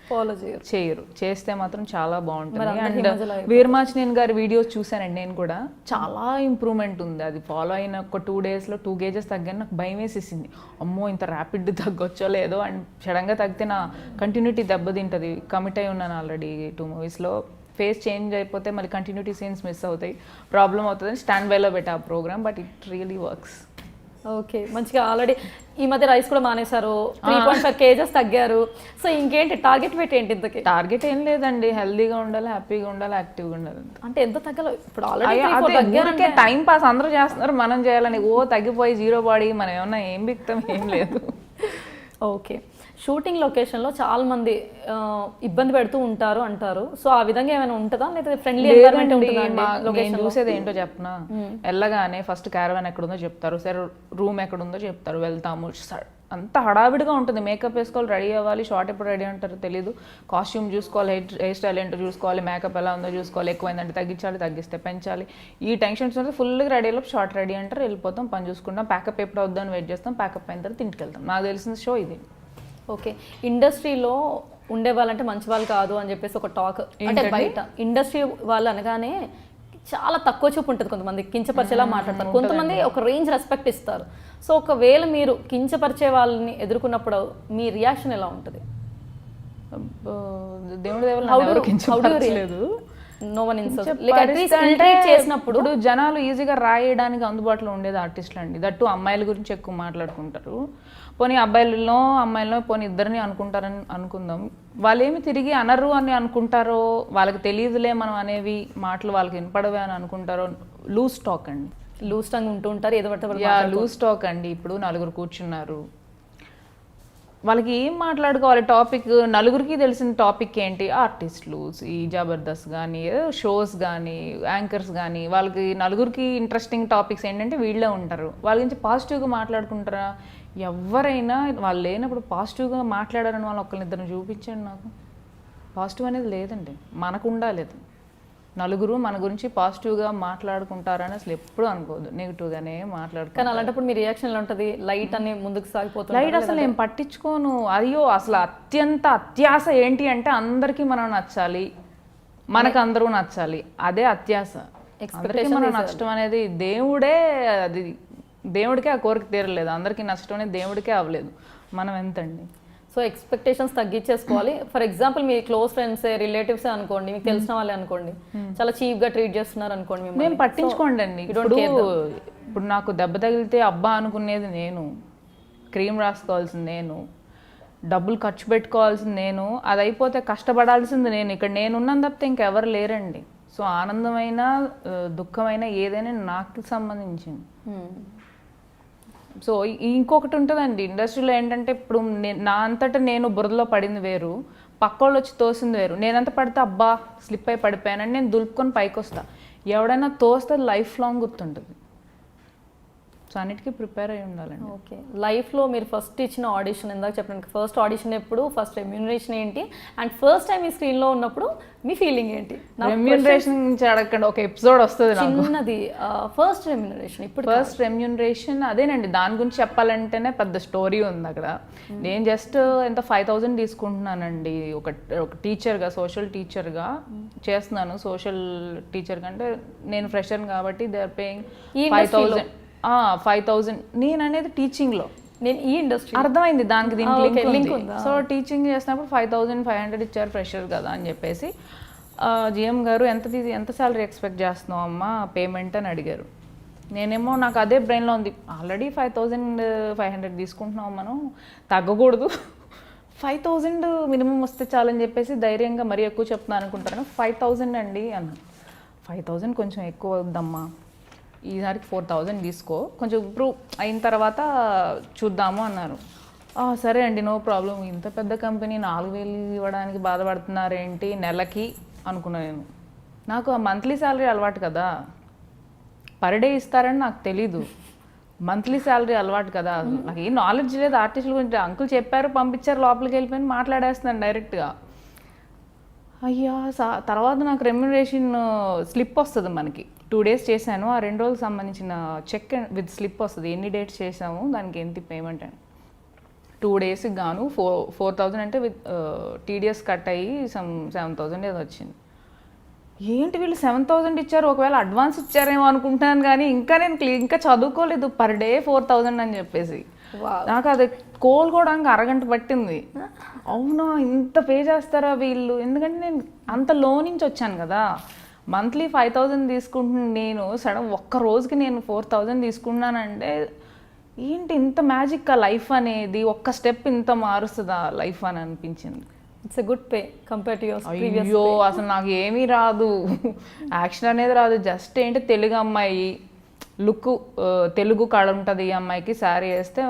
ఫాలో చేయరు. చేస్తే మాత్రం చాలా బాగుంటుంది. అండ్ వీరమాచినేని గారి వీడియోస్ చూసానండి నేను కూడా, చాలా ఇంప్రూవ్మెంట్ ఉంది. అది ఫాలో అయిన ఒక 2 డేస్లో 2 kgs తగ్గాను. నాకు భయం వేసేసింది, అమ్మో ఇంత ర్యాపిడ్ తగ్గొచ్చో లేదో. అండ్ సడన్గా తగ్గితే నా కంటిన్యూటీ దెబ్బతింటుంది. కమిట్ అయి ఉన్నాను ఆల్రెడీ 2 మూవీస్లో. ఫేస్ చేంజ్ అయిపోతే మళ్ళీ కంటిన్యూటీ సీన్స్ మిస్ అవుతాయి, ప్రాబ్లం అవుతుంది. స్టాండ్ బైలో పెట్టా ఆ programme, but it really works. Okay, మంచిగా. ఆల్రెడీ ఈ మధ్య రైస్ కూడా మానేశారు, 3.5 kgs తగ్గారు. సో ఇంకేంటి టార్గెట్ పెట్టి ఏంటి ఇంతకి? టార్గెట్ ఏం లేదండి, హెల్దీగా ఉండాలి, హ్యాపీగా ఉండాలి, యాక్టివ్గా ఉండాలి. అంటే ఎంత తగ్గాలి ఇప్పుడు? ఆల్రెడీ టైం పాస్ అందరూ చేస్తున్నారు, మనం చేయాలని తగ్గిపోయి 0 బాడీ, మనం ఏమన్నా ఏం బిక్తాం, ఏం లేదు. ఓకే, షూటింగ్ లొకేషన్లో చాలా మంది ఇబ్బంది పెడుతూ ఉంటారు అంటారు. సో ఆ విధంగా ఏమైనా ఉంటుందా, లేదా ఫ్రెండ్లీ ఎన్వైరన్మెంట్ ఉంటుందా? నేను చూసేది ఏంటో చెప్పనా, వెళ్ళగానే ఫస్ట్ క్యారవాన్ ఎక్కడుందో చెప్తారు, సరే రూమ్ ఎక్కడుందో చెప్తారు, వెళ్తాము. అంత హడావిడిగా ఉంటుంది. మేకప్ వేసుకోవాలి, రెడీ అవ్వాలి, షార్ట్ ఎప్పుడు రెడీ అంటారో తెలీదు, కాస్ట్యూమ్ చూసుకోవాలి, హెయిర్ స్టైల్ ఏంటో చూసుకోవాలి, మేకప్ ఎలా ఉందో చూసుకోవాలి, ఎక్కువైందంటే తగ్గించాలి, తగ్గిస్తే పెంచాలి. ఈ టెన్షన్స్ ఉంటే ఫుల్గా రెడీ అయ్యి షార్ట్ రెడీ అంటారు, వెళ్ళిపోతాం, పని చూసుకుంటాం, ప్యాకప్ ఎప్పుడు అవుద్దని వెయిట్ చేస్తాం, ప్యాకప్ అయిన తర్వాత ఇంటికి వెళ్తాం. నాకు తెలిసిన షో ఇది. ఓకే, ఇండస్ట్రీలో ఉండే వాళ్ళంటే మంచి వాళ్ళు కాదు అని చెప్పేసి ఒక టాక్. అంటే బయట ఇండస్ట్రీ వాళ్ళు అనగానే చాలా తక్కువ చూపు ఉంటుంది, కొంతమంది కించపరిచేలా మాట్లాడతారు, కొంతమంది ఒక రేంజ్ రెస్పెక్ట్ ఇస్తారు. సో ఒకవేళ మీరు కించపరిచే వాళ్ళని ఎదుర్కొన్నప్పుడు మీ రియాక్షన్ ఎలా ఉంటుంది? దేవుడి దేవుడు చేసినప్పుడు జనాలు ఈజీగా రాయడానికి అందుబాటులో ఉండేది ఆర్టిస్టులు అండి. దట్టు అమ్మాయిల గురించి ఎక్కువ మాట్లాడుకుంటారు. పోనీ అమ్మాయిలను పోనీ ఇద్దరిని అనుకుంటారని అనుకుందాం, వాళ్ళేమి తిరిగి అనరు అని అనుకుంటారో, వాళ్ళకి తెలియదులే మనం అనేవి మాటలు వాళ్ళకి వినపడవే అని అనుకుంటారో. లూజ్ టాక్ అండి, లూజ్ టంగ్ ఉంటూ ఉంటారు, ఏదో లూజ్ టాక్ అండి. ఇప్పుడు 4 కూర్చున్నారు, వాళ్ళకి ఏం మాట్లాడుకోవాలి టాపిక్, నలుగురికి తెలిసిన టాపిక్ ఏంటి? ఆర్టిస్టులు, ఈ జబర్దస్త్ కానీ షోస్ కానీ యాంకర్స్ కానీ, వాళ్ళకి నలుగురికి ఇంట్రెస్టింగ్ టాపిక్స్ ఏంటంటే వీళ్ళే ఉంటారు. వాళ్ళ గురించి పాజిటివ్గా మాట్లాడుకుంటారా? ఎవరైనా వాళ్ళు లేనప్పుడు పాజిటివ్గా మాట్లాడారని వాళ్ళు ఒకరినిద్దరిని చూపించండి నాకు. పాజిటివ్ అనేది లేదండి, మనకు ఉండాలి. అది నలుగురు మన గురించి పాజిటివ్గా మాట్లాడుకుంటారని అసలు ఎప్పుడు అనుకోదు, నెగిటివ్గానే మాట్లాడుకుంటారు. కానీ అలాంటప్పుడు మీ రియాక్షన్ ఎలా ఉంటుంది? లైట్ అని ముందుకు సాగిపోతుంది. లైట్ అసలు నేను పట్టించుకోను. అయ్యో అసలు అత్యాశ ఏంటి అంటే అందరికీ మనం నచ్చాలి, మనకు అందరూ నచ్చాలి, అదే అత్యాశ. మనం నచ్చడం అనేది దేవుడే, అది దేవుడికే ఆ కోరిక తీరలేదు, అందరికీ నచ్చడం అనేది దేవుడికే అవ్వలేదు, మనం ఎంతండి. సో ఎక్స్పెక్టేషన్స్ తగ్గించేసుకోవాలి. ఫర్ ఎగ్జాంపుల్ మీ క్లోజ్ ఫ్రెండ్స్, రిలేటివ్స్ అనుకోండి, మీకు తెలిసిన వాళ్ళే అనుకోండి, చాలా చీప్గా ట్రీట్ చేస్తున్నారు అనుకోండి, మేము పట్టించుకోండి అండి. ఇప్పుడు నాకు దెబ్బ తగిలితే అబ్బా అనుకునేది నేను, క్రీమ్ రాసుకోవాల్సింది నేను, డబ్బులు ఖర్చు పెట్టుకోవాల్సింది నేను, అది అయిపోతే కష్టపడాల్సింది నేను. ఇక్కడ నేనున్నాను తప్పితే ఇంకెవరు లేరండి. సో ఆనందమైన దుఃఖమైన ఏదైనా నాకు సంబంధించింది. సో ఇంకొకటి ఉంటుందండి ఇండస్ట్రీలో ఏంటంటే, ఇప్పుడు నా అంతటా నేను బురదలో పడింది వేరు, పక్కోళ్ళు వచ్చి తోసింది వేరు. నేనంత పడితే అబ్బా స్లిప్ అయి పడిపోయానని నేను దులుపుకొని పైకి వస్తా. ఎవడైనా తోస్తే లైఫ్ లాంగ్ గుర్తుంటుంది. సో అన్నిటికీ ప్రిపేర్ అయి ఉండాలండి. ఓకే, లైఫ్లో మీరు ఫస్ట్ ఇచ్చిన ఆడిషన్, ఇందాక చెప్పడానికి ఫస్ట్ ఆడిషన్ ఎప్పుడు, ఫస్ట్ రెమ్యూనరేషన్ ఏంటి, అండ్ ఫస్ట్ టైం ఈ స్క్రీన్లో ఉన్నప్పుడు మీ ఫీలింగ్ ఏంటి? రెమ్యూనరేషన్ నుంచి అడగండి, ఒక ఎపిసోడ్ వస్తుంది చిన్నది. ఫస్ట్ రెమ్యూనరేషన్, ఇప్పుడు ఫస్ట్ రెమ్యూనరేషన్ అదేనండి. దాని గురించి చెప్పాలంటేనే పెద్ద స్టోరీ ఉంది అక్కడ. నేను జస్ట్ ఎంత 5,000 తీసుకుంటున్నానండి ఒక టీచర్గా, సోషల్ టీచర్గా చేస్తున్నాను. సోషల్ టీచర్ కంటే నేను ఫ్రెషర్ కాబట్టి దే ఆర్ పేయింగ్ 5,000. నేను అనేది టీచింగ్లో, నేను ఈ ఇండస్ట్రీ అర్థమైంది దానికి, దీనికి లింక్ ఉంది. సో టీచింగ్ చేసినప్పుడు 5,500 ఇచ్చారు, ఫ్రెషర్ కదా అని చెప్పేసి. జిఎం గారు ఎంత శాలరీ ఎక్స్పెక్ట్ చేస్తున్నావు అమ్మా పేమెంట్ అని అడిగారు. నేనేమో నాకు అదే బ్రెయిన్లో ఉంది, ఆల్రెడీ 5500 తీసుకుంటున్నాం, మనం తగ్గకూడదు, 5000 మినిమం వస్తే చాలని చెప్పేసి ధైర్యంగా మరీ ఎక్కువ చెప్తున్నాను అనుకుంటాను. 5000 అండి అన్న. 5000 కొంచెం ఎక్కువ అవుద్దమ్మా, ఈసారికి 4000 తీసుకో, కొంచెం ఇంప్రూవ్ అయిన తర్వాత చూద్దాము అన్నారు. సరే అండి, నో ప్రాబ్లం. ఇంత పెద్ద కంపెనీ 4000 ఇవ్వడానికి బాధపడుతున్నారేంటి నెలకి అనుకున్నాను నేను. నాకు ఆ మంత్లీ శాలరీ అలవాటు కదా, పర్ డే ఇస్తారని నాకు తెలీదు, మంత్లీ శాలరీ అలవాటు కదా, నాకు ఏం నాలెడ్జ్ లేదు ఆర్టిస్టుల గురించి. అంకుల్ చెప్పారు, పంపించారు, లోపలికి వెళ్ళిపోయి మాట్లాడేస్తున్నాను డైరెక్ట్గా. అయ్యా తర్వాత నాకు రెమ్యునరేషన్ స్లిప్ వస్తుంది మనకి, 2 days చేశాను, ఆ 2 రోజులకు సంబంధించిన చెక్ విత్ స్లిప్ వస్తుంది, ఎన్ని డేట్స్ చేసాము, దానికి ఎంత పేమెంట్ అని. 2 daysకి గాను 4000 అంటే విత్ టీడీఎస్ కట్ అయ్యి 7000 ఏదో వచ్చింది. ఏంటి వీళ్ళు 7000 ఇచ్చారు, ఒకవేళ అడ్వాన్స్ ఇచ్చారేమో అనుకుంటున్నాను, కానీ ఇంకా చదువుకోలేదు, పర్ డే 4000 అని చెప్పేసి. నాకు అది కోలుకోవడానికి అరగంట పట్టింది. అవునా, ఇంత పే చేస్తారా వీళ్ళు, ఎందుకంటే నేను అంత లో నుంచి వచ్చాను కదా. మంత్లీ 5000 తీసుకుంటున్నాను నేను, సడన్ ఒక్క రోజుకి నేను 4000 తీసుకున్నానంటే ఏంటి ఇంత మ్యాజిక్ ఆ లైఫ్ అనేది, ఒక్క స్టెప్ ఇంత మారుస్తుందా లైఫ్ అని అనిపించింది. It's a good pay compare to your previous. అయ్యో అసలు నాకు ఏమీ రాదు, యాక్షన్ అనేది రాదు, జస్ట్ ఏంటి తెలుగు అమ్మాయి లుక్, తెలుగు కళ ఉంటుంది ఈ అమ్మాయికి, శారీ వేస్తే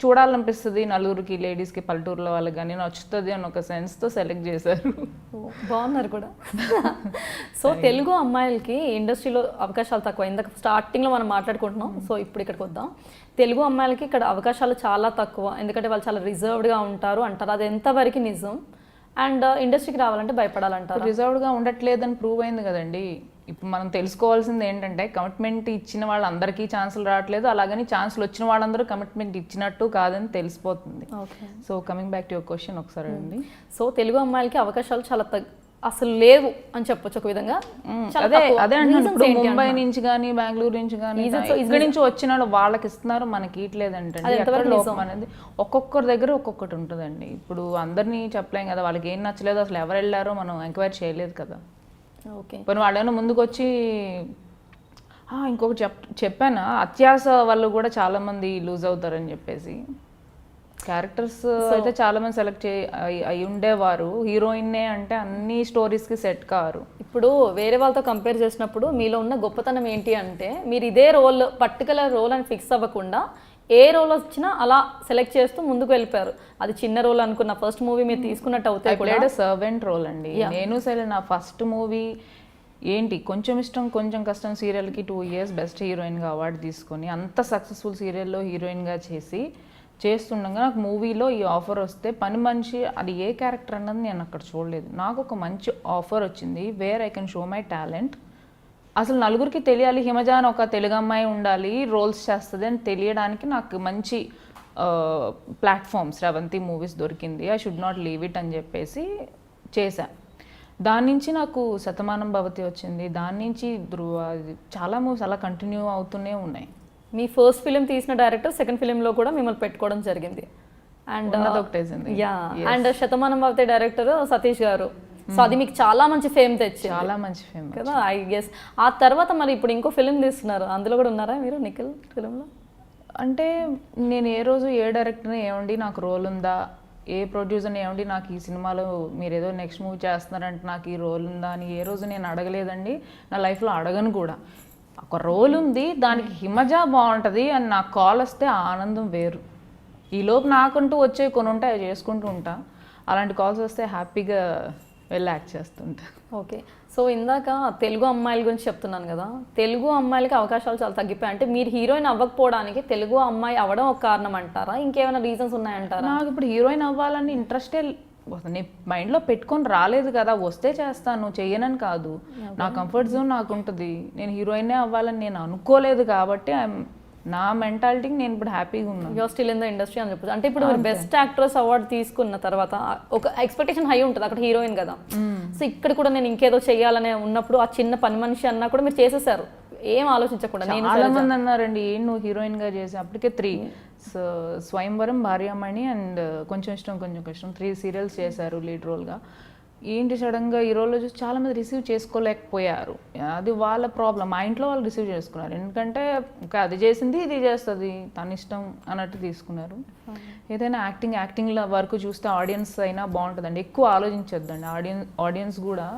చూడాలనిపిస్తుంది నలుగురికి, లేడీస్కి, పల్లెటూరులో వాళ్ళకి కానీ నచ్చుతుంది అని ఒక సెన్స్తో సెలెక్ట్ చేశారు. బాగున్నారు కూడా. సో తెలుగు అమ్మాయిలకి ఇండస్ట్రీలో అవకాశాలు తక్కువ, ఇందాక స్టార్టింగ్లో మనం మాట్లాడుకుంటున్నాం. సో ఇప్పుడు ఇక్కడికి వద్దాం. తెలుగు అమ్మాయిలకి ఇక్కడ అవకాశాలు చాలా తక్కువ, ఎందుకంటే వాళ్ళు చాలా రిజర్వ్డ్గా ఉంటారు అంటారు, అది ఎంతవరకు నిజం? అండ్ ఇండస్ట్రీకి రావాలంటే భయపడాలంటారు. రిజర్వ్డ్గా ఉండట్లేదని ప్రూవ్ అయింది కదండి. ఇప్పుడు మనం తెలుసుకోవాల్సింది ఏంటంటే, కమిట్మెంట్ ఇచ్చిన వాళ్ళందరికీ ఛాన్సులు రావట్లేదు, అలాగని ఛాన్సులు వచ్చిన వాళ్ళందరూ కమిట్మెంట్ ఇచ్చినట్టు కాదని తెలిసిపోతుంది. So coming back to your question ఒకసారి అండి. సో తెలుగు అమ్మాయిలకి అవకాశాలు చాలా అసలు లేవు అని చెప్పొచ్చు ఒక విధంగా. అదే అంటే ముంబై నుంచి కానీ, బెంగళూరు నుంచి కానీ, ఇక్కడి నుంచి వచ్చిన వాళ్ళకి ఇస్తున్నారు, మనకి ఇట్లేదంటే లోపం అనేది ఒక్కొక్కరి దగ్గర ఒక్కొక్కటి ఉంటుందండి. ఇప్పుడు అందరినీ చెప్పలేం కదా, వాళ్ళకి ఏం నచ్చలేదు, అసలు ఎవరు వెళ్ళారో మనం ఎంక్వైరీ చేయలేదు కదా. ఓకే, కొన్ని వాళ్ళేమో ముందుకు వచ్చి ఇంకొకటి చెప్పాను, అత్యాస వాళ్ళు కూడా చాలా మంది లూజ్ అవుతారని చెప్పేసి. క్యారెక్టర్స్ అయితే చాలా మంది సెలెక్ట్ అయి ఉండేవారు, హీరోయిన్నే అంటే అన్ని స్టోరీస్కి సెట్ కారు. ఇప్పుడు వేరే వాళ్ళతో కంపేర్ చేసినప్పుడు మీలో ఉన్న గొప్పతనం ఏంటి అంటే, మీరు ఇదే రోల్, పర్టికులర్ రోల్ అని ఫిక్స్ అవ్వకుండా ఏ రోల్ వచ్చినా అలా సెలెక్ట్ చేస్తూ ముందుకు వెళ్ళిపోయారు. అది చిన్న రోల్ అనుకున్న ఫస్ట్ మూవీ మీరు తీసుకున్నట్టు అవుతాయి కూడా. సర్వెంట్ రోల్ అండి నేను. సరే, నా ఫస్ట్ మూవీ ఏంటి, కొంచెం ఇష్టం కొంచెం కష్టం సీరియల్కి 2 years బెస్ట్ హీరోయిన్గా అవార్డు తీసుకొని, అంత సక్సెస్ఫుల్ సీరియల్లో హీరోయిన్గా చేస్తుండగా నాకు మూవీలో ఈ ఆఫర్ వస్తే, పని మనిషి అది ఏ క్యారెక్టర్ అన్నది నేను అక్కడ చూడలేదు. నాకు ఒక మంచి ఆఫర్ వచ్చింది, where I can show my talent. అసలు నలుగురికి తెలియాలి, హిమజ అని ఒక తెలుగు అమ్మాయి ఉండాలి, రోల్స్ చేస్తుంది అని తెలియడానికి నాకు మంచి ప్లాట్ఫామ్ శ్రవంతి మూవీస్ దొరికింది. I should not leave it అని చెప్పేసి చేశా. దాని నుంచి నాకు శతమానం భవతి వచ్చింది, దాని నుంచి ధ్రువ, చాలా మూవీస్ అలా కంటిన్యూ అవుతూనే ఉన్నాయి. మీ ఫస్ట్ ఫిలిం తీసిన డైరెక్టర్ సెకండ్ ఫిలింలో కూడా మిమ్మల్ని పెట్టుకోవడం జరిగింది. And and Shatamanam Bhavati director Satish గారు. సో అది మీకు చాలా మంచి ఫేమ్ తెచ్చింది, చాలా మంచి ఫేమ్ కదా ఐ గెస్. ఆ తర్వాత మరి ఇప్పుడు ఇంకో ఫిలిం తీస్తున్నారు, అందులో కూడా ఉన్నారా మీరు నిఖిల్ ఫిలింలో? అంటే నేను ఏ రోజు ఏ డైరెక్టర్ని ఏమండి నాకు రోల్ ఉందా, ఏ ప్రొడ్యూసర్ని ఏమండి నాకు ఈ సినిమాలో మీరు ఏదో నెక్స్ట్ మూవీ చేస్తున్నారంటే నాకు ఈ రోల్ ఉందా అని ఏ రోజు నేను అడగలేదండి, నా లైఫ్లో అడగను కూడా. ఒక రోల్ ఉంది, దానికి హిమజ బాగుంటుంది అని నాకు కాల్ వస్తే ఆ ఆనందం వేరు. ఈలోపు నాకంటూ వచ్చే కొన్ని ఉంటాయి, అవి చేసుకుంటూ ఉంటా. అలాంటి కాల్స్ వస్తే హ్యాపీగా వెళ్ళి యాక్ట్ చేస్తుంటా. ఓకే, సో ఇందాక తెలుగు అమ్మాయిల గురించి చెప్తున్నాను కదా, తెలుగు అమ్మాయిలకి అవకాశాలు చాలా తగ్గిపోయాయి. అంటే మీరు హీరోయిన్ అవ్వకపోవడానికి తెలుగు అమ్మాయి అవ్వడం ఒక కారణం అంటారా, ఇంకేమైనా రీజన్స్ ఉన్నాయంటారా? నాకు ఇప్పుడు హీరోయిన్ అవ్వాలని ఇంట్రెస్టే నేను మైండ్లో పెట్టుకొని రాలేదు కదా, వస్తే చేస్తాను, చెయ్యనని కాదు. నా కంఫర్ట్ జోన్ నాకు ఉంటుంది, నేను హీరోయినే అవ్వాలని నేను అనుకోలేదు కాబట్టి నా మెంటాలిటీకి నేను ఇప్పుడు హ్యాపీగా ఉన్నాను. You are still in the industry అని చెప్పచ్చు. అంటే ఇప్పుడు బెస్ట్ యాక్ట్రెస్ అవార్డు తీసుకున్న తర్వాత ఒక ఎక్స్పెక్టేషన్ హై ఉంటుంది, అక్కడ హీరోయిన్ కదా. సో ఇక్కడ కూడా నేను ఇంకేదో చెయ్యాలనే ఉన్నప్పుడు ఆ చిన్న పని మనిషి అన్నా కూడా మీరు చేసేసారు, ఏం ఆలోచించకుండా. నేను చాలా మంది అన్నారండి ఏం నువ్వు హీరోయిన్గా చేసి, అప్పటికే 3 స్వయంవరం, భార్యామణి అండ్ కొంచెం ఇష్టం కొంచెం కష్టం 3 సీరియల్స్ చేశారు లీడ్ రోల్గా. ఏంటి సడన్గా ఈ రోజులో చూసి చాలామంది రిసీవ్ చేసుకోలేకపోయారు. అది వాళ్ళ ప్రాబ్లం. మా ఇంట్లో వాళ్ళు రిసీవ్ చేసుకున్నారు, ఎందుకంటే ఇంకా అది చేసింది ఇది చేస్తుంది తన ఇష్టం అన్నట్టు తీసుకున్నారు. ఏదైనా యాక్టింగ్ల వరకు చూస్తే ఆడియన్స్ అయినా బాగుంటుందండి. ఎక్కువ ఆలోచించొద్దండి. ఆడియన్స్ కూడా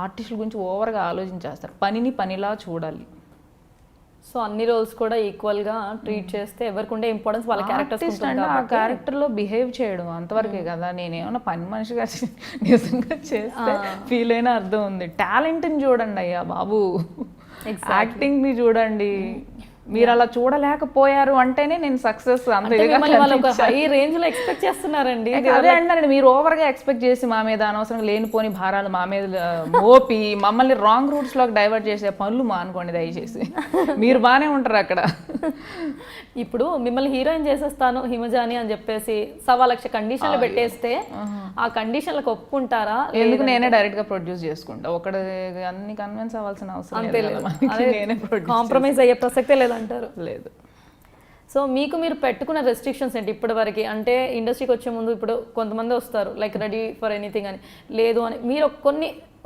ఆర్టిస్టుల గురించి ఓవర్గా ఆలోచించేస్తారు. పనిని పనిలా చూడాలి. సో అన్ని రోల్స్ కూడా ఈక్వల్ గా ట్రీట్ చేస్తే ఎవరికి ఉండే ఇంపార్టెన్స్ వాళ్ళ క్యారెక్టర్స్ ఆ క్యారెక్టర్ లో బిహేవ్ చేయడం అంతవరకే కదా. నేనేమన్నా పని మనిషిగా నిజంగా చేస్తే ఫీల్ అయినా అర్థం ఉంది. టాలెంట్ ని చూడండి అయ్యా బాబు, యాక్టింగ్ ని చూడండి. మీరు అలా చూడలేకపోయారు అంటేనే నేను సక్సెస్. హై రేంజ్ లో ఎక్స్పెక్ట్ చేస్తున్నారండి. అదే అంటారండి, మీరు ఓవర్ గా ఎక్స్పెక్ట్ చేసి మా మీద అనవసరంగా లేనిపోని భారాలు మా మీద మోపి మమ్మల్ని రాంగ్ రూట్స్ లోకి డైవర్ట్ చేసే పనులు మానుకోండి దయచేసి. మీరు బాగానే ఉంటారు అక్కడ. ఇప్పుడు మిమ్మల్ని హీరోయిన్ చేసేస్తాను హిమజాని అని చెప్పేసి 1,00,000 కండిషన్లు పెట్టేస్తే ఆ కండిషన్లకు ఒప్పుకుంటారా? ఎందుకు నేనే డైరెక్ట్ గా ప్రొడ్యూస్ చేసుకుంటా. ఒకటి అన్ని కన్విన్స్ అవ్వాల్సిన అవసరం లేదు. కాంప్రమైజ్ అయ్యే ప్రసక్తే లేదంటారు. లేదు. సో మీకు మీరు పెట్టుకున్న రెస్ట్రిక్షన్స్ ఏంటి ఇప్పటి వరకు? అంటే ఇండస్ట్రీకి వచ్చే ముందు ఇప్పుడు కొంతమంది వస్తారు లైక్ రెడీ ఫర్ ఎనీథింగ్ అని, లేదు అని మీరు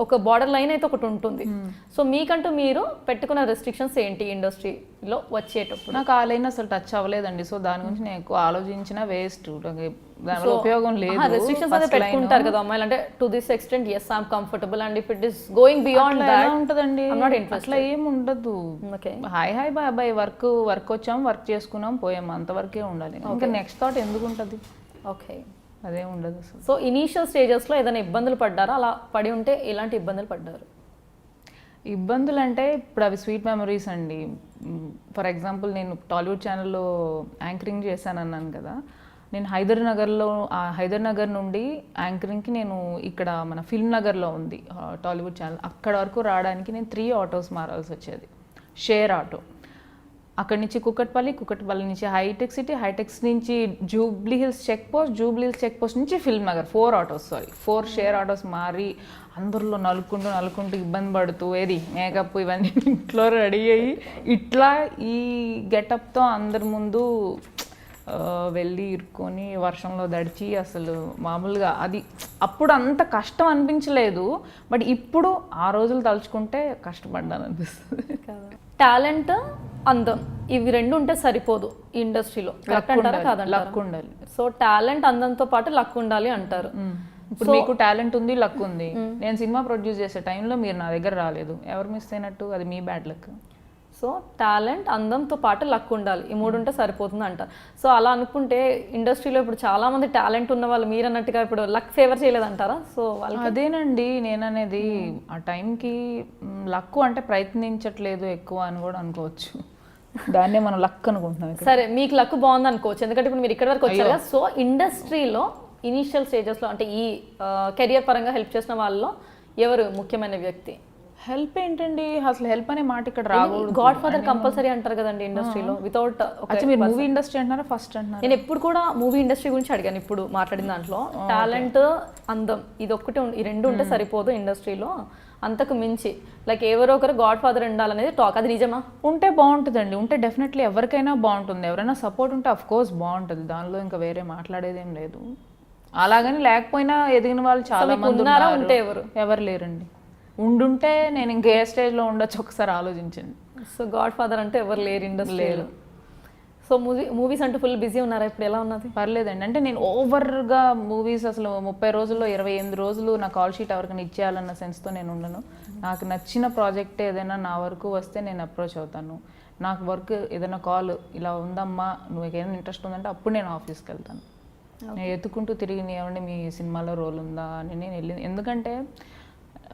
ఒక బార్డర్ లైన్ అయితే ఒకటి ఉంటుంది. సో మీకంటూ మీరు పెట్టుకున్న రెస్ట్రిక్షన్స్ ఏంటి ఇండస్ట్రీలో వచ్చేటప్పుడు? నాకు ఆ లైన్ అసలు టచ్ అవ్వలేదండి. సో దాని గురించి నేను ఎక్కువ ఆలోచించిన వేస్ట్, దానివల్ల ఉపయోగం లేదు. రెస్ట్రిక్షన్స్ అయితే పెట్టుకుంటారు కదా అమ్మాయిలు, అంటే to this extent yes I'm comfortable and if it is going beyond that ఉంటదండి. I'm not interested. అట్లా ఏం ఉండదు. హాయ్ బాయ్ వర్క్ వచ్చాం, వర్క్ చేసుకున్నాం, పోయాం, అంతవరకే ఉండాలి. ఇంకా నెక్స్ట్ థాట్ ఎందుకు ఉంటుంది? ఓకే, అదే ఉండదు అసలు. సో ఇనీషియల్ స్టేజెస్లో ఏదైనా ఇబ్బందులు పడ్డారా? అలా పడి ఉంటే ఎలాంటి ఇబ్బందులు పడ్డారు? ఇబ్బందులు అంటే ఇప్పుడు అవి స్వీట్ మెమరీస్ అండి. ఫర్ ఎగ్జాంపుల్ నేను టాలీవుడ్ ఛానల్లో యాంకరింగ్ చేశాను అన్నాను కదా. నేను హైదర్ నగర్ నుండి యాంకరింగ్కి నేను ఇక్కడ మన ఫిల్మ్ నగర్లో ఉంది టాలీవుడ్ ఛానల్, అక్కడ వరకు రావడానికి నేను 3 ఆటోస్ మారాల్సి వచ్చేది, షేర్ ఆటో. అక్కడి నుంచి కుకట్పల్లి నుంచి హైటెక్ సిటీ, హైటెక్స్ నుంచి జూబ్లీ హిల్స్ చెక్ పోస్ట్ నుంచి ఫిల్మ్ నగర్ 4 షేర్ ఆటోస్ మారి అందరిలో నలుకుంటూ ఇబ్బంది పడుతూ ఏది మేకప్ ఇవన్నీ ఇంట్లో రెడీ అయ్యి ఇట్లా ఈ గెటప్తో అందరి ముందు వెళ్ళి ఇరుక్కొని వర్షంలో దడిచి అసలు మామూలుగా అది అప్పుడు అంత కష్టం అనిపించలేదు. బట్ ఇప్పుడు ఆ రోజులు తలుచుకుంటే కష్టపడ్డాను అనిపిస్తుంది. టాలెంట్, అందం ఇవి రెండు ఉంటే సరిపోదు ఇండస్ట్రీలో, కరెక్ట్ అంటారా కాదంటారా? లక్ ఉండాలి. సో టాలెంట్ అందంతో పాటు లక్ ఉండాలి అంటారు. ఇప్పుడు మీకు టాలెంట్ ఉంది, లక్ ఉంది. నేను సినిమా ప్రొడ్యూస్ చేసే టైంలో మీరు నా దగ్గర రాలేదు, ఎవరు మిస్ అయినట్టు? అది మీ బ్యాడ్ లక్. సో టాలెంట్, అందంతో పాటు లక్ ఉండాలి, ఈ 3 ఉంటే సరిపోతుంది అంటారు. సో అలా అనుకుంటే ఇండస్ట్రీలో ఇప్పుడు చాలా మంది టాలెంట్ ఉన్న వాళ్ళు మీరు అన్నట్టుగా ఇప్పుడు లక్ ఫేవర్ చేయలేదంటారా? సో వాళ్ళకి అదేనండి నేననేది, ఆ టైంకి లక్ అంటే ప్రయత్నించట్లేదు ఎక్కువ అని కూడా అనుకోవచ్చు. దాన్నే మనం లక్ అనుకుంటున్నాం. సరే, మీకు లక్ బాగుంది అనుకోవచ్చు, ఎందుకంటే ఇప్పుడు మీరు ఇక్కడ వరకు వచ్చారు కదా. సో ఇండస్ట్రీలో ఇనీషియల్ స్టేజెస్లో అంటే ఈ కెరియర్ పరంగా హెల్ప్ చేసిన వాళ్ళలో ఎవరు ముఖ్యమైన వ్యక్తి? హెల్ప్ ఏంటండి అసలు? హెల్ప్ అనే మాట ఇక్కడ రాకూడదు. గాడ్ ఫాదర్ కంపల్సరీ అంటారు కదండి ఇండస్ట్రీలో. వితౌట్ మీరు మూవీ ఇండస్ట్రీ అంటున్నారా ఫస్ట్ అంటున్నారు? నేను ఎప్పుడు కూడా మూవీ ఇండస్ట్రీ గురించి అడిగాను ఇప్పుడు మాట్లాడిన దాంట్లో. టాలెంట్, అందం ఇది ఒక్కటే, ఈ 2 ఉంటే సరిపోదు ఇండస్ట్రీలో, అంతకు మించి లైక్ ఎవరో ఒకరు గాడ్ ఫాదర్ ఉండాలనేది టాక్. అది నిజమా? ఉంటే బాగుంటుందండి, ఉంటే డెఫినెట్లీ ఎవరికైనా బాగుంటుంది. ఎవరైనా సపోర్ట్ ఉంటే అఫ్ కోర్స్ బాగుంటుంది, దానిలో ఇంకా వేరే మాట్లాడేది ఏం లేదు. అలాగని లేకపోయినా ఎదిగిన వాళ్ళు చాలా మంది ఉన్నారా? ఉంటే ఎవరు లేరండి. ఉండుంటే నేను ఇంకే స్టేజ్లో ఉండొచ్చు, ఒకసారి ఆలోచించండి. సో గాడ్ ఫాదర్ అంటే ఎవరు లేరు ఇండస్ట్రీలో. సో మూవీస్ అంటూ ఫుల్ బిజీ ఉన్నారా ఇప్పుడు? ఎలా ఉన్నది? పర్లేదండి, అంటే నేను ఓవర్గా మూవీస్ అసలు 30 రోజుల్లో 28 రోజులు నా కాల్ షీట్ ఎవరికైనా ఇచ్చేయాలన్న సెన్స్తో నేను ఉండను. నాకు నచ్చిన ప్రాజెక్ట్ ఏదైనా నా వరకు వస్తే నేను అప్రోచ్ అవుతాను. నాకు వర్క్ ఏదైనా కాల్ ఇలా ఉందమ్మా నువ్వు ఏదైనా ఇంట్రెస్ట్ ఉందంటే అప్పుడు నేను ఆఫీస్కి వెళ్తాను. నేను ఎత్తుకుంటూ తిరిగి ఏమంటే మీ సినిమాలో రోల్ ఉందా అని నేను వెళ్ళింది. ఎందుకంటే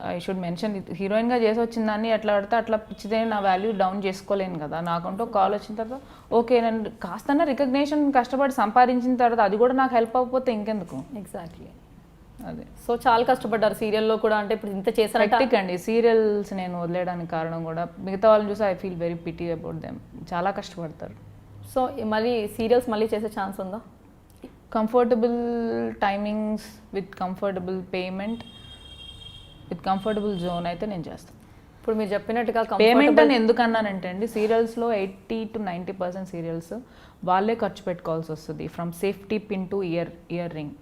ఐ షుడ్ మెన్షన్, హీరోయిన్గా చేసి వచ్చిన దాన్ని ఎట్లా పడితే అట్లా పిచ్చిదే నా వాల్యూ డౌన్ చేసుకోలేను కదా. నాకంటూ కాల్ వచ్చిన తర్వాత ఓకే నేను కాస్త రికగ్నేషన్ కష్టపడి సంపాదించిన తర్వాత అది కూడా నాకు హెల్ప్ అవ్వకపోతే ఇంకెందుకు? ఎగ్జాక్ట్లీ అదే. సో చాలా కష్టపడ్డారు సీరియల్లో కూడా, అంటే ఇప్పుడు ఇంత చేశారండి. సీరియల్స్ నేను వదిలేయడానికి కారణం కూడా మిగతా వాళ్ళని చూసి I feel very pity about them. చాలా కష్టపడతారు. సో మళ్ళీ సీరియల్స్ మళ్ళీ చేసే ఛాన్స్ ఉందా? Comfortable timings with comfortable payment with comfortable zone అయితే నేను చేస్తాను. ఇప్పుడు మీరు చెప్పినట్టుగా పేమెంట్ అని ఎందుకు అన్నానంటే అండి, సీరియల్స్లో 80 to 90% సీరియల్స్ వాళ్ళే ఖర్చు పెట్టుకోవాల్సి వస్తుంది. From safety pin to ear ring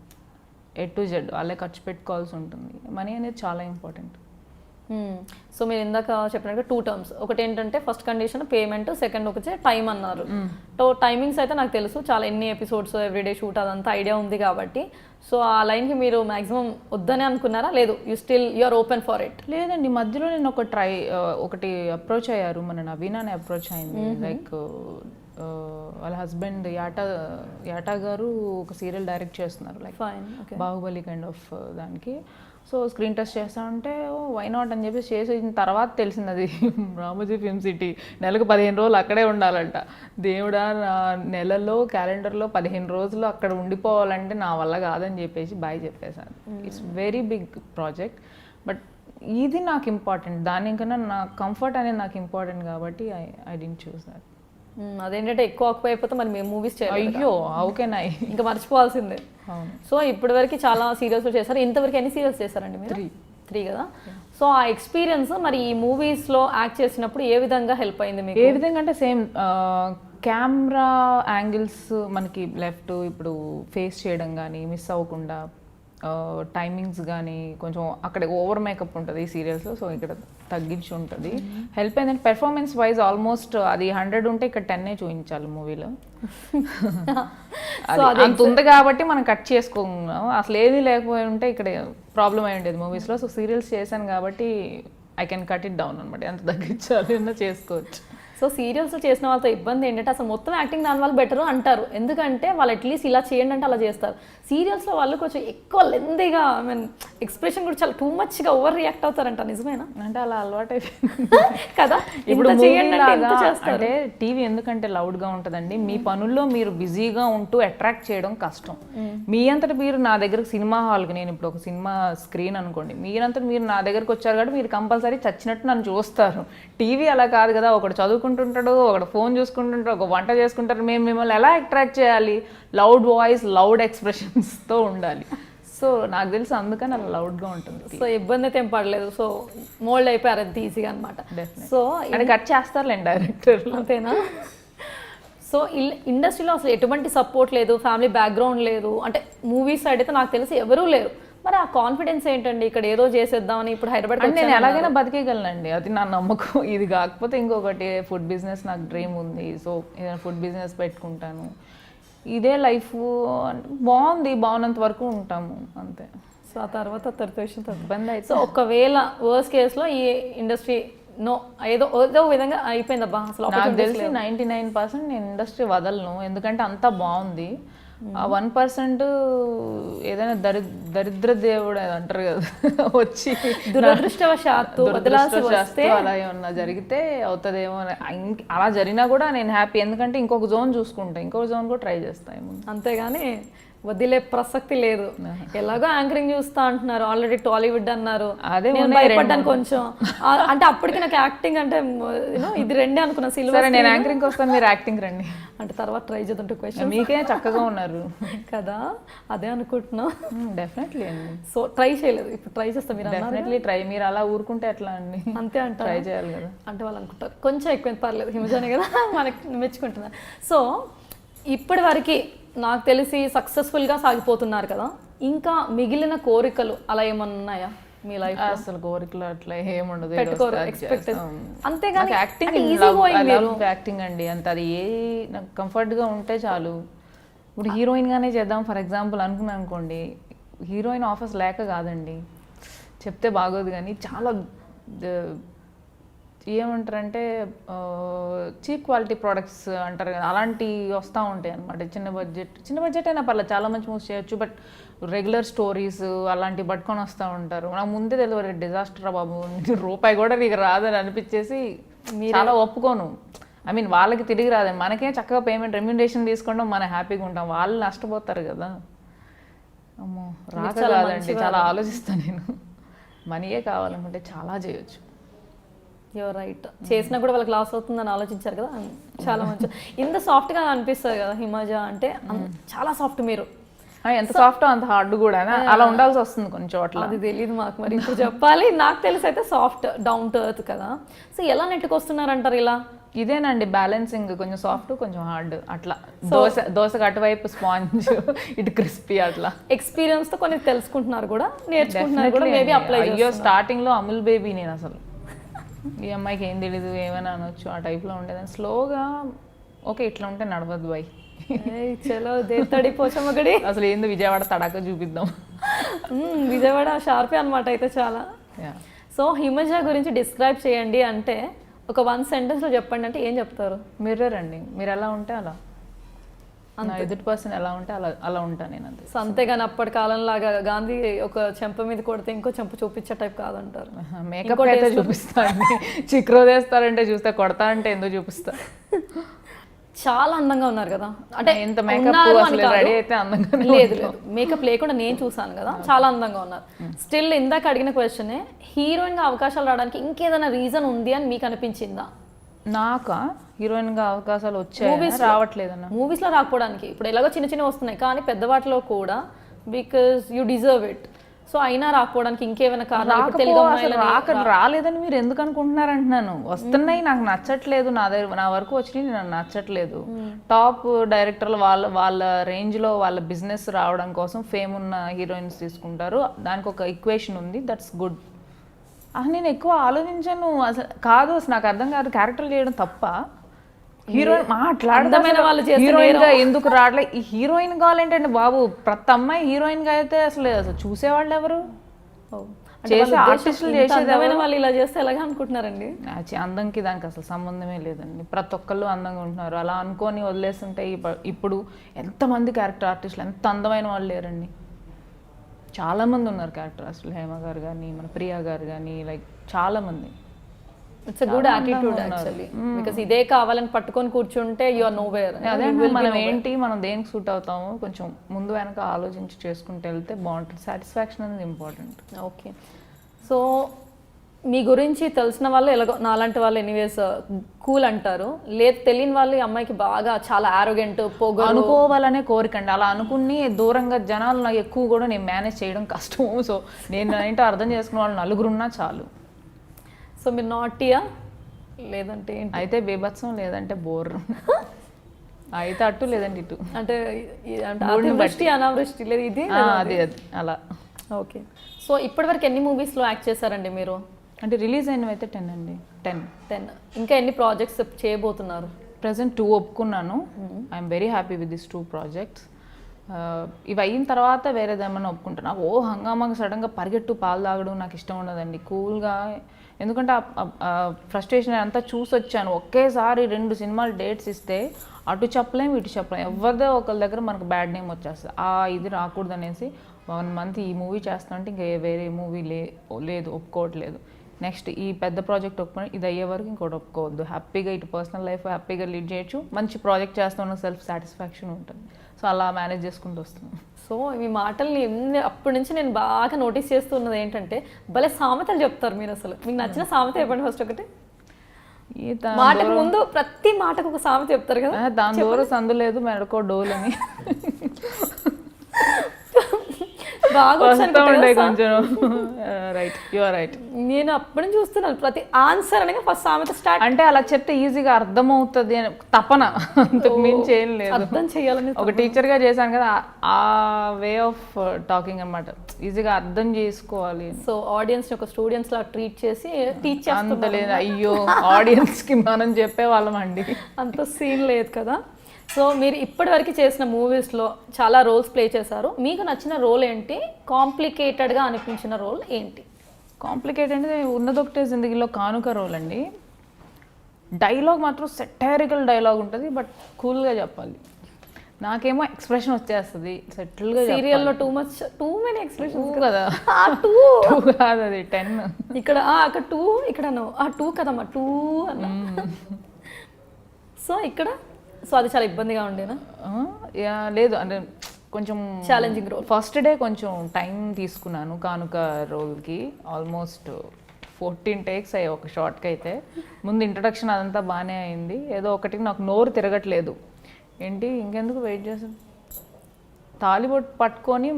A to Z వాళ్ళే ఖర్చు పెట్టుకోవాల్సి ఉంటుంది. మనీ అనేది చాలా ఇంపార్టెంట్. సో మీరు ఇందాక చెప్పినట్టుగా 2 terms. ఒకటి ఏంటంటే ఫస్ట్ కండిషన్ పేమెంట్, సెకండ్ వచ్చే టైం అన్నారు. టైమింగ్స్ అయితే నాకు తెలుసు, చాలా ఎన్ని ఎపిసోడ్స్ ఎవ్రీడే షూట్ అదంతా ఐడియా ఉంది కాబట్టి. సో ఆ లైన్కి మీరు మాక్సిమం వద్దనే అనుకున్నారా, లేదు you are open for it? లేదండి, మధ్యలో నేను ఒకటి అప్రోచ్ అయ్యారు, మన నవీన్ అని అప్రోచ్ అయింది. లైక్ వాళ్ళ హస్బెండ్ యాటా గారు ఒక సీరియల్ డైరెక్ట్ చేస్తున్నారు, లైక్ బాహుబలి కైండ్ ఆఫ్ దానికి. సో స్క్రీన్ టెస్ట్ చేస్తా ఉంటే వై నాట్ అని చెప్పేసి చేసిన తర్వాత తెలిసింది అది రామోజీ ఫిల్మ్ సిటీ, నెలకు 15 రోజులు అక్కడే ఉండాలంట. దేవుడా, నా నెలలో క్యాలెండర్లో 15 రోజులు అక్కడ ఉండిపోవాలంటే నా వల్ల కాదని చెప్పేసి బాయ్ చెప్పేశాను. It's very big project, but ఇది నాకు ఇంపార్టెంట్, దానికన్నా నా కంఫర్ట్ అనేది నాకు ఇంపార్టెంట్ కాబట్టి ఐ డోంట్ చూస్ దట్. అదేంటంటే ఎక్కువ ఆక్యుపై అయిపోతే మరి మేము మూవీస్ చేయాలి, అయ్యో ఓకేనా, ఇంకా మర్చిపోవాల్సిందే. సో ఇప్పటి వరకు చాలా సీరియల్స్ చేశారు. ఇంతవరకు ఎన్ని సీరియల్స్ చేశారండి మీరు? 3 కదా. సో ఆ ఎక్స్పీరియన్స్ మరి ఈ మూవీస్లో యాక్ట్ చేసినప్పుడు ఏ విధంగా హెల్ప్ అయింది మీకు? ఏ విధంగా అంటే సేమ్ కెమెరా యాంగిల్స్ మనకి లెఫ్ట్ ఇప్పుడు ఫేస్ చేయడం కానీ మిస్ అవ్వకుండా, టైమింగ్స్ కానీ కొంచెం అక్కడ ఓవర్ మేకప్ ఉంటుంది ఈ సీరియల్స్లో, సో ఇక్కడ తగ్గించి ఉంటుంది. హెల్ప్ అయిందంటే పెర్ఫార్మెన్స్ వైజ్ ఆల్మోస్ట్ అది 100 ఉంటే ఇక్కడ 10 చూపించాలి మూవీలో. అంత ఉంది కాబట్టి మనం కట్ చేసుకోము, అసలు ఏది లేకపోయి ఉంటే ఇక్కడ ప్రాబ్లం అయి ఉండేది మూవీస్లో. సో సీరియల్స్ చేశాను కాబట్టి I can cut it down అనమాట, ఎంత తగ్గించాలి అన్నా చేసుకోవచ్చు. సో సీరియల్స్ చేసిన వాళ్ళతో ఇబ్బంది ఏంటంటే అసలు మొత్తం యాక్టింగ్ దాని వాళ్ళు బెటర్ అంటారు, ఎందుకంటే వాళ్ళు అట్లీస్ట్ ఇలా చేయండి అంటే అలా చేస్తారు. సీరియల్స్లో వాళ్ళు కొంచెం ఎక్కువ లెందీగా ఎక్స్ప్రెషన్ కూడా చాలా టూ మచ్గా ఓవర్ రియాక్ట్ అవుతారంట, నిజమేనా? అంటే అలా అలవాటు కదా. ఇప్పుడు అంటే టీవీ ఎందుకంటే లౌడ్గా ఉంటుందండి, మీ పనుల్లో మీరు బిజీగా ఉంటూ అట్రాక్ట్ చేయడం కష్టం. మీ అంతటి మీరు నా దగ్గరకు సినిమా హాల్కి, నేను ఇప్పుడు ఒక సినిమా స్క్రీన్ అనుకోండి, మీరంతటి మీరు నా దగ్గరకు వచ్చారు కాబట్టి మీరు కంపల్సరీ చచ్చినట్టు నన్ను చూస్తారు. టీవీ అలా కాదు కదా, ఒకటి చదువుకుంటుంటాడు, ఒకటి ఫోన్ చూసుకుంటుంటాడు, ఒక వంట చేసుకుంటారు. మేము మిమ్మల్ని ఎలా అట్రాక్ట్ చేయాలి? లౌడ్ వాయిస్, లౌడ్ ఎక్స్ప్రెషన్స్తో ఉండాలి. సో నాకు తెలిసి అందుకని అలా లౌడ్గా ఉంటుంది. సో ఇబ్బంది అయితే ఏం పడలేదు, సో మోల్డ్ అయిపోయారు అంత ఈజీగా అనమాట. సో అంటే కట్ చేస్తారులేండి డైరెక్టర్, అంతేనా? సో ఇండస్ట్రీలో అసలు ఎటువంటి సపోర్ట్ లేదు, ఫ్యామిలీ బ్యాక్గ్రౌండ్ లేదు, అంటే మూవీస్ సైడ్ అయితే నాకు తెలిసి ఎవరూ లేరు. మరి ఆ కాన్ఫిడెన్స్ ఏంటండి, ఇక్కడ ఏదో చేసేద్దామని ఇప్పుడు హైదరాబాద్ నేను ఎలాగైనా బతికేయగలనండి, అది నా నమ్మకం. ఇది కాకపోతే ఇంకొకటి ఫుడ్ బిజినెస్ నాకు డ్రీమ్ ఉంది, సో ఏదైనా ఫుడ్ బిజినెస్ పెట్టుకుంటాను. ఇదే లైఫ్ బాగుంది, బాగున్నంత వరకు ఉంటాము అంతే. సో ఆ తర్వాత ఇబ్బంది అయితే. సో ఒకవేళ వర్స్ట్ కేసులో ఈ ఇండస్ట్రీ ఏదో విధంగా అయిపోయింది అబ్బా, అసలు నాకు తెలిసి 99% నేను ఇండస్ట్రీ వదలను, ఎందుకంటే అంతా బాగుంది. ఆ 1% ఏదైనా దరిద్ర దేవుడు అంటారు కదా, వచ్చి దురదృష్టవశాత్తు అలా ఏమన్నా జరిగితే అవుతుందేమో. అలా జరిగినా కూడా నేను హ్యాపీ, ఎందుకంటే ఇంకొక జోన్ చూసుకుంటా, ఇంకొక జోన్ కూడా ట్రై చేస్తాను, అంతేగాని వదిలే ప్రసక్తి లేదు. ఎలాగో యాంకరింగ్ చూస్తా అంటున్నారు, ఆల్రెడీ టాలీవుడ్ అన్నారు, అదే భయపడ్డాను కొంచెం. అంటే అప్పటికి నాకు యాక్టింగ్ అంటే ఇది రెండే అనుకున్నా, సిల్వర్. నేను యాంకరింగ్ వస్తాను, మీరు యాక్టింగ్ రండి అంటే తర్వాత ట్రై చేద్దాం. క్వశ్చన్ మీకే చక్కగా ఉన్నారు కదా, అదే అనుకుంటున్నా. డెఫినెట్లీ అండి. సో ట్రై చేయలేదు, ఇప్పుడు ట్రై చేస్తాం. మీరు డెఫినెట్లీ ట్రై, మీరు అలా ఊరుకుంటే ఎట్లా అండి, అంతే అంటే ట్రై చేయాలి కదా. అంటే వాళ్ళు అనుకుంటారు కొంచెం ఎక్కువ పర్లేదు, హిమజానే కదా మనకి మెచ్చుకుంటున్నారు. సో ఇప్పటి వరకు నాకు తెలిసి సక్సెస్ఫుల్గా సాగిపోతున్నారు కదా, ఇంకా మిగిలిన కోరికలు అలా ఏమన్నా ఉన్నాయా మీ లైఫ్? అసలు కోరికలు అట్లా ఏముండదు, అంతేగాని యాక్టింగ్ అండి అంత, అది నాకు కంఫర్ట్గా ఉంటే చాలు. ఇప్పుడు హీరోయిన్గానే చేద్దాం ఫర్ ఎగ్జాంపుల్ అనుకున్నాను అనుకోండి, హీరోయిన్ ఆఫర్స్ లేక కాదండి, చెప్తే బాగోదు కానీ చాలా ఏమంటారంటే చీప్ క్వాలిటీ ప్రోడక్ట్స్ అంటారు కదా, అలాంటివి వస్తూ ఉంటాయి అనమాట. చిన్న బడ్జెట్ అయినా పర్లేదు, చాలా మంచి మూవ్స్ చేయొచ్చు, బట్ రెగ్యులర్ స్టోరీస్ అలాంటివి పట్టుకొని వస్తూ ఉంటారు. నాకు ముందే తెలియదు డిజాస్టర్ బాబు, రూపాయి కూడా నీకు రాదని అనిపించేసి చాలా ఒప్పుకోను. ఐ మీన్ వాళ్ళకి తిరిగి రాదని, మనకే చక్కగా పేమెంట్ రెమ్యునరేషన్ తీసుకోవడం మనం హ్యాపీగా ఉంటాం, వాళ్ళు నష్టపోతారు కదా. అమ్మో రాక కాదండి, చాలా ఆలోచిస్తాను నేను. మనీయే కావాలనుకుంటే చాలా చేయొచ్చు. యువర్ రైట్, చేసినా కూడా వాళ్ళకి లాస్ అవుతుందని ఆలోచించారు కదా, చాలా మంచి. ఇంత సాఫ్ట్గా అనిపిస్తుంది కదా హిమజ అంటే, చాలా సాఫ్ట్ మీరు. ఎంత సాఫ్ట్ అంత హార్డ్ కూడా అలా ఉండాల్సి వస్తుంది కొన్ని చోట్ల. అది తెలియదు మాకు, మరి ఇప్పుడు చెప్పాలి. నాకు తెలిసి అయితే సాఫ్ట్ డౌన్ టు ఎర్త్ కదా. సో ఎలా నెట్టుకొస్తున్నారంటారు ఇలా? ఇదేనండి బ్యాలెన్సింగ్, కొంచెం సాఫ్ట్ కొంచెం హార్డ్ అట్లా. దోశకు అటువైపు స్పాంజ్ ఇటు క్రిస్పీ అట్లా. ఎక్స్పీరియన్స్ తో కొన్ని తెలుసుకుంటున్నారు కూడా, నేర్చుకుంటున్నారు కూడా, మేబీ అప్లై. అయ్యో స్టార్టింగ్ లో అమూల్ బేబీ నేను అసలు ఈ అమ్మాయికి ఏం తెలీదు ఏమైనా అనొచ్చు ఆ టైప్లో ఉండేదాన్ని. స్లోగా ఓకే ఇట్లా ఉంటే నడవద్దు బాయ్, చలో దేత్తడి పోచమ్మగడి, అసలు ఏంది విజయవాడ తడాక చూపిద్దాం. విజయవాడ షార్పే అనమాట అయితే చాలా. సో హిమజ గురించి డిస్క్రైబ్ చేయండి అంటే ఒక 1 sentence లో చెప్పండి అంటే ఏం చెప్తారు? మిర్రర్ అండి, మీరు ఎలా ఉంటే అలా, ఎదుటి పర్సన్ ఎలా ఉంటే అలా అలా ఉంటాను నేను అంతే. సో అంతేగాని అప్పటి కాలంలాగా గాంధీ ఒక చెంప మీద కొడితే ఇంకో చెంప చూపించే టైప్ కాదంటారు. మేకప్ అయితే చూపిస్తాను, చిక్రో వేస్తారంటే చూస్తే, కొడతా అంటే ఎందుకు చూపిస్తా. చాలా అందంగా ఉన్నారు కదా, అంటే ఎంత మేకప్ రెడీ అయితే అందంగా లేదు. మేకప్ లేకుండా నేను చూసాను కదా, చాలా అందంగా ఉన్నారు. స్టిల్ ఇందాక అడిగిన క్వశ్చనే, హీరోయిన్ గా అవకాశాలు రావడానికి ఇంకేదైనా రీజన్ ఉంది అని మీకు అనిపించిందా? నాకా హీరోయిన్ గా అవకాశాలు వచ్చాయి, రావట్లేదన్న. మూవీస్ లో రాకపోవడానికి ఇప్పుడు ఎలాగో చిన్న చిన్న వస్తున్నాయి, కానీ పెద్దవాటిలో కూడా because you deserve it. So అయినా రాకపోవడానికి ఇంకేమైనా కారణం? రాలేదని మీరు ఎందుకు అనుకుంటున్నారు అంటున్నాను. వస్తున్నాయి, నాకు నచ్చట్లేదు, నా వరకు వచ్చినాయి నాకు నచ్చట్లేదు. టాప్ డైరెక్టర్లు వాళ్ళ రేంజ్ లో వాళ్ళ బిజినెస్ రావడం కోసం ఫేమ్ ఉన్న హీరోయిన్స్ తీసుకుంటారు. దానికి ఒక ఈక్వేషన్ ఉంది, దట్స్ గుడ్. నేను ఎక్కువ ఆలోచించాను అసలు. కాదు అసలు నాకు అర్థం కాదు, క్యారెక్టర్ చేయడం తప్ప. హీరోయిన్ హీరోయిన్ గా ఎందుకు రావట్లే? ఈ హీరోయిన్ కావాలంటే బాబు ప్రతి అమ్మాయి హీరోయిన్ గా అయితే అసలు చూసేవాళ్ళు ఎవరు? చేసే ఆర్టిస్టులు చేసేది వాళ్ళు ఇలా చేస్తే ఎలాగ అనుకుంటున్నారండి? అందంకి దానికి అసలు సంబంధమే లేదండి. ప్రతి ఒక్కళ్ళు అందంగా ఉంటున్నారు, అలా అనుకొని వదిలేస్తుంటే ఇప్పుడు ఎంతమంది క్యారెక్టర్ ఆర్టిస్టులు ఎంత అందమైన వాళ్ళు లేరండి. చాలా మంది ఉన్నారు క్యారెక్టర్ ఆర్టిస్టులు, హేమ గారు కానీ మన ప్రియా గారు కానీ, లైక్ చాలా మంది. It's a good attitude actually, because ఇదే కావాలని పట్టుకొని కూర్చుంటే యు ఆర్ నోవేర్. అదే మనం ఏంటి, మనం దేనికి సూట్ అవుతాము, కొంచెం ముందు వెనక ఆలోచించి చేసుకుంటూ వెళ్తే బాగుంటుంది. సాటిస్ఫాక్షన్ అనేది ఇంపార్టెంట్. ఓకే, సో మీ గురించి తెలిసిన వాళ్ళు ఎలాగో నాలాంటి వాళ్ళు ఎనీవేస్ కూల్ అంటారు, లేదు తెలియని వాళ్ళు ఈ అమ్మాయికి బాగా చాలా ఆరోగెంట్ పొగరు అనుకోవాలనే కోరికండి. అలా అనుకుని దూరంగా జనాలు నాకు ఎక్కువ కూడా నేను మేనేజ్ చేయడం కష్టం. సో నేను ఏంటో అర్థం చేసుకున్న వాళ్ళు నలుగురున్నా చాలు. సో మీరు నాటియా లేదంటే అయితే బీభత్సం, లేదంటే బోర్, అయితే అటు లేదంటే ఇటు, అంటే అతివృష్టి అనావృష్టి లేదు ఇది అది అలా. ఓకే, సో ఇప్పటివరకు ఎన్ని మూవీస్లో యాక్ట్ చేశారండి మీరు? అంటే రిలీజ్ అయినవి అయితే 10 అండి. 10. ఇంకా ఎన్ని ప్రాజెక్ట్స్ చేయబోతున్నారు? ప్రజెంట్ 2 ఒప్పుకున్నాను. I'm very happy with this 2 projects. ఇవి అయిన తర్వాత వేరేదేమన్నా ఒప్పుకుంటాను. నాకు హంగామాగా సడన్గా పరిగెట్టు పాలు తాగడం నాకు ఇష్టం ఉండదండి. కూల్గా, ఎందుకంటే ఫ్రస్ట్రేషన్ అంతా చూసి వచ్చాను. ఒకేసారి 2 సినిమాలు డేట్స్ ఇస్తే అటు చెప్పలేము ఇటు చెప్పలేము, ఎవరిదో ఒకరి దగ్గర మనకు బ్యాడ్ నేమ్ వచ్చేస్తుంది. ఇది రాకూడదు అనేసి 1 month ఈ మూవీ చేస్తానంటే ఇంకా వేరే మూవీ లేదు, ఒప్పుకోవట్లేదు. నెక్స్ట్ ఈ పెద్ద ప్రాజెక్ట్ ఒప్పుకొని ఇది అయ్యే వరకు ఇంకోటి ఒప్పుకోవద్దు. హ్యాపీగా ఇటు పర్సనల్ లైఫ్ హ్యాపీగా లీడ్ చేయొచ్చు, మంచి ప్రాజెక్ట్ చేస్తున్న సెల్ఫ్ సాటిస్ఫాక్షన్ ఉంటుంది. సో అలా మేనేజ్ చేసుకుంటూ వస్తున్నాను. సో మీ మాటల్ని అప్పటి నుంచి నేను బాగా నోటీస్ చేస్తున్నది ఏంటంటే భలే సామెతలు చెప్తారు మీరు. అసలు మీకు నచ్చిన సామెత చెప్పండి ఫస్ట్ ఒకటి. మాటకు ముందు ప్రతి మాటకు ఒక సామెత చెప్తారు కదా, దాని దూరం సందు లేదు మెడకో డోల్ అని నేను అప్పటి నుంచి చూస్తున్నాను ప్రతి ఆన్సర్ అనగా ఫస్ట్ సామెత స్టార్ట్. అంటే అలా చెప్తే ఈజీగా అర్థమవుతుంది అని తపన, అంతకు మించి ఏం లేదు. అర్థం చేయాలని ఒక టీచర్ గా చేశాను కదా, ఆ వే ఆఫ్ టాకింగ్ అన్నమాట, ఈజీగా అర్థం చేసుకోవాలి. సో ఆడియన్స్ ఒక స్టూడెంట్స్ లా ట్రీట్ చేసి టీచ్ చేస్తాం. అంత లేదు, అయ్యో ఆడియన్స్ కి మనం చెప్పే వాళ్ళం అండి, అంత సీన్ లేదు కదా. సో మీరు ఇప్పటివరకు చేసిన మూవీస్లో చాలా రోల్స్ ప్లే చేశారు, మీకు నచ్చిన రోల్ ఏంటి? కాంప్లికేటెడ్గా అనిపించిన రోల్ ఏంటి? కాంప్లికేటెడ్ అంటే ఉన్నదొకటే జిందగీలో కానుక రోల్ అండి. డైలాగ్ మాత్రం సెటైరికల్ డైలాగ్ ఉంటుంది, బట్ కూల్గా చెప్పాలి. నాకేమో ఎక్స్ప్రెషన్ వచ్చేస్తుంది సెటిల్గా. సీరియల్లో టూ మెనీ ఎక్స్ప్రెషన్ కదా, 2 కాదు అది 10. ఇక్కడ అక్కడ 2, ఇక్కడ 2 కదమ్మా 2 అన్న. సో ఇక్కడ అది చాలా ఇబ్బందిగా ఉండేనా? లేదు, అంటే కొంచెం ఛాలెంజింగ్ రోల్. ఫస్ట్ డే కొంచెం టైం తీసుకున్నాను కానుక రోల్కి, ఆల్మోస్ట్ 14 takes అయ్యాయి ఒక షార్ట్కి. అయితే ముందు ఇంట్రడక్షన్ అదంతా బాగానే అయింది, ఏదో ఒకటి నాకు నోరు తిరగట్లేదు. ఏంటి ఇంకెందుకు వెయిట్ చేస్తుంది, తాలిబొట్టు పట్టుకొని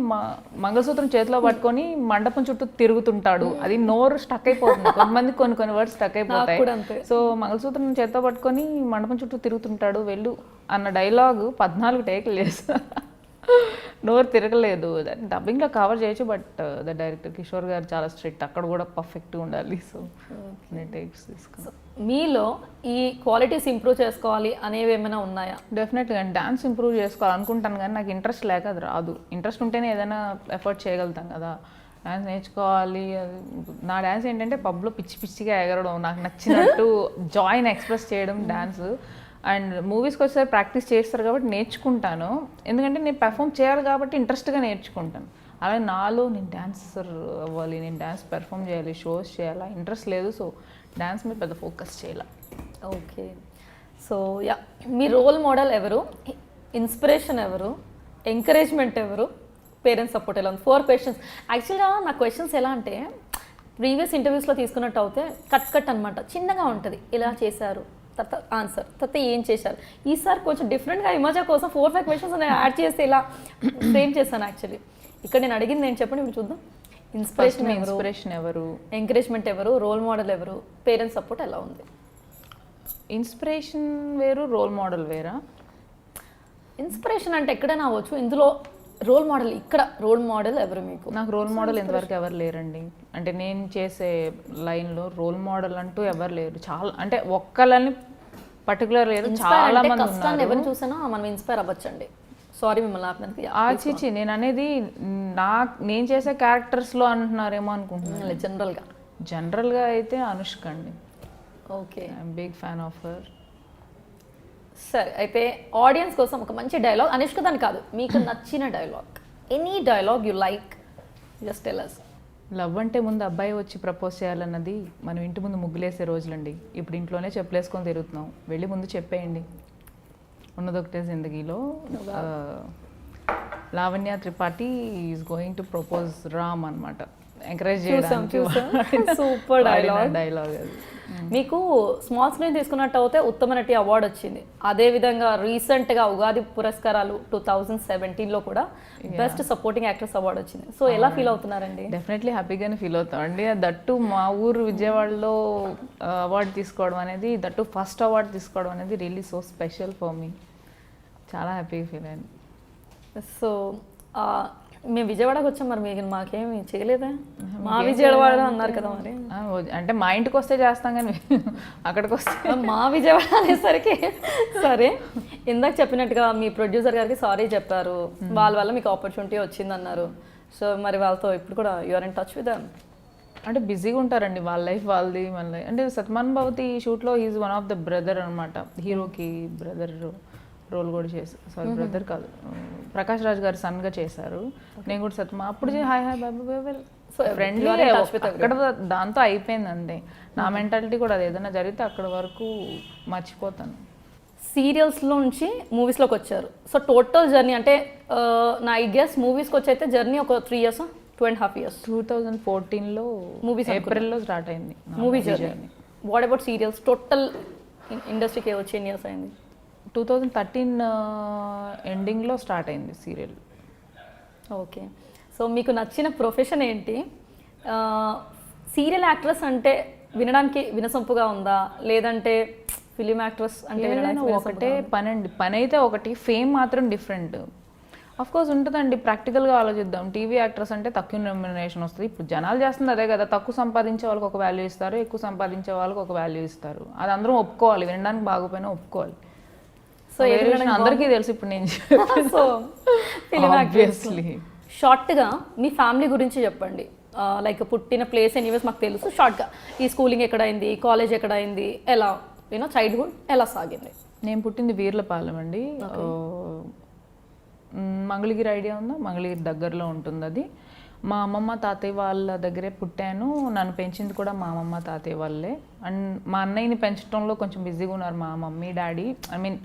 మంగళసూత్రం చేతిలో పట్టుకొని మండపం చుట్టూ తిరుగుతుంటాడు. అది నోరు స్టక్ అయిపోతుంది, కొంతమంది కొన్ని వర్డ్స్ స్టక్ అయిపోతాయి. సో మంగళసూత్రం చేతిలో పట్టుకొని మండపం చుట్టూ తిరుగుతుంటాడు వెళ్ళు అన్న డైలాగ్ 14 టేకులు చేస్తా, నోరు తిరగలేదు. డబ్బింగ్లో కవర్ చేయొచ్చు, బట్ ద డైరెక్టర్ కిషోర్ గారు చాలా స్ట్రిక్ట్, అక్కడ కూడా పర్ఫెక్ట్గా ఉండాలి. సో నేను టేక్స్ తీసుకున్నాను. మీలో ఈ క్వాలిటీస్ ఇంప్రూవ్ చేసుకోవాలి అనేవి ఏమైనా ఉన్నాయా? డెఫినెట్గా డాన్స్ ఇంప్రూవ్ చేసుకోవాలనుకుంటాను, కానీ నాకు ఇంట్రెస్ట్ లేక అది రాదు. ఇంట్రెస్ట్ ఉంటేనే ఏదైనా ఎఫర్ట్ చేయగలుగుతాం కదా. డ్యాన్స్ నేర్చుకోవాలి, నా డ్యాన్స్ ఏంటంటే పబ్లో పిచ్చిగా ఎగరడం, నాకు నచ్చినట్టు జాయ్ని ఎక్స్ప్రెస్ చేయడం డ్యాన్స్. అండ్ మూవీస్కి వచ్చేసరికి ప్రాక్టీస్ చేస్తారు కాబట్టి నేర్చుకుంటాను, ఎందుకంటే నేను పెర్ఫామ్ చేయాలి కాబట్టి ఇంట్రెస్ట్గా నేర్చుకుంటాను. అలాగే నాలో నేను డాన్సర్ అవ్వాలి, నేను డ్యాన్స్ పెర్ఫామ్ చేయాలి, షోస్ చేయాలా ఇంట్రెస్ట్ లేదు. సో డ్యాన్స్ మీద పెద్ద ఫోకస్ చేయాలి. ఓకే, సో యా, మీ రోల్ మోడల్ ఎవరు, ఇన్స్పిరేషన్ ఎవరు, ఎంకరేజ్మెంట్ ఎవరు, పేరెంట్స్ సపోర్ట్ ఎలా ఉంది? 4 క్వశ్చన్స్. యాక్చువల్గా నా క్వశ్చన్స్ ఎలా అంటే ప్రీవియస్ ఇంటర్వ్యూస్లో తీసుకున్నట్టు అయితే కట్ అనమాట, చిన్నగా ఉంటుంది, ఇలా చేశారు తర్వాత ఆన్సర్, తర్వాత ఏం చేశారు. ఈసారి కొంచెం డిఫరెంట్గా ఇమేజ్ కోసం 4-5 క్వశ్చన్స్ నేను యాడ్ చేస్తే ఇలా ఫ్రేమ్ చేశాను. యాక్చువల్లీ ఇక్కడ నేను అడిగింది నేను చెప్పండి, మీరు చూద్దాం. ఇన్స్పిరేషన్ ఎవరు, ఎంకరేజ్మెంట్ ఎవరు, రోల్ మోడల్ ఎవరు, పేరెంట్స్ సపోర్ట్ ఎలా ఉంది? ఇన్స్పిరేషన్ వేరు, రోల్ మోడల్ వేరా? ఇన్స్పిరేషన్ అంటే ఎక్కడైనా అవ్వచ్చు, ఇందులో రోల్ మోడల్, ఇక్కడ రోల్ మోడల్ ఎవరు మీకు? నాకు రోల్ మోడల్ ఇంతవరకు ఎవరు లేరండి. అంటే నేను చేసే లైన్లో రోల్ మోడల్ అంటూ ఎవరు లేరు. చాలా అంటే ఒక్కళ్ళని పర్టికులర్ లేరు, చాలా మంది ఉన్నారు. ఎవరిని చూసినా మనం ఇన్స్పైర్ అవ్వచ్చండి. సారీ మిమ్మల్ని ఆపినందుకు. ఆచిచి నేను అనేది నేను చేసే క్యారెక్టర్స్లో అంటున్నారేమో అనుకుంటున్నాను. జనరల్గా అయితే అనుష్క అండి. Okay, I'm big fan of her. సరే, అయితే ఆడియన్స్ కోసం ఒక మంచి డైలాగ్, అనుష్క దాని కాదు, మీకు నచ్చిన dialogue, any dialogue you like, just tell us. Love అంటే ముందు అబ్బాయి వచ్చి ప్రపోజ్ చేయాలన్నది మనం ఇంటి ముందు ముగ్గులేసే రోజులండి. ఇప్పుడు ఇంట్లోనే చెప్పులేసుకొని తిరుగుతున్నాం, వెళ్ళి ముందు చెప్పేయండి. ఉన్నదొకటే జిందగీలో Lavanya Tripathi is going to propose Ram అనమాట, ఎంకరేజ్ చేయడానికి. సూపర్ డైలాగ్ అది. మీకు స్మాల్ స్క్రీన్ తీసుకున్నట్టు అయితే ఉత్తమ నటి అవార్డు వచ్చింది. అదేవిధంగా రీసెంట్గా ఉగాది పురస్కారాలు 2017లో కూడా బెస్ట్ సపోర్టింగ్ యాక్ట్రెస్ అవార్డు వచ్చింది. సో ఎలా ఫీల్ అవుతున్నారండి? డెఫినెట్లీ హ్యాపీగానే ఫీల్ అవుతామండి. దట్టు మా ఊరు విజయవాడలో అవార్డు తీసుకోవడం అనేది, దట్టు ఫస్ట్ అవార్డు తీసుకోవడం అనేది really so special for me. చాలా హ్యాపీగా ఫీల్ అయ్యాను. సో మేము విజయవాడకి వచ్చాం, మరి మీకు మాకేమి చేయలేదా? మా విజయవాడ అన్నారు కదా, మరి అంటే మా ఇంటికి వస్తే చేస్తాం కానీ అక్కడికి వస్తే మా విజయవాడ అనేసరికి సరే. ఇందాక చెప్పినట్టుగా మీ ప్రొడ్యూసర్ గారికి సారీ చెప్పారు, వాళ్ళ వల్ల మీకు ఆపర్చునిటీ వచ్చిందన్నారు. సో మరి వాళ్ళతో ఇప్పుడు కూడా you are in touch with them? అంటే బిజీగా ఉంటారండి, వాళ్ళ లైఫ్ వాళ్ళది, మన లైఫ్. అంటే సత్మాన్ భవతి షూట్లో he's one of the brother అనమాట, హీరోకి బ్రదర్ రోల్ కూడా చేశారు. సారీ బ్రదర్ కాదు, ప్రకాష్ రాజ్ గారు సన్గా చేశారు. నేను కూడా సత్మా అప్పుడు హాయ్ బాబు సో ఫ్రెండ్లీ అక్కడ దాంతో అయిపోయింది అంతే. నా మెంటాలిటీ కూడా అది, ఏదైనా జరిగితే అక్కడ వరకు మర్చిపోతాను. సీరియల్స్లో నుంచి మూవీస్లోకి వచ్చారు. సో టోటల్ జర్నీ అంటే నా ఐ గెస్ మూవీస్కి వచ్చి అయితే జర్నీ ఒక 3 years, 2.5 years. 2014లో మూవీస్ ఏప్రిల్లో స్టార్ట్ అయింది movie journey. What about serials? Total ఇండస్ట్రీకి వచ్చి ఎన్ని ఇయర్స్ అయింది? 2013 ఎండింగ్లో స్టార్ట్ అయింది సీరియల్. ఓకే, సో మీకు నచ్చిన ప్రొఫెషన్ ఏంటి? సీరియల్ యాక్ట్రెస్ అంటే వినడానికి వినసొంపుగా ఉందా, లేదంటే ఫిలిం యాక్ట్రెస్ అంటే ఒకటే పని అండి. పని అయితే ఒకటి, ఫేమ్ మాత్రం డిఫరెంట్. అఫ్ కోర్స్ ఉంటుందండి, ప్రాక్టికల్గా ఆలోచిద్దాం. టీవీ యాక్ట్రెస్ అంటే తక్కువ రెమ్యునరేషన్ వస్తుంది. ఇప్పుడు జనాలు చేస్తుంది అదే కదా, తక్కువ సంపాదించే వాళ్ళకి ఒక వాల్యూ ఇస్తారు, ఎక్కువ సంపాదించే వాళ్ళకి ఒక వాల్యూ ఇస్తారు. అది అందరం ఒప్పుకోవాలి, వినడానికి బాగోపోయినా ఒప్పుకోవాలి. సో అందరికీ తెలుసు ఇప్పుడు నేను. సో ఆబ్వియస్లీ షార్ట్గా మీ ఫ్యామిలీ గురించి చెప్పండి. లైక్ పుట్టిన ప్లేస్ ఎనీవేస్ మాకు తెలుసు, షార్ట్గా ఈ స్కూలింగ్ ఎక్కడైంది, కాలేజ్ ఎక్కడైంది, ఎలా చైల్డ్హుడ్ ఎలా సాగింది? నేను పుట్టింది వీర్లపాలెం అండి, మంగళగిరి ఐడియా ఉందా? మంగళగిరి దగ్గరలో ఉంటుంది అది. మా అమ్మమ్మ తాతయ్య వాళ్ళ దగ్గరే పుట్టాను, నన్ను పెంచింది కూడా మా అమ్మమ్మ తాతయ్య వాళ్ళే. అండ్ మా అన్నయ్యని పెంచడంలో కొంచెం బిజీగా ఉన్నారు మా మమ్మీ డాడీ. ఐ మీన్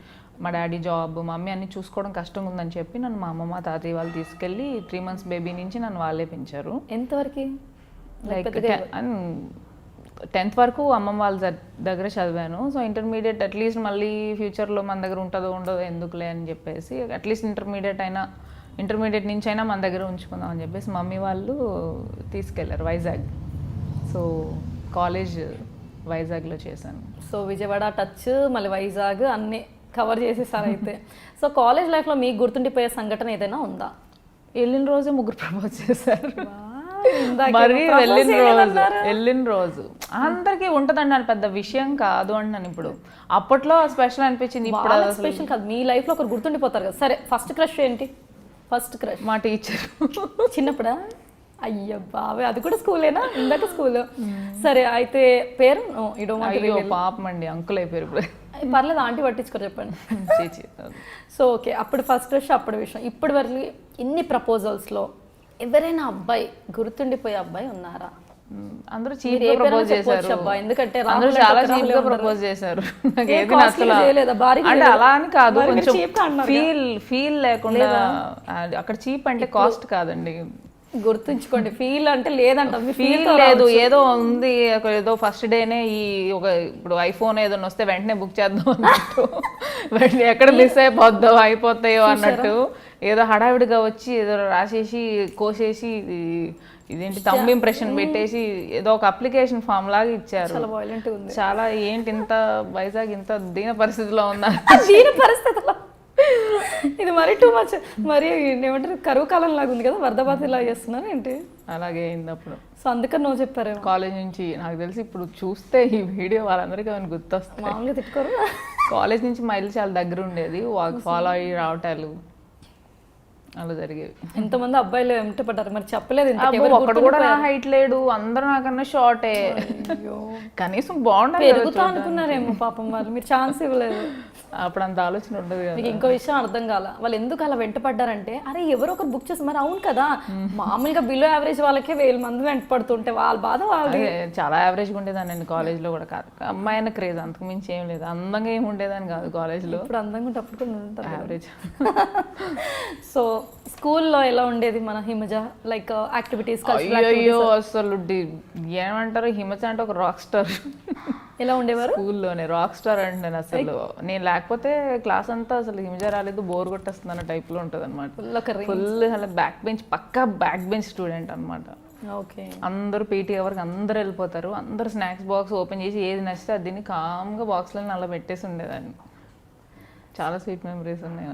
మా డాడీ జాబ్, మమ్మీ అన్ని చూసుకోవడం కష్టంగా ఉందని చెప్పి నన్ను మా అమ్మమ్మ తాతయ్య వాళ్ళు తీసుకెళ్ళి 3 months బేబీ నుంచి నన్ను వాళ్ళే పెంచారు. ఎంతవరకు? లైక్ 10th వరకు అమ్మమ్మ వాళ్ళ దగ్గర చదివాను. సో ఇంటర్మీడియట్ అట్లీస్ట్ మళ్ళీ ఫ్యూచర్లో మన దగ్గర ఉంటుందో ఉండదో ఎందుకులే అని చెప్పేసి అట్లీస్ట్ ఇంటర్మీడియట్ అయినా ఇంటర్మీడియట్ నుంచి అయినా మన దగ్గర ఉంచుకుందాం అని చెప్పేసి మమ్మీ వాళ్ళు తీసుకెళ్లారు వైజాగ్. సో కాలేజ్ వైజాగ్లో చేశాను. సో విజయవాడ టచ్ మళ్ళీ వైజాగ్ అన్నీ కవర్ చేసేసారు అయితే. సో కాలేజ్ లైఫ్లో మీకు గుర్తుండిపోయే సంఘటన ఏదైనా ఉందా? వెళ్ళిన రోజే ముగ్గురు ప్రపోజ్ చేశారు. ఇందాక మరి propose వెళ్ళిన రోజు అందరికీ ఉంటుందండి, అది పెద్ద విషయం కాదు అంటున్నాను. ఇప్పుడు అప్పట్లో స్పెషల్ అనిపించింది, ఇప్పుడు వాళ్ళకి స్పెషల్ కాదు, మీ లైఫ్లో ఒకరు గుర్తుండిపోతారు కదా. సరే ఫస్ట్ క్రష్ ఏంటి? ఫస్ట్ క్రష్ మా టీచర్. చిన్నప్పుడా? అయ్యో బావే, అది కూడా స్కూలేనా? ఇందాక స్కూల్. సరే అయితే పేరు అయ్యో పాపం అండి, అంకుల్ అయిపోయారు ఇప్పుడు. పర్లేదు, ఆంటీ పట్టించుకోరు, చెప్పండి. సో ఓకే, అప్పుడు ఫస్ట్ క్రష్, అప్పుడు విషయం. ఇప్పటి వరకు ఇన్ని ప్రపోజల్స్లో ఎవరైనా అబ్బాయి గుర్తుండిపోయే అబ్బాయి ఉన్నారా? అందరూ చీప్ గా ప్రపోజ్ చేశారు, ఎందుకంటే అందరూ చాలా చీప్ గా ప్రపోజ్ చేశారు. నాకు ఏది నచ్చలా. అంటే అలా అని కాదు, కొంచెం ఫీల్ లేకుండా. అక్కడ చీప్ అంటే కాస్ట్ కాదండి, గుర్తుంచుకోండి. ఫీల్ అంటే లేదంట, ఫీల్ లేదు, ఏదో ఉంది, ఏదో ఫస్ట్ డేనే ఇప్పుడు ఐఫోన్ ఏదైనా వస్తే వెంటనే బుక్ చేద్దాం అన్నట్టు, వెంటనే ఎక్కడ మిస్ అయిపోతాయో అన్నట్టు ఏదో హడావిడిగా వచ్చి ఏదో రాసేసి కోసేసి ఇదేంటి తమ్ ఇంప్రెషన్ పెట్టేసి ఏదో ఒక అప్లికేషన్ ఫామ్ లాగా ఇచ్చారు. చాలా ఏంటి ఇంత వైజాగ్ ఇంత దీన పరిస్థితిలో ఉందా? దీన పరిస్థితిలో ఇది మరీ టూ మచ్, మరి ఏమంటారు కరువు కాలం లాగా ఉంది కదా, వరదబాధ ఇలా చేస్తున్నారు ఏంటి? అలాగే అయింది అప్పుడు. సో అందుకని నువ్వు చెప్పారు కాలేజ్ నుంచి. నాకు తెలిసి ఇప్పుడు చూస్తే ఈ వీడియో వాళ్ళందరికీ ఏమైనా గుర్తొస్తాయి. మామూలుగా తిట్టుకోరు. కాలేజ్ నుంచి మా ఇల్లు చాలా దగ్గర ఉండేది, వాక్ ఫాలో అయ్యి రావటాలు అలా జరిగేవి. ఎంతమంది అబ్బాయిలు వెంట పడ్డారు, మరి చెప్పలేదు. ఒకడు కూడా నా హైట్ లేడు, అందరూ నాకన్నా షార్టే. కనీసం బాగుండాలి పెరుగుతా అనుకున్నారేమో పాపం వాళ్ళు, మీరు ఛాన్స్ ఇవ్వలేదు. అప్పుడు అంత ఆలోచన ఉండదు కదా. మీకు ఇంకో విషయం అర్థం కాల, వాళ్ళు ఎందుకు అలా వెంట పడ్డారంటే, అరే ఎవరో ఒకరు బుక్ చేసి, మరి అవును కదా మామూలుగా బిలో యావరేజ్ వాళ్ళకే 1000 మంది వెంట పడుతుంటే వాళ్ళ బాధ వాళ్ళు. చాలా యావరేజ్గా ఉండేదాన్ని నేను కాలేజ్లో కూడా. కాదు అమ్మాయిన క్రేజ్, అంతకు మించి ఏం లేదు. అందంగా ఏమి ఉండేదాన్ని కాదు కాలేజ్లో. ఇప్పుడు అందంగా ఉంటే అప్పుడు కూడా ఉంటారు యావరేజ్. సో స్కూల్లో ఎలా ఉండేది మన హిమజ, లైక్ యాక్టివిటీస్? అయ్యో అసలు ఏమంటారు, హిమజ అంటే ఒక రాక్ స్టార్. ఎలా ఉండేవారు స్కూల్లోనే? రాక్ స్టార్ అంటే నేను అసలు, నేను లేకపోతే క్లాస్ అంతా అసలు హిమజ రాలేదు బోర్ కొట్టేస్తుంది అన్న టైప్లో ఉంటుంది అనమాట. ఫుల్ అలా బ్యాక్ బెంచ్, పక్కా బ్యాక్ బెంచ్ స్టూడెంట్ అనమాట. ఓకే. అందరూ పీటీ అవర్కి అందరు వెళ్ళిపోతారు, అందరు స్నాక్స్ బాక్స్ ఓపెన్ చేసి ఏది నచ్చితే అది దీన్ని కామ్గా బాక్స్లో అలా పెట్టేసి ఉండేదాన్ని. చాలా స్వీట్ మెమరీస్ ఉన్నాయి.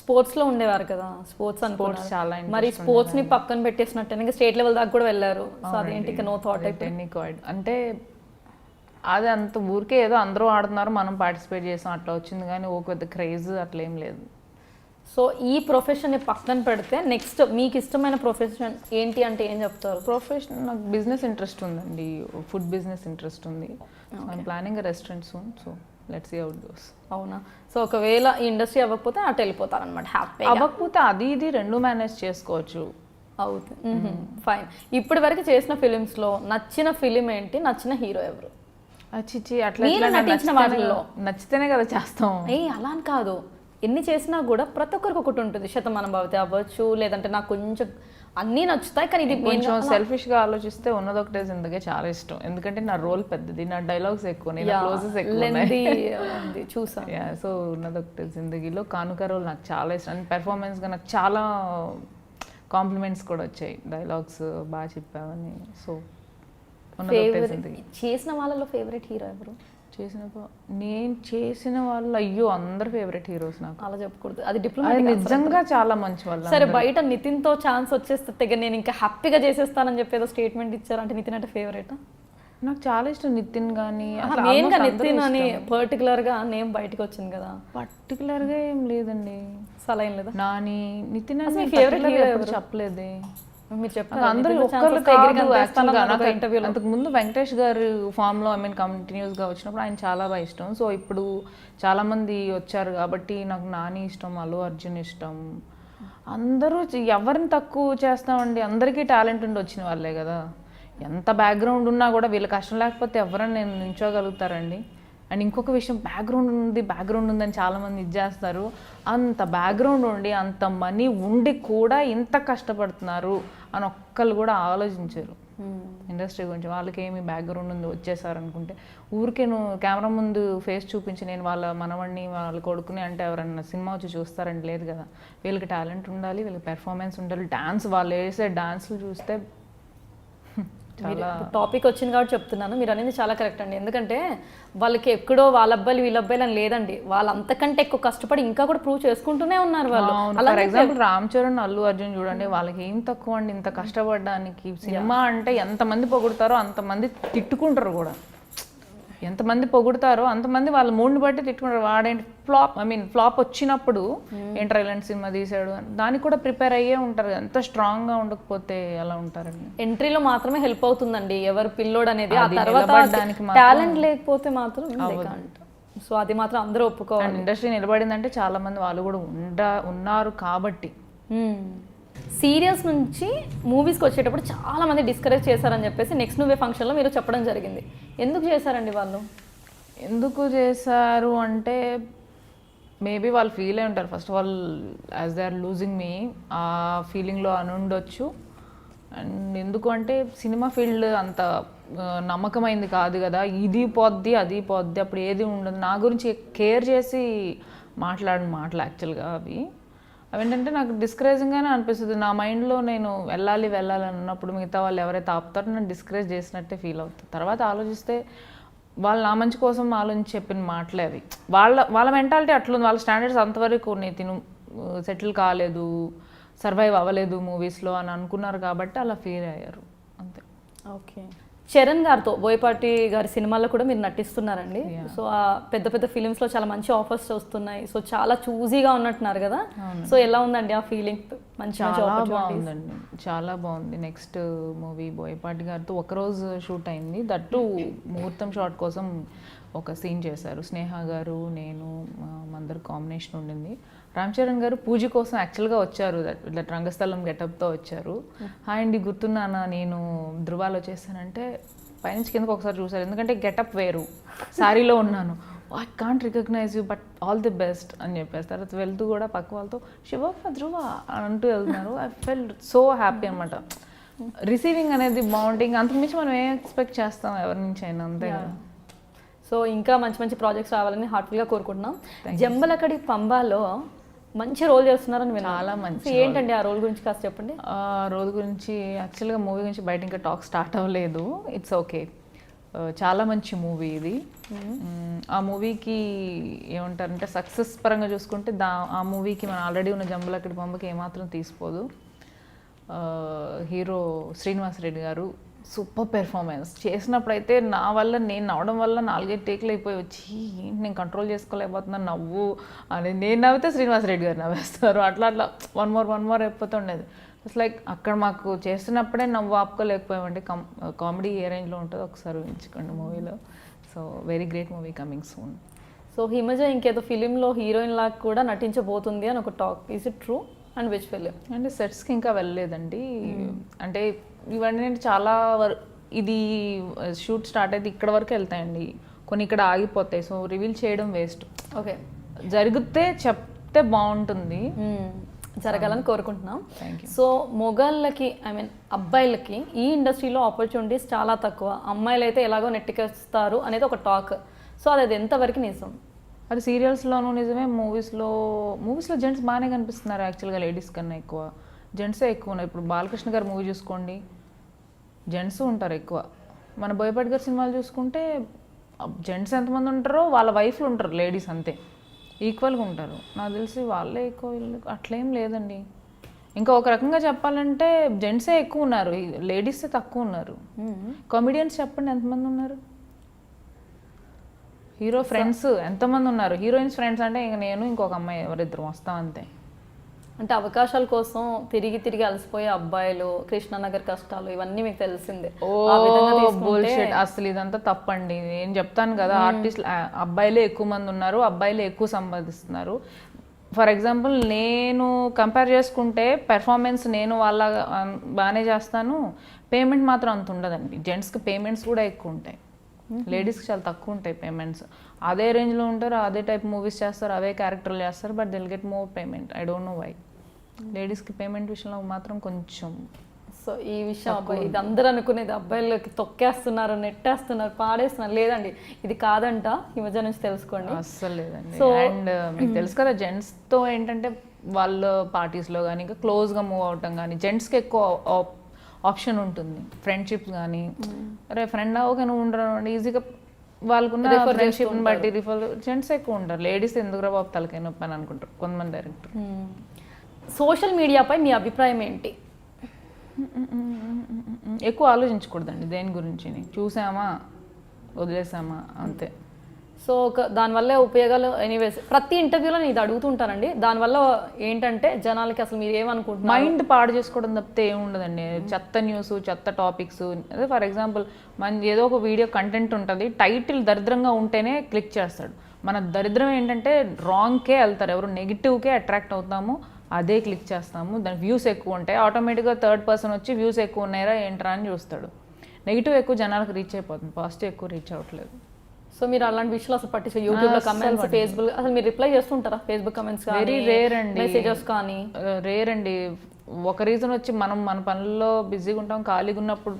స్పోర్ట్స్లో ఉండేవారు కదా, స్పోర్ట్స్ చాలా. మరి స్పోర్ట్స్ని పక్కన పెట్టేసినట్టు ఇంకా స్టేట్ లెవెల్ దాకా కూడా వెళ్ళారు. సో అదేంటి ఇక నో థాట్? టెన్నికాయిడ్ అంటే అది అంత ఊరికే ఏదో అందరూ ఆడుతున్నారు, మనం పార్టిసిపేట్ చేసాం, అట్లా వచ్చింది కానీ ఒక పెద్ద క్రేజ్ అట్లా ఏం లేదు. సో ఈ ప్రొఫెషన్ని పక్కన పెడితే నెక్స్ట్ మీకు ఇష్టమైన ప్రొఫెషన్ ఏంటి అంటే ఏం చెప్తారు? ప్రొఫెషన్ నాకు బిజినెస్ ఇంట్రెస్ట్ ఉందండి, ఫుడ్ బిజినెస్ ఇంట్రెస్ట్ ఉంది. I'm planning restaurant soon, so let's see how it goes. అవునా? సో ఒకవేళ ఈ ఇండస్ట్రీ అవ్వకపోతే అటు వెళ్ళిపోతారనమాట హ్యాపీ? అవ్వకపోతే అది ఇది రెండు మేనేజ్ చేసుకోవచ్చు. అవుతుంది. ఫైన్. ఇప్పటి వరకు చేసిన ఫిలిమ్స్లో నచ్చిన ఫిలిం ఏంటి, నచ్చిన హీరో ఎవరు? చిచ్చి అట్లా నచ్చితేనే కదా చేస్తాం. అలా అని కాదు, ఎన్ని చేసినా కూడా ప్రతి ఒక్కరికి ఒకటి ఉంటుంది. శతమానం భవతి అవ్వచ్చు, లేదంటే నాకు కొంచెం అన్నీ నచ్చుతాయి కానీ ఇది కొంచెం సెల్ఫిష్గా ఆలోచిస్తే ఉన్నది ఒకటే జిందగీ చాలా ఇష్టం. ఎందుకంటే నా రోల్ పెద్దది, నా డైలాగ్స్ ఎక్కువ, నేను క్లోజెస్ ఎక్కువ చూసాను. సో ఉన్నది ఒకటే జిందగీలో కానుక రోల్ నాకు చాలా ఇష్టం. అండ్ పెర్ఫార్మెన్స్గా నాకు చాలా కాంప్లిమెంట్స్ కూడా వచ్చాయి, డైలాగ్స్ బాగా చెప్పావని. సో చేసిన వాళ్ళలో ఫేవరెట్ హీరో ఎవరు? నేను చేసిన వాళ్ళు అయ్యో అందరు ఫేవరెట్ హీరోస్ నాకు. అలా చెప్పకూడదు, అది డిప్లొమాటిక్. నిజంగా చాలా మంచి వాళ్ళు. సరే బయట నితిన్తో ఛాన్స్ వచ్చేస్తే తెగ నేను ఇంకా హ్యాపీగా చేసేస్తానని చెప్పి ఏదో స్టేట్మెంట్ ఇచ్చారంటే నితిన్ అంటే ఫేవరెట్? నాకు చాలా ఇష్టం నితిన్ కానీ. మెయిన్గా నితిన్ అని పర్టికులర్గా నేమ్ బయటకు వచ్చింది కదా? పర్టికులర్గా ఏం లేదండి, సలైన్ లేదా? నాని నితిన్ అని ఫేవరెట్ హీరో చెప్పలేదే. మీరు చెప్పారు అందరూ ఒక్కరు అంతకు ముందు వెంకటేష్ గారు ఫామ్లో కంటిన్యూస్గా వచ్చినప్పుడు ఆయన చాలా బాగా ఇష్టం. సో ఇప్పుడు చాలామంది వచ్చారు కాబట్టి నాకు నాని ఇష్టం, అల్లు అర్జున్ ఇష్టం. అందరూ ఎవరిని తక్కువ చేస్తామండి, అందరికీ టాలెంట్ ఉండి వచ్చిన వాళ్ళే కదా. ఎంత బ్యాక్గ్రౌండ్ ఉన్నా కూడా వీళ్ళ కష్టం లేకపోతే ఎవరైనా నేను నించోగలుగుతారండి. అండ్ ఇంకొక విషయం, బ్యాక్గ్రౌండ్ ఉందని చాలామంది ఇది చేస్తారు. అంత బ్యాక్గ్రౌండ్ ఉండి అంత మనీ ఉండి కూడా ఇంత కష్టపడుతున్నారు అని ఒక్కళ్ళు కూడా ఆలోచించారు. ఇండస్ట్రీ గురించి. వాళ్ళకి ఏమి బ్యాక్గ్రౌండ్ ఉంది వచ్చేసారు అనుకుంటే ఊరికే నువ్వు కెమెరా ముందు ఫేస్ చూపించి నేను వాళ్ళ మనవడిని వాళ్ళ కొడుకుని అంటే ఎవరన్నా సినిమా వచ్చి చూస్తారంటే లేదు కదా. వీళ్ళకి టాలెంట్ ఉండాలి, వీళ్ళకి పెర్ఫార్మెన్స్ ఉండాలి, డాన్స్ వాళ్ళు వేసే డాన్స్లు చూస్తే చాలా. టాపిక్ వచ్చింది కాబట్టి చెప్తున్నాను, మీరు అనేది చాలా కరెక్ట్ అండి. ఎందుకంటే వాళ్ళకి ఎక్కడో వాళ్ళ అబ్బాయిలు వీళ్ళ అబ్బాయిలు అని లేదండి, వాళ్ళు అంతకంటే ఎక్కువ కష్టపడి ఇంకా కూడా ప్రూవ్ చేసుకుంటూనే ఉన్నారు వాళ్ళు. ఫర్ ఎగ్జాంపుల్ రామ్ చరణ్, అల్లు అర్జున్ చూడండి, వాళ్ళకి ఏం తక్కువ అండి ఇంత కష్టపడడానికి. సినిమా అంటే ఎంతమంది పొగుడతారో అంతమంది తిట్టుకుంటారు కూడా, ఎంతమంది పొగుడతారో అంతమంది వాళ్ళ మూడ్ని బట్టి తిట్టుకుంటారు. వాడేంటి ఫ్లాప్ వచ్చినప్పుడు ఏంట్రా ఇలాంటి సినిమా తీసాడు అని దానికి కూడా ప్రిపేర్ అయ్యే ఉంటారు. ఎంత స్ట్రాంగ్గా ఉండకపోతే ఎలా ఉంటారండి. ఎంట్రీలో మాత్రమే హెల్ప్ అవుతుందండి ఎవరు పిల్లోడు అనేది, ఆ తర్వాత టాలెంట్ లేకపోతే మాత్రం సో అది మాత్రం అందరూ ఒప్పుకోవాలి. ఇండస్ట్రీ నిలబడిందంటే చాలా మంది వాళ్ళు కూడా ఉన్నారు కాబట్టి. సీరియల్స్ నుంచి మూవీస్కి వచ్చేటప్పుడు చాలా మంది డిస్కరేజ్ చేశారని చెప్పేసి నెక్స్ట్ నువ్వే ఫంక్షన్లో మీరు చెప్పడం జరిగింది. ఎందుకు చేశారండి వాళ్ళు? ఎందుకు చేశారు అంటే మేబీ వాళ్ళు ఫీల్ అయి ఉంటారు. First of all as they are losing me, ఆ ఫీలింగ్లో అని ఉండొచ్చు. అండ్ ఎందుకు అంటే సినిమా ఫీల్డ్ అంత నమ్మకమైంది కాదు కదా, ఇది పోద్ది అది పోద్ది అప్పుడు ఏది ఉండదు. నా గురించి కేర్ చేసి మాట్లాడిన మాటలు యాక్చువల్గా అవేంటంటే నాకు డిస్కరేజింగ్గానే అనిపిస్తుంది. నా మైండ్లో నేను వెళ్ళాలి అన్నప్పుడు మిగతా వాళ్ళు ఎవరైతే ఆపుతారో నన్ను డిస్కరేజ్ చేసినట్టే ఫీల్ అవుతుంది. తర్వాత ఆలోచిస్తే వాళ్ళు నా మంచి కోసం ఆలోచించి చెప్పిన మాటలే అవి. వాళ్ళ మెంటాలిటీ అట్లుంది, వాళ్ళ స్టాండర్డ్స్ అంతవరకు తిను సెటిల్ కాలేదు, సర్వైవ్ అవ్వలేదు మూవీస్లో అని అనుకున్నారు కాబట్టి అలా ఫీల్ అయ్యారు అంతే. ఓకే, చరణ్ గారితో బోయపాటి గారి సినిమాల్లో కూడా మీరు నటిస్తున్నారండి. సో ఆ పెద్ద పెద్ద ఫిలిమ్స్లో చాలా మంచి ఆఫర్స్ వస్తున్నాయి. సో చాలా చూజీగా ఉన్నట్టున్నారు కదా, సో ఎలా ఉందండి ఆ ఫీలింగ్? చాలా బాగుందండి, చాలా బాగుంది. నెక్స్ట్ మూవీ బోయపాటి గారితో ఒకరోజు షూట్ అయింది, దట్టు ముహూర్తం షాట్ కోసం ఒక సీన్ చేశారు. స్నేహ గారు, నేను, అందరు కాంబినేషన్ ఉండింది. రామ్ చరణ్ గారు పూజ కోసం యాక్చువల్గా వచ్చారు, దట్ రంగస్థలం గెటప్తో వచ్చారు. హాయ్ అండి గుర్తున్నానా నేను ధృవాలో చేశానంటే పైనుంచి కిందకు ఒకసారి చూసారు, ఎందుకంటే గెటప్ వేరు, శారీలో ఉన్నాను. I can't recognise you but all the best అని చెప్పేసి తర్వాత వెళ్తూ కూడా పక్క వాళ్ళతో శివ ధృవ అంటూ వెళ్తున్నారు. ఐ ఫెల్ సో హ్యాపీ అనమాట. రిసీవింగ్ అనేది బాగుంటుంది, అంతకుమించి మనం ఏం ఎక్స్పెక్ట్ చేస్తాం ఎవరి నుంచి అయినా, అంతే కదా. సో ఇంకా మంచి మంచి ప్రాజెక్ట్స్ రావాలని హార్ట్ఫుల్గా కోరుకుంటున్నాం. జంబలకడి పంబాలో మంచి రోల్ చేస్తున్నారని చాలా మంచి. ఏంటండి ఆ రోల్ గురించి కాస్త చెప్పండి. ఆ రోల్ గురించి యాక్చువల్గా మూవీ గురించి బయట ఇంకా టాక్ స్టార్ట్ అవ్వలేదు. ఇట్స్ ఓకే, చాలా మంచి మూవీ ఇది. ఆ మూవీకి ఏమంటారంటే సక్సెస్ పరంగా చూసుకుంటే ఆ మూవీకి మన ఆల్రెడీ ఉన్న జంబలకడి పంబకి ఏమాత్రం తీసిపోదు. హీరో శ్రీనివాస్ రెడ్డి గారు సూపర్ పెర్ఫార్మెన్స్ చేసినప్పుడైతే నా వల్ల నేను నవ్వడం వల్ల 4-5 టేక్లు అయిపోయి వచ్చి ఏంటి నేను కంట్రోల్ చేసుకోలేకపోతున్నాను నవ్వు అని. నేను నవ్వితే శ్రీనివాస్ రెడ్డి గారు నవ్వేస్తారు, అట్లా వన్ మోర్ అయిపోతూ ఉండేది. ఇట్స్ లైక్ అక్కడ మాకు చేస్తున్నప్పుడే నవ్వు ఆపుకోలేకపోయామంటే కామెడీ ఏ రేంజ్లో ఉంటుందో ఒకసారి ఊహించుకోండి మూవీలో. So very great movie coming soon. So Himaja ఇంకేదో ఫిలింలో హీరోయిన్ లాగా కూడా నటించబోతుంది అని ఒక talk, is it true? And which film? అంటే సెట్స్కి ఇంకా వెళ్ళలేదండి. అంటే ఇవన్నీ చాలా ఇది షూట్ స్టార్ట్ అయితే ఇక్కడ వరకు వెళ్తాయండి, కొన్ని ఇక్కడ ఆగిపోతాయి. సో రివీల్ చేయడం వేస్ట్. ఓకే, జరిగితే చెప్తే బాగుంటుంది, జరగాలని కోరుకుంటున్నాం. సో మొగాళ్ళకి అబ్బాయిలకి ఈ ఇండస్ట్రీలో ఆపర్చునిటీస్ చాలా తక్కువ, అమ్మాయిలు అయితే ఎలాగో నెట్టికేస్తారు అనేది ఒక టాక్. సో అది ఎంతవరకు నిజం? అది సీరియల్స్లోనూ నిజమే, మూవీస్లో జెంట్స్ బాగానే కనిపిస్తున్నారు యాక్చువల్గా, లేడీస్ కన్నా ఎక్కువ జెంట్సే ఎక్కువ ఉన్నారు. ఇప్పుడు బాలకృష్ణ గారి మూవీ చూసుకోండి, జెంట్స్ ఉంటారు ఎక్కువ. మన బోయపాటి గారి సినిమాలు చూసుకుంటే జెంట్స్ ఎంతమంది ఉంటారో వాళ్ళ వైఫ్లు ఉంటారు, లేడీస్ అంతే ఈక్వల్గా ఉంటారు. నాకు తెలిసి వాళ్ళే ఎక్కువ, అట్లేం లేదండి. ఇంకా ఒక రకంగా చెప్పాలంటే జెంట్సే ఎక్కువ ఉన్నారు, లేడీసే తక్కువ ఉన్నారు. కామెడియన్స్ చెప్పండి ఎంతమంది ఉన్నారు? హీరో ఫ్రెండ్స్ ఎంతమంది ఉన్నారు? హీరోయిన్స్ ఫ్రెండ్స్ అంటే ఇంక నేను ఇంకొక అమ్మాయి ఎవరిద్దరు వస్తాం అంతే. అంటే అవకాశాల కోసం తిరిగి అలసిపోయే అబ్బాయిలు, కృష్ణానగర్ కష్టాలు ఇవన్నీ మీకు తెలిసిందే. అసలు ఇదంతా తప్పండి. నేను చెప్తాను కదా, ఆర్టిస్ట్ అబ్బాయిలే ఎక్కువ మంది ఉన్నారు, అబ్బాయిలే ఎక్కువ సంపాదిస్తున్నారు. ఫర్ ఎగ్జాంపుల్ నేను కంపేర్ చేసుకుంటే పెర్ఫార్మెన్స్ నేను వాళ్ళ బాగానే చేస్తాను, పేమెంట్ మాత్రం అంత ఉండదండి. జెంట్స్కి పేమెంట్స్ కూడా ఎక్కువ ఉంటాయి, లేడీస్కి చాలా తక్కువ ఉంటాయి పేమెంట్స్. అదే రేంజ్లో ఉంటారు, అదే టైప్ మూవీస్ చేస్తారు, అవే క్యారెక్టర్లు చేస్తారు, but they'll get more payment. I don't know why. లేడీస్కి పేమెంట్ విషయంలో మాత్రం కొంచెం. సో ఈ విషయం అబ్బాయి ఇది అందరూ అనుకునేది, అబ్బాయిలకి తొక్కేస్తున్నారు, నెట్టేస్తున్నారు, పాడేస్తున్నారు. లేదండి, ఇది కాదంట, ఈ మధ్య నుంచి తెలుసుకోండి. అస్సలు లేదండి. అండ్ మీకు తెలుసు కదా, జెంట్స్తో ఏంటంటే వాళ్ళ పార్టీస్లో కానీ ఇంకా క్లోజ్గా మూవ్ అవటం కానీ జెంట్స్కి ఎక్కువ ఆప్షన్ ఉంటుంది. ఫ్రెండ్షిప్స్ కానీ అరే ఫ్రెండ్ ఓకే నువ్వు ఉండరు ఈజీగా వాళ్ళకున్న ఫ్రెండ్షిప్ని బట్టి రిఫర్ జెంట్స్ ఎక్కువ ఉంటారు. లేడీస్ ఎందుకురా బాబు తలకాయ నొప్పి అని అనుకుంటారు కొంతమంది డైరెక్టర్. సోషల్ మీడియాపై మీ అభిప్రాయం ఏంటి? ఎక్కువ ఆలోచించకూడదండి దేని గురించి, చూసామా వదిలేసామా అంతే. సో దానివల్ల ఉపయోగాలు ఎనీవేస్ ప్రతి ఇంటర్వ్యూలో నేను ఇది అడుగుతుంటానండి. దానివల్ల ఏంటంటే జనాలకి అసలు మీరు ఏమనుకుంటున్నారు, మైండ్ పాడు చేసుకోవడం తప్పితే ఏముండదండి. చెత్త న్యూస్, చెత్త టాపిక్స్, అదే ఫర్ ఎగ్జాంపుల్ మన ఏదో ఒక వీడియో కంటెంట్ ఉంటుంది, టైటిల్ దరిద్రంగా ఉంటేనే క్లిక్ చేస్తాడు. మన దరిద్రం ఏంటంటే రాంగ్కే వెళ్తారు, ఎవరు నెగిటివ్కే అట్రాక్ట్ అవుతాము, అదే క్లిక్ చేస్తాము. దాని వ్యూస్ ఎక్కువ ఉంటాయి, ఆటోమేటిక్గా థర్డ్ పర్సన్ వచ్చి వ్యూస్ ఎక్కువ ఉన్నాయరా ఏంట్రా అని చూస్తాడు. నెగిటివ్ ఎక్కువ జనాలకు రీచ్ అయిపోతుంది, పాజిటివ్ ఎక్కువ రీచ్ అవ్వట్లేదు. సో మీరు అలాంటి విషయాలు అసలు పట్టించు, యూట్యూబ్లో కమెంట్స్, ఫేస్బుక్ అసలు మీరు రిప్లై చేస్తుంటారా? ఫేస్బుక్ కమెంట్స్ వెరీ రేర్ అండి, మెసేజెస్ కానీ రేర్ అండి. ఒక రీజన్ వచ్చి మనం మన పనుల్లో బిజీగా ఉంటాం, ఖాళీగా ఉన్నప్పుడు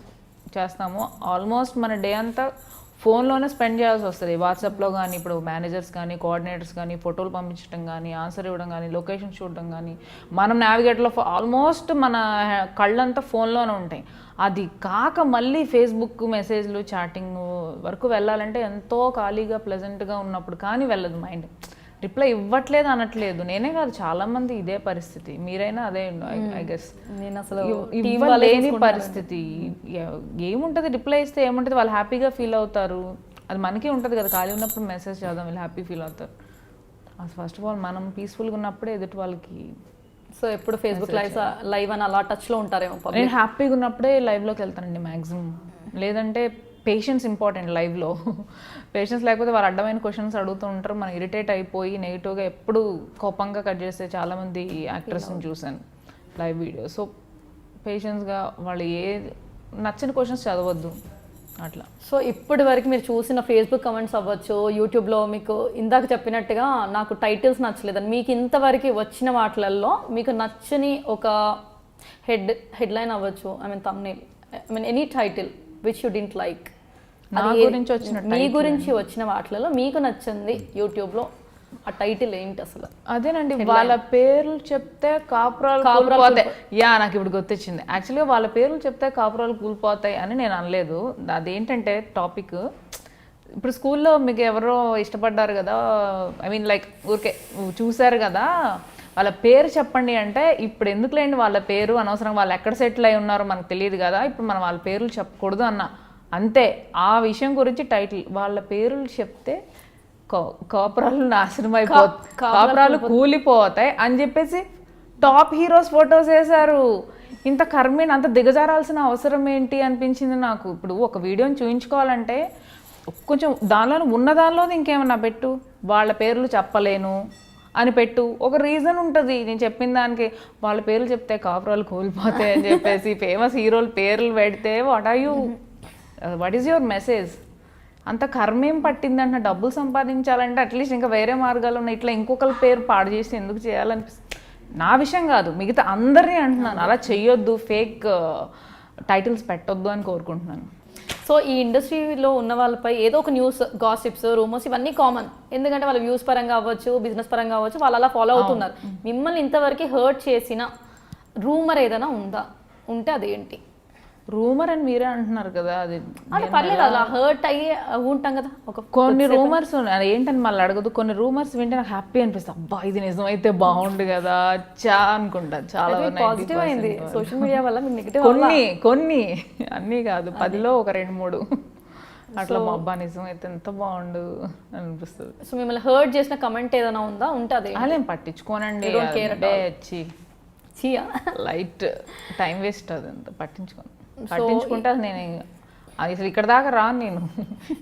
చేస్తాము. ఆల్మోస్ట్ మన డే అంతా ఫోన్లోనే స్పెండ్ చేయాల్సి వస్తుంది. వాట్సాప్లో కానీ ఇప్పుడు మేనేజర్స్ కానీ కోఆర్డినేటర్స్ కానీ ఫోటోలు పంపించడం కానీ ఆన్సర్ ఇవ్వడం కానీ లొకేషన్ చూడడం కానీ మనం నావిగేటర్లో ఆల్మోస్ట్ మన కళ్ళంతా ఫోన్లోనే ఉంటాయి. అది కాక మళ్ళీ ఫేస్బుక్ మెసేజ్లు చాటింగ్ వరకు వెళ్ళాలంటే ఎంతో ఖాళీగా ప్లెజెంట్గా ఉన్నప్పుడు కానీ వెళ్ళదు మైండ్. రిప్లై ఇవ్వట్లేదు అనట్లేదు, నేనే కాదు చాలామంది ఇదే పరిస్థితి, మీరైనా అదే ఐ గెస్. నేను అసలు ఇవ్వలేని పరిస్థితి. ఏముంటుంది రిప్లై ఇస్తే ఏముంటుంది, వాళ్ళు హ్యాపీగా ఫీల్ అవుతారు. అది మనకి ఉంటుంది కదా, ఖాళీ ఉన్నప్పుడు మెసేజ్ చేద్దాం వీళ్ళు హ్యాపీ ఫీల్ అవుతారు. అసలు ఫస్ట్ ఆఫ్ ఆల్ మనం పీస్ఫుల్గా ఉన్నప్పుడే ఎదుటి వాళ్ళకి. సో ఎప్పుడు ఫేస్బుక్ లైవ్ అని అలా టచ్లో ఉంటారేమో? నేను హ్యాపీగా ఉన్నప్పుడే లైవ్లోకి వెళ్తానండి మ్యాక్సిమం. లేదంటే పేషెన్స్ ఇంపార్టెంట్ లైవ్లో. పేషెన్స్ లేకపోతే వాళ్ళు అడ్డమైన క్వశ్చన్స్ అడుగుతూ ఉంటారు, మనం ఇరిటేట్ అయిపోయి నెగిటివ్గా ఎప్పుడు కోపంగా కట్ చేస్తే చాలామంది యాక్టర్స్ని చూశాను లైవ్ వీడియో. సో పేషెన్స్గా వాళ్ళు ఏ నచ్చని క్వశ్చన్స్ చదవద్దు అట్లా. సో ఇప్పటి వరకు మీరు చూసిన ఫేస్బుక్ కమెంట్స్ అవ్వచ్చు, యూట్యూబ్లో మీకు ఇందాక చెప్పినట్టుగా నాకు టైటిల్స్ నచ్చలేదని, మీకు ఇంతవరకు వచ్చిన వాటిలలో మీకు నచ్చని ఒక హెడ్లైన్ అవ్వచ్చు, I mean thumbnail, I mean any title which you didn't like, మీ గురించి వచ్చిన వాటిలలో మీకు నచ్చింది యూట్యూబ్లో ఆ టైటిల్ ఏంటి అసలు? అదేనండి, వాళ్ళ పేర్లు చెప్తే కాపురాలు కూలిపోతాయి. యా నాకు ఇప్పుడు గుర్తొచ్చింది. యాక్చువల్గా వాళ్ళ పేర్లు చెప్తే కాపురాలు కూలిపోతాయి అని నేను అనలేదు. అదేంటంటే టాపిక్ ఇప్పుడు స్కూల్లో మీకు ఎవరో ఇష్టపడ్డారు కదా, ఐ మీన్ లైక్ ఊరికే చూశారు కదా, వాళ్ళ పేరు చెప్పండి అంటే ఇప్పుడు ఎందుకులేండి వాళ్ళ పేరు అనవసరం, వాళ్ళు ఎక్కడ సెటిల్ అయి ఉన్నారో మనకు తెలియదు కదా, ఇప్పుడు మనం వాళ్ళ పేర్లు చెప్పకూడదు అన్న అంతే. ఆ విషయం గురించి టైటిల్ వాళ్ళ పేర్లు చెప్తే కాపురాలు నాశనం అయిపోతాయి, కాపురాలు కూలిపోతాయి అని చెప్పేసి టాప్ హీరోస్ ఫొటోస్ వేశారు. ఇంత కర్మేన్ అంత దిగజారాల్సిన అవసరం ఏంటి అనిపించింది నాకు. ఇప్పుడు ఒక వీడియోని చూయించుకోవాలంటే కొంచెం దానిలో ఉన్న దానిలో ఇంకేమన్నా పెట్టు, వాళ్ళ పేర్లు చెప్పలేను అని పెట్టు, ఒక రీజన్ ఉంటుంది. నేను చెప్పిన దానికి వాళ్ళ పేర్లు చెప్తే కాపురాలు కూలిపోతాయి అని చెప్పేసి ఫేమస్ హీరోల పేర్లు పెడితే వాట్ ఈజ్ యువర్ మెసేజ్? అంత కర్మేం పట్టిందంటే డబ్బులు సంపాదించాలంటే అట్లీస్ట్ ఇంకా వేరే మార్గాలు ఉన్నాయి, ఇట్లా ఇంకొకరి పేరు పాడు చేసి ఎందుకు చేయాలనిపిస్తుంది. నా విషయం కాదు, మిగతా అందరినీ అంటున్నాను అలా చెయ్యొద్దు, ఫేక్ టైటిల్స్ పెట్టొద్దు అని కోరుకుంటున్నాను. సో ఈ ఇండస్ట్రీలో ఉన్న వాళ్ళపై ఏదో ఒక న్యూస్, గాసిప్స్, రూమర్స్ ఇవన్నీ కామన్. ఎందుకంటే వాళ్ళ వ్యూస్ పరంగా అవ్వచ్చు, బిజినెస్ పరంగా అవ్వచ్చు, వాళ్ళు అలా ఫాలో అవుతున్నారు. మిమ్మల్ని ఇంతవరకు హర్ట్ చేసిన రూమర్ ఏదైనా ఉందా? ఉంటే అదేంటి? రూమర్ అని మీరే అంటున్నారు కదా, అది అంటే పర్లేదు, అలా హర్ట్ అయ్యి ఉంటాం కదా. కొన్ని రూమర్స్ ఏంటని మళ్ళీ అడగదు, కొన్ని రూమర్స్ వింటే నాకు హ్యాపీ అనిపిస్తుంది, అబ్బా ఇది నిజమైతే బాగుండు కదా చా అనుకుంటా. చాలా పాజిటివ్ అయింది సోషల్ మీడియా వల్ల, నెగిటివ్ కొన్ని అన్నీ కాదు, 10లో ఒక 2-3 అట్లా మా అబ్బా నిజం అయితే ఎంత బాగుండు అనిపిస్తుంది. సో మిమ్మల్ని హర్ట్ చేసిన కమెంట్ ఏదైనా ఉందా? ఉంటే అదే అదేం పట్టించుకోనండి, లైట్ టైం వేస్ట్ అది అంత పట్టించుకుంటే అది నేను అసలు ఇక్కడ దాకా రాను నేను.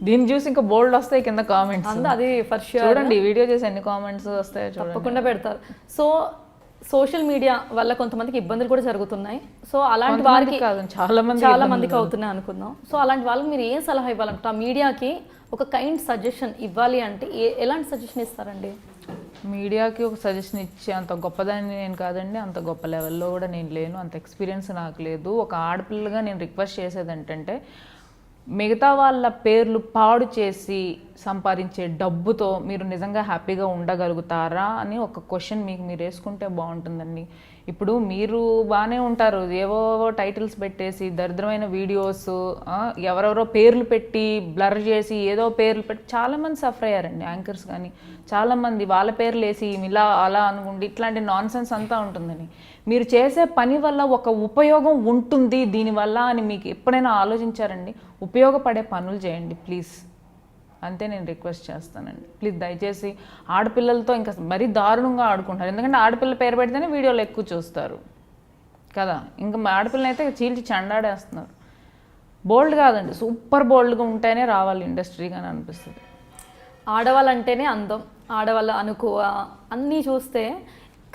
దీన్ని చూసి ఇంకా బోల్డ్ వస్తాయి కింద కామెంట్స్, అది ఫర్ ష్యూర్. చూడండి వీడియో చేసి ఎన్ని కామెంట్స్ వస్తాయో తప్పకుండా పెడతారు. సో సోషల్ మీడియా వల్ల కొంతమందికి ఇబ్బందులు కూడా జరుగుతున్నాయి. సో అలాంటి వారికి కాదు చాలా మందికి అవుతున్నాయి అనుకుందాం. సో అలాంటి వాళ్ళకి మీరు ఏం సలహా ఇవ్వాలంటే, ఆ మీడియాకి ఒక కైండ్ సజెషన్ ఇవ్వాలి అంటే ఎలాంటి సజెషన్ ఇస్తారండి? మీడియాకి ఒక సజెషన్ ఇచ్చే అంత గొప్పదాన్ని నేను కాదండి, అంత గొప్ప లెవెల్లో కూడా నేను లేను, అంత ఎక్స్పీరియన్స్ నాకు లేదు. ఒక ఆడపిల్లగా నేను రిక్వెస్ట్ చేసేది ఏంటంటే, మిగతా వాళ్ళ పేర్లు పాడు చేసి సంపాదించే డబ్బుతో మీరు నిజంగా హ్యాపీగా ఉండగలుగుతారా అని ఒక క్వశ్చన్ మీకు మీరు వేసుకుంటే బాగుంటుందండి. ఇప్పుడు మీరు బాగానే ఉంటారు, ఏవో టైటిల్స్ పెట్టేసి దరిద్రమైన వీడియోస్, ఎవరెవరో పేర్లు పెట్టి బ్లర్ చేసి ఏదో పేర్లు పెట్టి చాలామంది సఫర్ అయ్యారండి. యాంకర్స్ కానీ చాలామంది వాళ్ళ పేర్లు వేసి ఇలా అలా అనుకుంటే ఇట్లాంటి నాన్సెన్స్ అంతా ఉంటుందని. మీరు చేసే పని వల్ల ఒక ఉపయోగం ఉంటుంది దీనివల్ల అని మీకు ఎప్పుడైనా ఆలోచించారండి? ఉపయోగపడే పనులు చేయండి ప్లీజ్, అంతే నేను రిక్వెస్ట్ చేస్తానండి. ప్లీజ్ దయచేసి ఆడపిల్లలతో ఇంకా మరీ దారుణంగా ఆడుకుంటారు. ఎందుకంటే ఆడపిల్ల పేరు పెడితేనే వీడియోలు ఎక్కువ చూస్తారు కదా, ఇంకా ఆడపిల్లని అయితే చీల్చి చండాడేస్తున్నారు. బోల్డ్ కాదండి, సూపర్ బోల్డ్గా ఉంటేనే రావాలి ఇండస్ట్రీగా అని అనిపిస్తుంది. ఆడవాళ్ళంటేనే అందం, ఆడవాళ్ళ అనుకువ అన్నీ చూస్తే,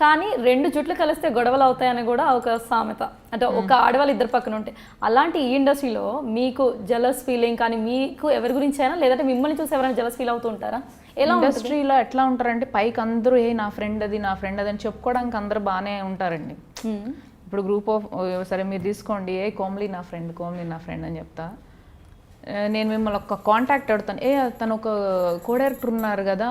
కానీ రెండు జుట్లు కలిస్తే గొడవలు అవుతాయని కూడా ఒక సామెత. అంటే ఒక ఆడవాళ్ళు ఇద్దరు పక్కన ఉంటే, అలాంటి ఈ ఇండస్ట్రీలో మీకు జలస్ ఫీలింగ్ కానీ మీకు ఎవరి గురించి అయినా, లేదంటే మిమ్మల్ని చూసి ఎవరైనా జలస్ ఫీల్ అవుతూ ఉంటారా? ఎలా ఇండస్ట్రీలో ఎట్లా ఉంటారంటే, పైకి అందరూ నా ఫ్రెండ్ అది నా ఫ్రెండ్ అది అని చెప్పుకోవడానికి అందరూ బాగానే ఉంటారండి. ఇప్పుడు గ్రూప్ ఆఫ్ సరే మీరు తీసుకోండి, కోమ్లీ నా ఫ్రెండ్, కోమ్లీ నా ఫ్రెండ్ అని చెప్తా. నేను మిమ్మల్ని ఒక కాంటాక్ట్ అడుగుతాను, తను ఒక కో డైరెక్టర్ ఉన్నారు కదా,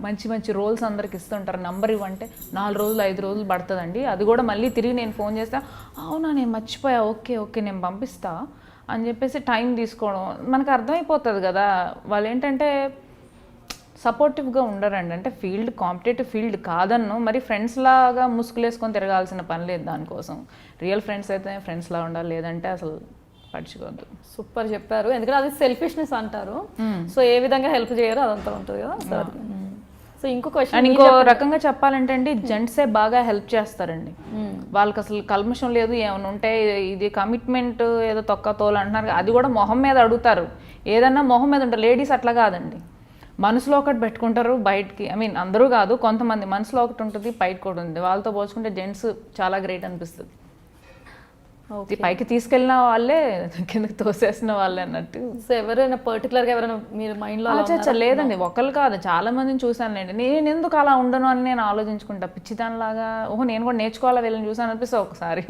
మంచి మంచి రోల్స్ అందరికి ఇస్తుంటారు, నంబర్ ఇవ్వంటే 4 రోజులు 5 రోజులు పడుతుందండి. అది కూడా మళ్ళీ తిరిగి నేను ఫోన్ చేస్తా, అవునా నేను మర్చిపోయా, ఓకే ఓకే నేను పంపిస్తా అని చెప్పేసి టైం తీసుకోవడం మనకు అర్థమైపోతుంది కదా. వాళ్ళు ఏంటంటే సపోర్టివ్గా ఉండరండి. అంటే ఫీల్డ్ కాంపిటేటివ్ ఫీల్డ్ కాదన్ను, మరి ఫ్రెండ్స్ లాగా ముసుగులేసుకొని తిరగాల్సిన పని లేదు దానికోసం. రియల్ ఫ్రెండ్స్ అయితే ఫ్రెండ్స్లా ఉండాలి, లేదంటే అసలు పడుచుకోవద్దు. సూపర్ చెప్పారు. ఎందుకంటే అది సెల్ఫిష్నెస్ అంటారు. సో ఏ విధంగా హెల్ప్ చేయరు అదంతా ఉంటుంది కదా. సో ఇంకో క్వశ్చన్, ఇంకో రకంగా చెప్పాలంటే అండి, జెంట్సే బాగా హెల్ప్ చేస్తారండి. వాళ్ళకి అసలు కల్మషం లేదు, ఏమైనా ఉంటే ఇది కమిట్మెంట్ ఏదో తొక్క తోలు అంటున్నారు, అది కూడా మొహం మీద అడుగుతారు. ఏదన్నా మొహం మీద ఉంటారు. లేడీస్ అట్లా కాదండి, మనసులో ఒకటి పెట్టుకుంటారు, బయటికి అందరూ కాదు, కొంతమంది మనసులో ఒకటి ఉంటుంది, బయటకు ఒకటి ఉంటుంది. వాళ్ళతో పోల్చుకుంటే జెంట్స్ చాలా గ్రేట్ అనిపిస్తుంది. పైకి తీసుకెళ్ళిన వాళ్ళే కిందకి తోసేసిన వాళ్ళే అన్నట్టు. సో ఎవరైనా పర్టికులర్గా ఎవరైనా మీరు మైండ్లో? లేదండి, ఒకళ్ళు కాదు, చాలా మందిని చూసానులేండి. నేను ఎందుకు అలా ఉండను అని నేను ఆలోచించుకుంటా పిచ్చిదానిలాగా. నేను కూడా నేర్చుకోవాలా వీళ్ళని చూసాను అనిపిస్తుంది ఒకసారి.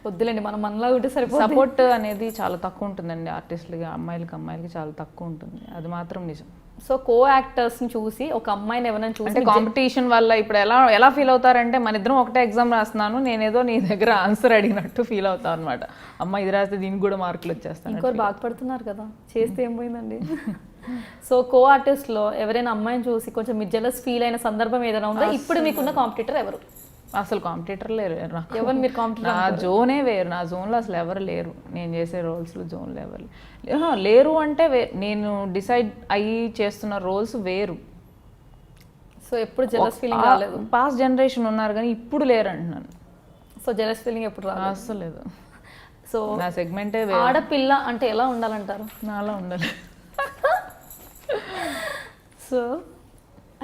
వద్దులేండి, మనం మనలా ఉంటే సరిపోతుంది. సపోర్ట్ అనేది చాలా తక్కువ ఉంటుందండి ఆర్టిస్టులకి, అమ్మాయిలకి చాలా తక్కువ ఉంటుంది, అది మాత్రం నిజం. సో కో యాక్టర్స్ని చూసి ఒక అమ్మాయిని ఎవరైనా చూసి, అంటే కాంపిటీషన్ వల్ల ఇప్పుడు ఎలా ఫీల్ అవుతారంటే, మన ఇద్దరం ఒకటే ఎగ్జామ్ రాస్తున్నాను, నేనేదో నీ దగ్గర ఆన్సర్ అడిగినట్టు ఫీల్ అవుతాను అనమాట. అమ్మ ఇది రాస్తే దీనికి కూడా మార్కులు వచ్చేస్తాను. ఇంకోరు బాధపడుతున్నారు కదా, చేస్తే ఏం పోయిందండి. సో కో ఆర్టిస్ట్లో ఎవరైనా అమ్మాయిని చూసి కొంచెం మీరు జెలస్ ఫీల్ అయిన సందర్భం ఏదైనా ఉందా? ఇప్పుడు మీకున్న కాంపిటీటర్ ఎవరు? అసలు కాంపిటీటర్ లేరు. ఎవరు మీరు కాంపిటీటర్? నా జోనే వేరు, నా జోన్లో అసలు ఎవరు లేరు. నేను చేసే రోల్స్లో జోన్లో ఎవరు లేరు. అంటే నేను డిసైడ్ అయ్యి చేస్తున్న రోల్స్ వేరు. సో ఎప్పుడు జెలస్ ఫీలింగ్ రాలేదు? పాస్ట్ జనరేషన్ ఉన్నారు కానీ ఇప్పుడు లేరు అంటున్నాను. సో జెలస్ ఫీలింగ్ ఎప్పుడు రాలేదు? అసలు లేదు. సో నా సెగ్మెంటే ఆడపిల్ల అంటే ఎలా ఉండాలంటారు? నాలా ఉండాలి. సో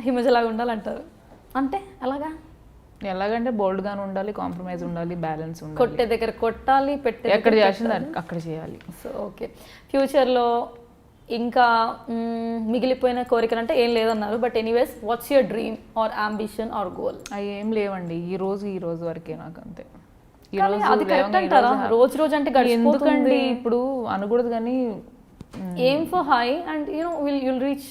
హిమజలాగా ఉండాలంటారు అంటే ఎలాగా? ఎలాగంటే బోల్డ్గానే ఉండాలి, కాంప్రమైజ్ ఉండాలి, బ్యాలెన్స్ ఉండాలి. కొట్టే దగ్గర కొట్టాలి, పెట్టే ఎక్కడ చేసింది అక్కడ చేయాలి. సో ఓకే, ఫ్యూచర్లో ఇంకా మిగిలిపోయిన కోరికలు అంటే ఏం లేదన్నారు. But anyways, what's your dream or ambition or goal? అవి ఏం లేవండి, ఈ రోజు వరకే నాకు అంతే. అది కరెక్ట్ అంటారా? రోజు అంటే ఎందుకండి ఇప్పుడు అనకూడదు కానీ, aim for high and you'll reach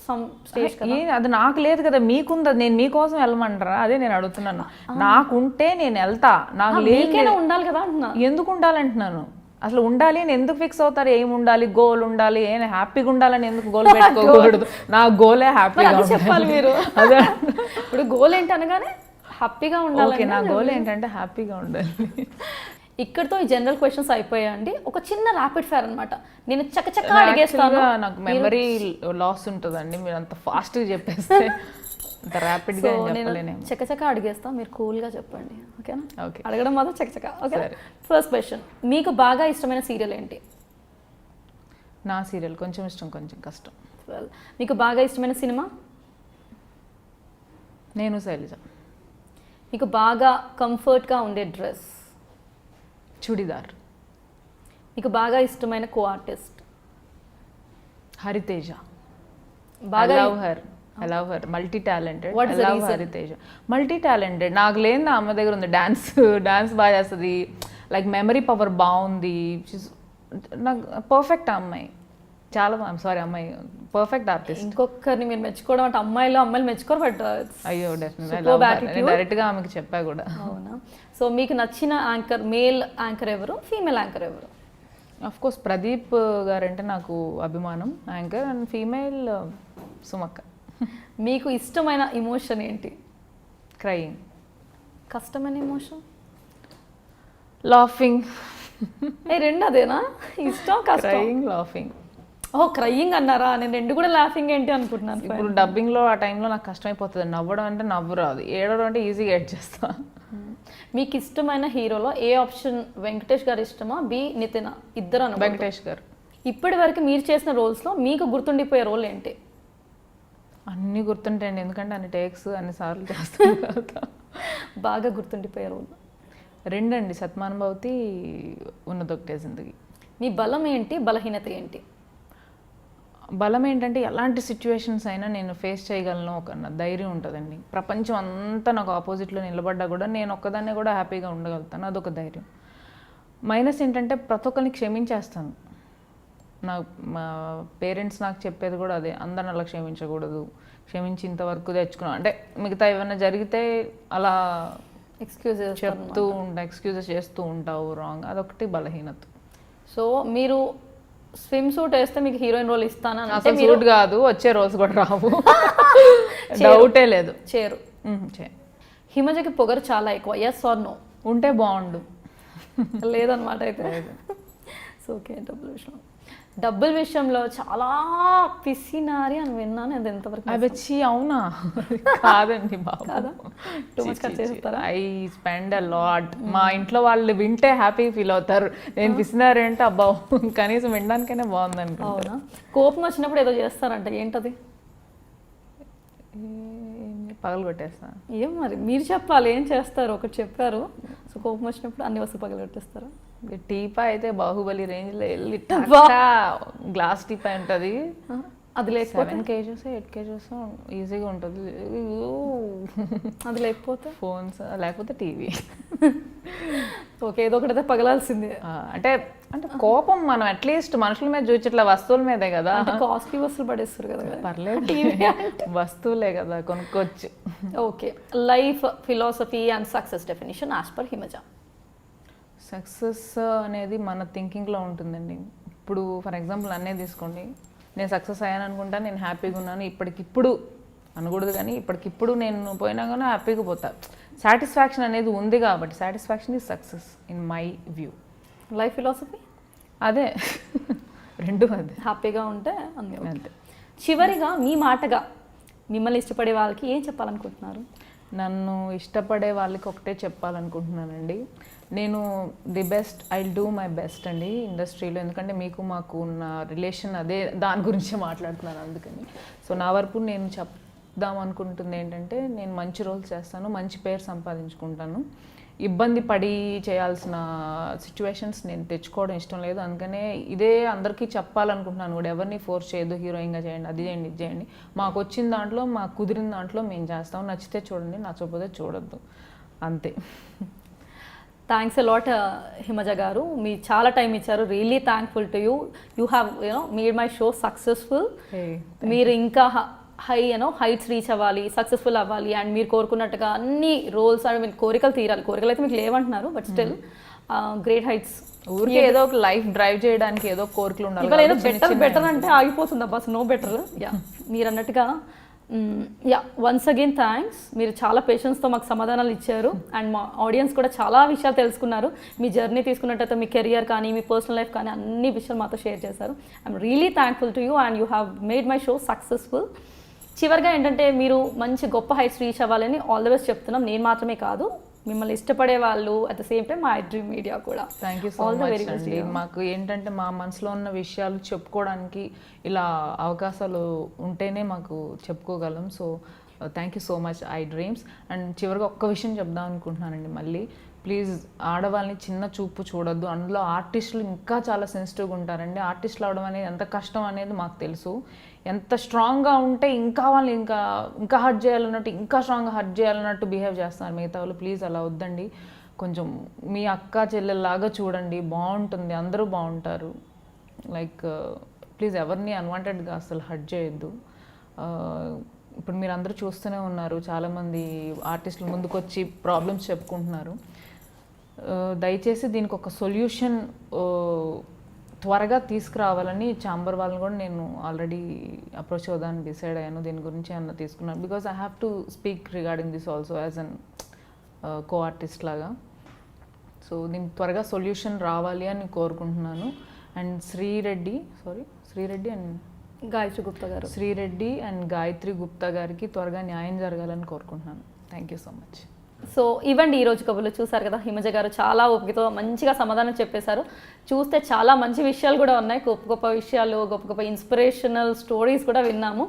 some stage కదా. అది నాకు లేదు కదా, మీకుంది. నేను మీకోసం వెళ్ళమంటారా? అదే నేను అడుగుతున్నాను. నాకుంటే నేను వెళ్తా, నాకు లేకైనా ఉండాలి కదా అంటున్నా. ఎందుకు ఉండాలంటున్నాను? అసలు ఉండాలి అని ఎందుకు ఫిక్స్ అవుతారు? ఏమి ఉండాలి, గోల్ ఉండాలి, హ్యాపీగా ఉండాలని ఎందుకు గోల్ పెట్టుకోకూడదు? నా గోలే హ్యాపీగా చెప్పాలి మీరు. అదే ఇప్పుడు గోల్ ఏంటి అనగానే హ్యాపీగా ఉండాలి. నా గోల్ ఏంటంటే హ్యాపీగా ఉండాలి. ఇక్కడతో ఈ జనరల్ క్వశ్చన్స్ అయిపోయాయండి. ఒక చిన్న ర్యాపిడ్ ఫైర్ అనమాట. నేను చకచక అడిగేస్తాను. నాకు మెమరీ లాస్ ఉంటుందండి, మీరు అంత ఫాస్ట్గా చెప్పేస్తే. అంత ర్యాపిడ్గా చెప్పలేను. చకచక అడిగేస్తా, మీరు కూల్గా చెప్పండి, ఓకేనా? ఓకే, అడగడం మాత్రం చకచక. ఓకే, ఫస్ట్ క్వశ్చన్, మీకు బాగా ఇష్టమైన సీరియల్ ఏంటి? నా సీరియల్ కొంచెం ఇష్టం, కొంచెం కష్టం. మీకు బాగా ఇష్టమైన సినిమా? నేను శైలజ. మీకు బాగా కంఫర్ట్గా ఉండే డ్రెస్? చుడిదార్. మీకు బాగా ఇష్టమైన కో ఆర్టిస్ట్? హరితేజ. బాగా love her. I love her, multi talented. What is the reason? Hariteja multi talented, నాకు లేని అమ్మ దగ్గర ఉంది. డాన్స్ బాగా చేస్తుంది, లైక్ మెమరీ పవర్ బాగుంది. నాకు పర్ఫెక్ట్ అమ్మాయి, చాలా సారీ అమ్మాయి పర్ఫెక్ట్ ఆర్టిస్ట్. ఇంకొకరిని మీరు మెచ్చుకోవడం అంటే అమ్మాయిలు మెచ్చుకోరు, బట్ అయ్యో డెఫినెట్లీ డైరెక్ట్గా ఆమెకి చెప్పా కూడా. అవునా? సో మీకు నచ్చిన యాంకర్, మేల్ యాంకర్ ఎవరు, ఫీమేల్ యాంకర్ ఎవరు? అఫ్ కోర్స్ ప్రదీప్ గారంటే నాకు అభిమానం, యాంకర్. And female సుమక్క. మీకు ఇష్టమైన ఇమోషన్ ఏంటి? క్రయింగ్. కష్టమైన ఇమోషన్? లాఫింగ్. రెండు అదేనా? ఇష్టం కష్టం? Crying, laughing. ఓ క్రయింగ్ అన్నారా? నేను రెండు కూడా లాఫింగ్ ఏంటి అనుకుంటున్నాను. ఇప్పుడు డబ్బింగ్లో ఆ టైంలో నాకు కష్టమైపోతుంది. నవ్వడం అంటే నవ్వు రాదు, ఏడవడం అంటే ఈజీగా ఎడ్ చేస్తా. మీకు ఇష్టమైన హీరోలో ఏ ఆప్షన్? వెంకటేష్ గారు ఇష్టమా, బి నితిన్? ఇద్దరు అన్న. వెంకటేష్ గారు. ఇప్పటి వరకు మీరు చేసిన రోల్స్లో మీకు గుర్తుండిపోయే రోల్ ఏంటి? అన్నీ గుర్తుంటాయండి, ఎందుకంటే అన్ని టేక్స్ అన్ని సార్లు చేస్తాను కదా. బాగా గుర్తుండిపోయే రోల్? రెండండి, సత్మానుభవతి, ఉన్నదొకటే జిందగీ. మీ బలం ఏంటి, బలహీనత ఏంటి? బలం ఏంటంటే ఎలాంటి సిచ్యువేషన్స్ అయినా నేను ఫేస్ చేయగలను ఒక ధైర్యం ఉంటుందండి. ప్రపంచం అంతా నాకు ఆపోజిట్లో నిలబడ్డా కూడా నేను ఒక్కదాన్నే కూడా హ్యాపీగా ఉండగలుగుతాను, అదొక ధైర్యం. మైనస్ ఏంటంటే ప్రతి ఒక్కరిని క్షమించేస్తాను. మా పేరెంట్స్ నాకు చెప్పేది కూడా అదే, అందరిని అలా క్షమించకూడదు, క్షమించి ఇంతవరకు తెచ్చుకున్నాను అంటే మిగతా ఏమైనా జరిగితే అలా ఎక్స్క్యూజెస్ ఎక్స్క్యూజెస్ చేస్తూ ఉంటావు రాంగ్, అదొకటి బలహీనత. సో మీరు స్విమ్ సూట్ వేస్తే మీకు హీరోయిన్ రోల్ ఇస్తాను అంటే అసలు సూట్ కాదు, వచ్చే రోజు కూడా రావు, డౌటే లేదు. చేరు. హిమజకి పొగరు చాలా ఎక్కువ, ఎస్ ఆర్ నో? ఉంటే బాగుండు. లేదనమాట అయితే. So okay. డబ్బుల విషయంలో చాలా పిసినారి అని విన్నాను, అది ఎంతవరకు? అవి అవునా? కాదండి బాబు, ఐ స్పెండ్ అ లాట్. మా ఇంట్లో వాళ్ళు వింటే హ్యాపీ ఫీల్ అవుతారు. నేను పిసినారు అంటే అబ్బా కనీసం వినడానికైనా బాగుంది అనుకో. అవునా? కోపం వచ్చినప్పుడు ఏదో చేస్తారంట, ఏంటది? పగలు కొట్టేస్తా. ఏం మరి మీరు చెప్పాలి, ఏం చేస్తారు? ఒకటి చెప్పారు. సో కోపం వచ్చినప్పుడు అన్ని వస్తువు పగలు కొట్టేస్తారా? టీపా అయితే బాహుబలి రేంజ్లో వెళ్ళి గ్లాస్ టీపా ఉంటుంది, అది లేకపోతే 7 kgs 8 kgs ఈజీగా ఉంటుంది. అది లేకపోతే ఫోన్స్, లేకపోతే టీవీ. ఓకే, ఏదో ఒకటైతే పగలాల్సిందే. అంటే కోపం మనం అట్లీస్ట్ మనుషుల మీద చూచట్ల, వస్తువుల మీదే కదా. కాస్ట్లీ వస్తువులు పడేస్తారు కదా. పర్లేదు, వస్తువులే కదా, కొనుక్కోవచ్చు. Okay. Life philosophy and success definition as per Himaja. Success అనేది మన థింకింగ్లో ఉంటుందండి. ఇప్పుడు ఫర్ ఎగ్జాంపుల్ అన్నే తీసుకోండి, నేను సక్సెస్ అయ్యాను అనుకుంటా, నేను హ్యాపీగా ఉన్నాను ఇప్పటికిప్పుడు అనకూడదు, కానీ ఇప్పటికిప్పుడు నేను పోయినా కానీ హ్యాపీగా పోతా. సాటిస్ఫాక్షన్ అనేది ఉంది కాబట్టి satisfaction is success in my view. Life philosophy అదే, రెండు అదే. హ్యాపీగా ఉంటే అంతే. చివరిగా మీ మాటగా మిమ్మల్ని ఇష్టపడే వాళ్ళకి ఏం చెప్పాలనుకుంటున్నారు? నన్ను ఇష్టపడే వాళ్ళకి ఒకటే చెప్పాలనుకుంటున్నానండి, నేను the best, I will do my best అండి ఇండస్ట్రీలో. ఎందుకంటే మీకు మాకు ఉన్న రిలేషన్ అదే, దాని గురించే మాట్లాడుతున్నాను అందుకని. సో నా వరకు నేను చెప్దాం అనుకుంటుంది ఏంటంటే, నేను మంచి రోల్స్ చేస్తాను, మంచి పేరు సంపాదించుకుంటాను. ఇబ్బంది పడి చేయాల్సిన సిచ్యువేషన్స్ నేను తెచ్చుకోవడం ఇష్టం లేదు. అందుకనే ఇదే అందరికీ చెప్పాలనుకుంటున్నాను కూడా, ఎవరిని ఫోర్స్ చేయదు హీరోయిన్గా చేయండి, అది చేయండి, ఇది చేయండి. మాకు వచ్చిన దాంట్లో, మాకు కుదిరిన దాంట్లో మేము చేస్తాం. నచ్చితే చూడండి, నచ్చకపోతే చూడొద్దు, అంతే. థ్యాంక్స్ అ లాట్ హిమజ గారు, మీ చాలా టైం ఇచ్చారు. Really thankful to you. You have made my show successful. మీరు ఇంకా హైట్స్ రీచ్ అవ్వాలి, సక్సెస్ఫుల్ అవ్వాలి, అండ్ మీరు కోరుకున్నట్టుగా అన్ని రోల్స్ అండ్ మీరు కోరికలు తీరాలి. కోరికలు అయితే మీకు లేవంటున్నారు, బట్ స్టిల్ గ్రేట్ హైట్స్. ఊరికే ఏదో ఒక లైఫ్ డ్రైవ్ చేయడానికి ఏదో కోరికలు ఉండాలి. ఇవాళ ఏదో బెటర్ అంటే ఆగిపోతుంది అబ్బా, నో బెటర్. యా, మీరు అన్నట్టుగా యా, వన్స్ అగైన్ థ్యాంక్స్. మీరు చాలా పేషెన్స్తో మాకు సమాధానాలు ఇచ్చారు, అండ్ మా ఆడియన్స్ కూడా చాలా విషయాలు తెలుసుకున్నారు. మీ జర్నీ తీసుకున్నట్టయితే మీ కెరియర్ కానీ, మీ పర్సనల్ లైఫ్ కానీ అన్ని విషయాలు మాతో షేర్ చేశారు. I'm really thankful to you and you have made my show successful. చివరిగా ఏంటంటే, మీరు మంచి గొప్ప హైట్స్ రీచ్ అవ్వాలని ఆల్ ద బెస్ట్ చెప్తున్నాం. నేను మాత్రమే కాదు, మిమ్మల్ని ఇష్టపడే వాళ్ళు అట్ ద సేమ్ టైం మా డ్రీమ్ మీడియా కూడా. థ్యాంక్ యూ సో మచ్ అండి. మాకు ఏంటంటే మా మనసులో ఉన్న విషయాలు చెప్పుకోవడానికి ఇలా అవకాశాలు ఉంటేనే మాకు చెప్పుకోగలం. So thank you so much I dreams. And చివరిగా ఒక్క విషయం చెప్దాం అనుకుంటున్నానండి, మళ్ళీ ప్లీజ్ ఆడవాళ్ళని చిన్న చూపు చూడొద్దు. అందులో ఆర్టిస్టులు ఇంకా చాలా సెన్సిటివ్గా ఉంటారండి. ఆర్టిస్టులు అవడం అనేది ఎంత కష్టం అనేది మాకు తెలుసు. ఎంత స్ట్రాంగ్గా ఉంటే ఇంకా వాళ్ళని ఇంకా హర్ట్ చేయాలన్నట్టు, ఇంకా స్ట్రాంగ్గా హర్ట్ చేయాలన్నట్టు బిహేవ్ చేస్తున్నారు మిగతా వాళ్ళు. ప్లీజ్ అలా వద్దండి. కొంచెం మీ అక్క చెల్లెల్లాగా చూడండి, బాగుంటుంది, అందరూ బాగుంటారు. లైక్ ప్లీజ్ ఎవరిని అన్వాంటెడ్గా అసలు హర్ట్ చేయొద్దు. ఇప్పుడు మీరు అందరూ చూస్తూనే ఉన్నారు, చాలామంది ఆర్టిస్టులు ముందుకు వచ్చి ప్రాబ్లమ్స్ చెప్పుకుంటున్నారు. దయచేసి దీనికి ఒక సొల్యూషన్ త్వరగా తీసుకురావాలని ఛాంబర్ వాళ్ళని కూడా నేను ఆల్రెడీ అప్రోచ్ అవుదాన్ని డిసైడ్ అయ్యాను. దీని గురించి ఏమన్నా తీసుకున్నాను. Because I have to speak regarding this also as an co artist లాగా. సో దీనికి త్వరగా సొల్యూషన్ రావాలి అని కోరుకుంటున్నాను. అండ్ శ్రీరెడ్డి అండ్ గాయత్రి గుప్తా గారు, శ్రీరెడ్డి అండ్ గాయత్రి గుప్తా గారికి త్వరగా న్యాయం జరగాలని కోరుకుంటున్నాను. Thank you so much. So ఇవ్వండి ఈరోజు కబుర్లు. చూసారు కదా, హిమజ గారు చాలా ఓపికతో మంచిగా సమాధానం చెప్పేశారు. చూస్తే చాలా మంచి విషయాలు కూడా ఉన్నాయి, గొప్ప గొప్ప విషయాలు, గొప్ప గొప్ప ఇన్స్పిరేషనల్ స్టోరీస్ కూడా విన్నాము.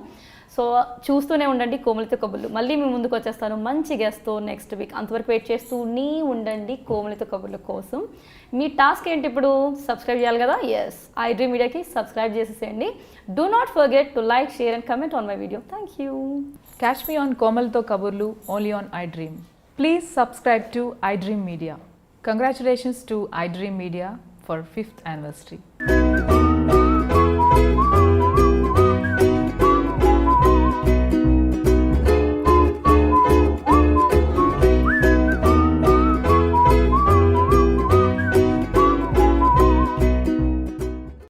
సో చూస్తూనే ఉండండి కోమలితో కబుర్లు. మళ్ళీ మీ ముందుకు వచ్చేస్తాను మంచి గెస్ట్తో నెక్స్ట్ వీక్. అంతవరకు వెయిట్ చేస్తూనే ఉండండి కోమలితో కబుర్ల కోసం. మీ టాస్క్ ఏంటి ఇప్పుడు? సబ్స్క్రైబ్ చేయాలి కదా. ఎస్, ఐ డ్రీమ్ మీడియాకి సబ్స్క్రైబ్ చేసేసేయండి. Do not forget to like, share and comment on my video. Thank you. Catch me on Komalto Kaburlu only on iDream. Please subscribe to iDream Media. Congratulations to iDream Media for 5th anniversary.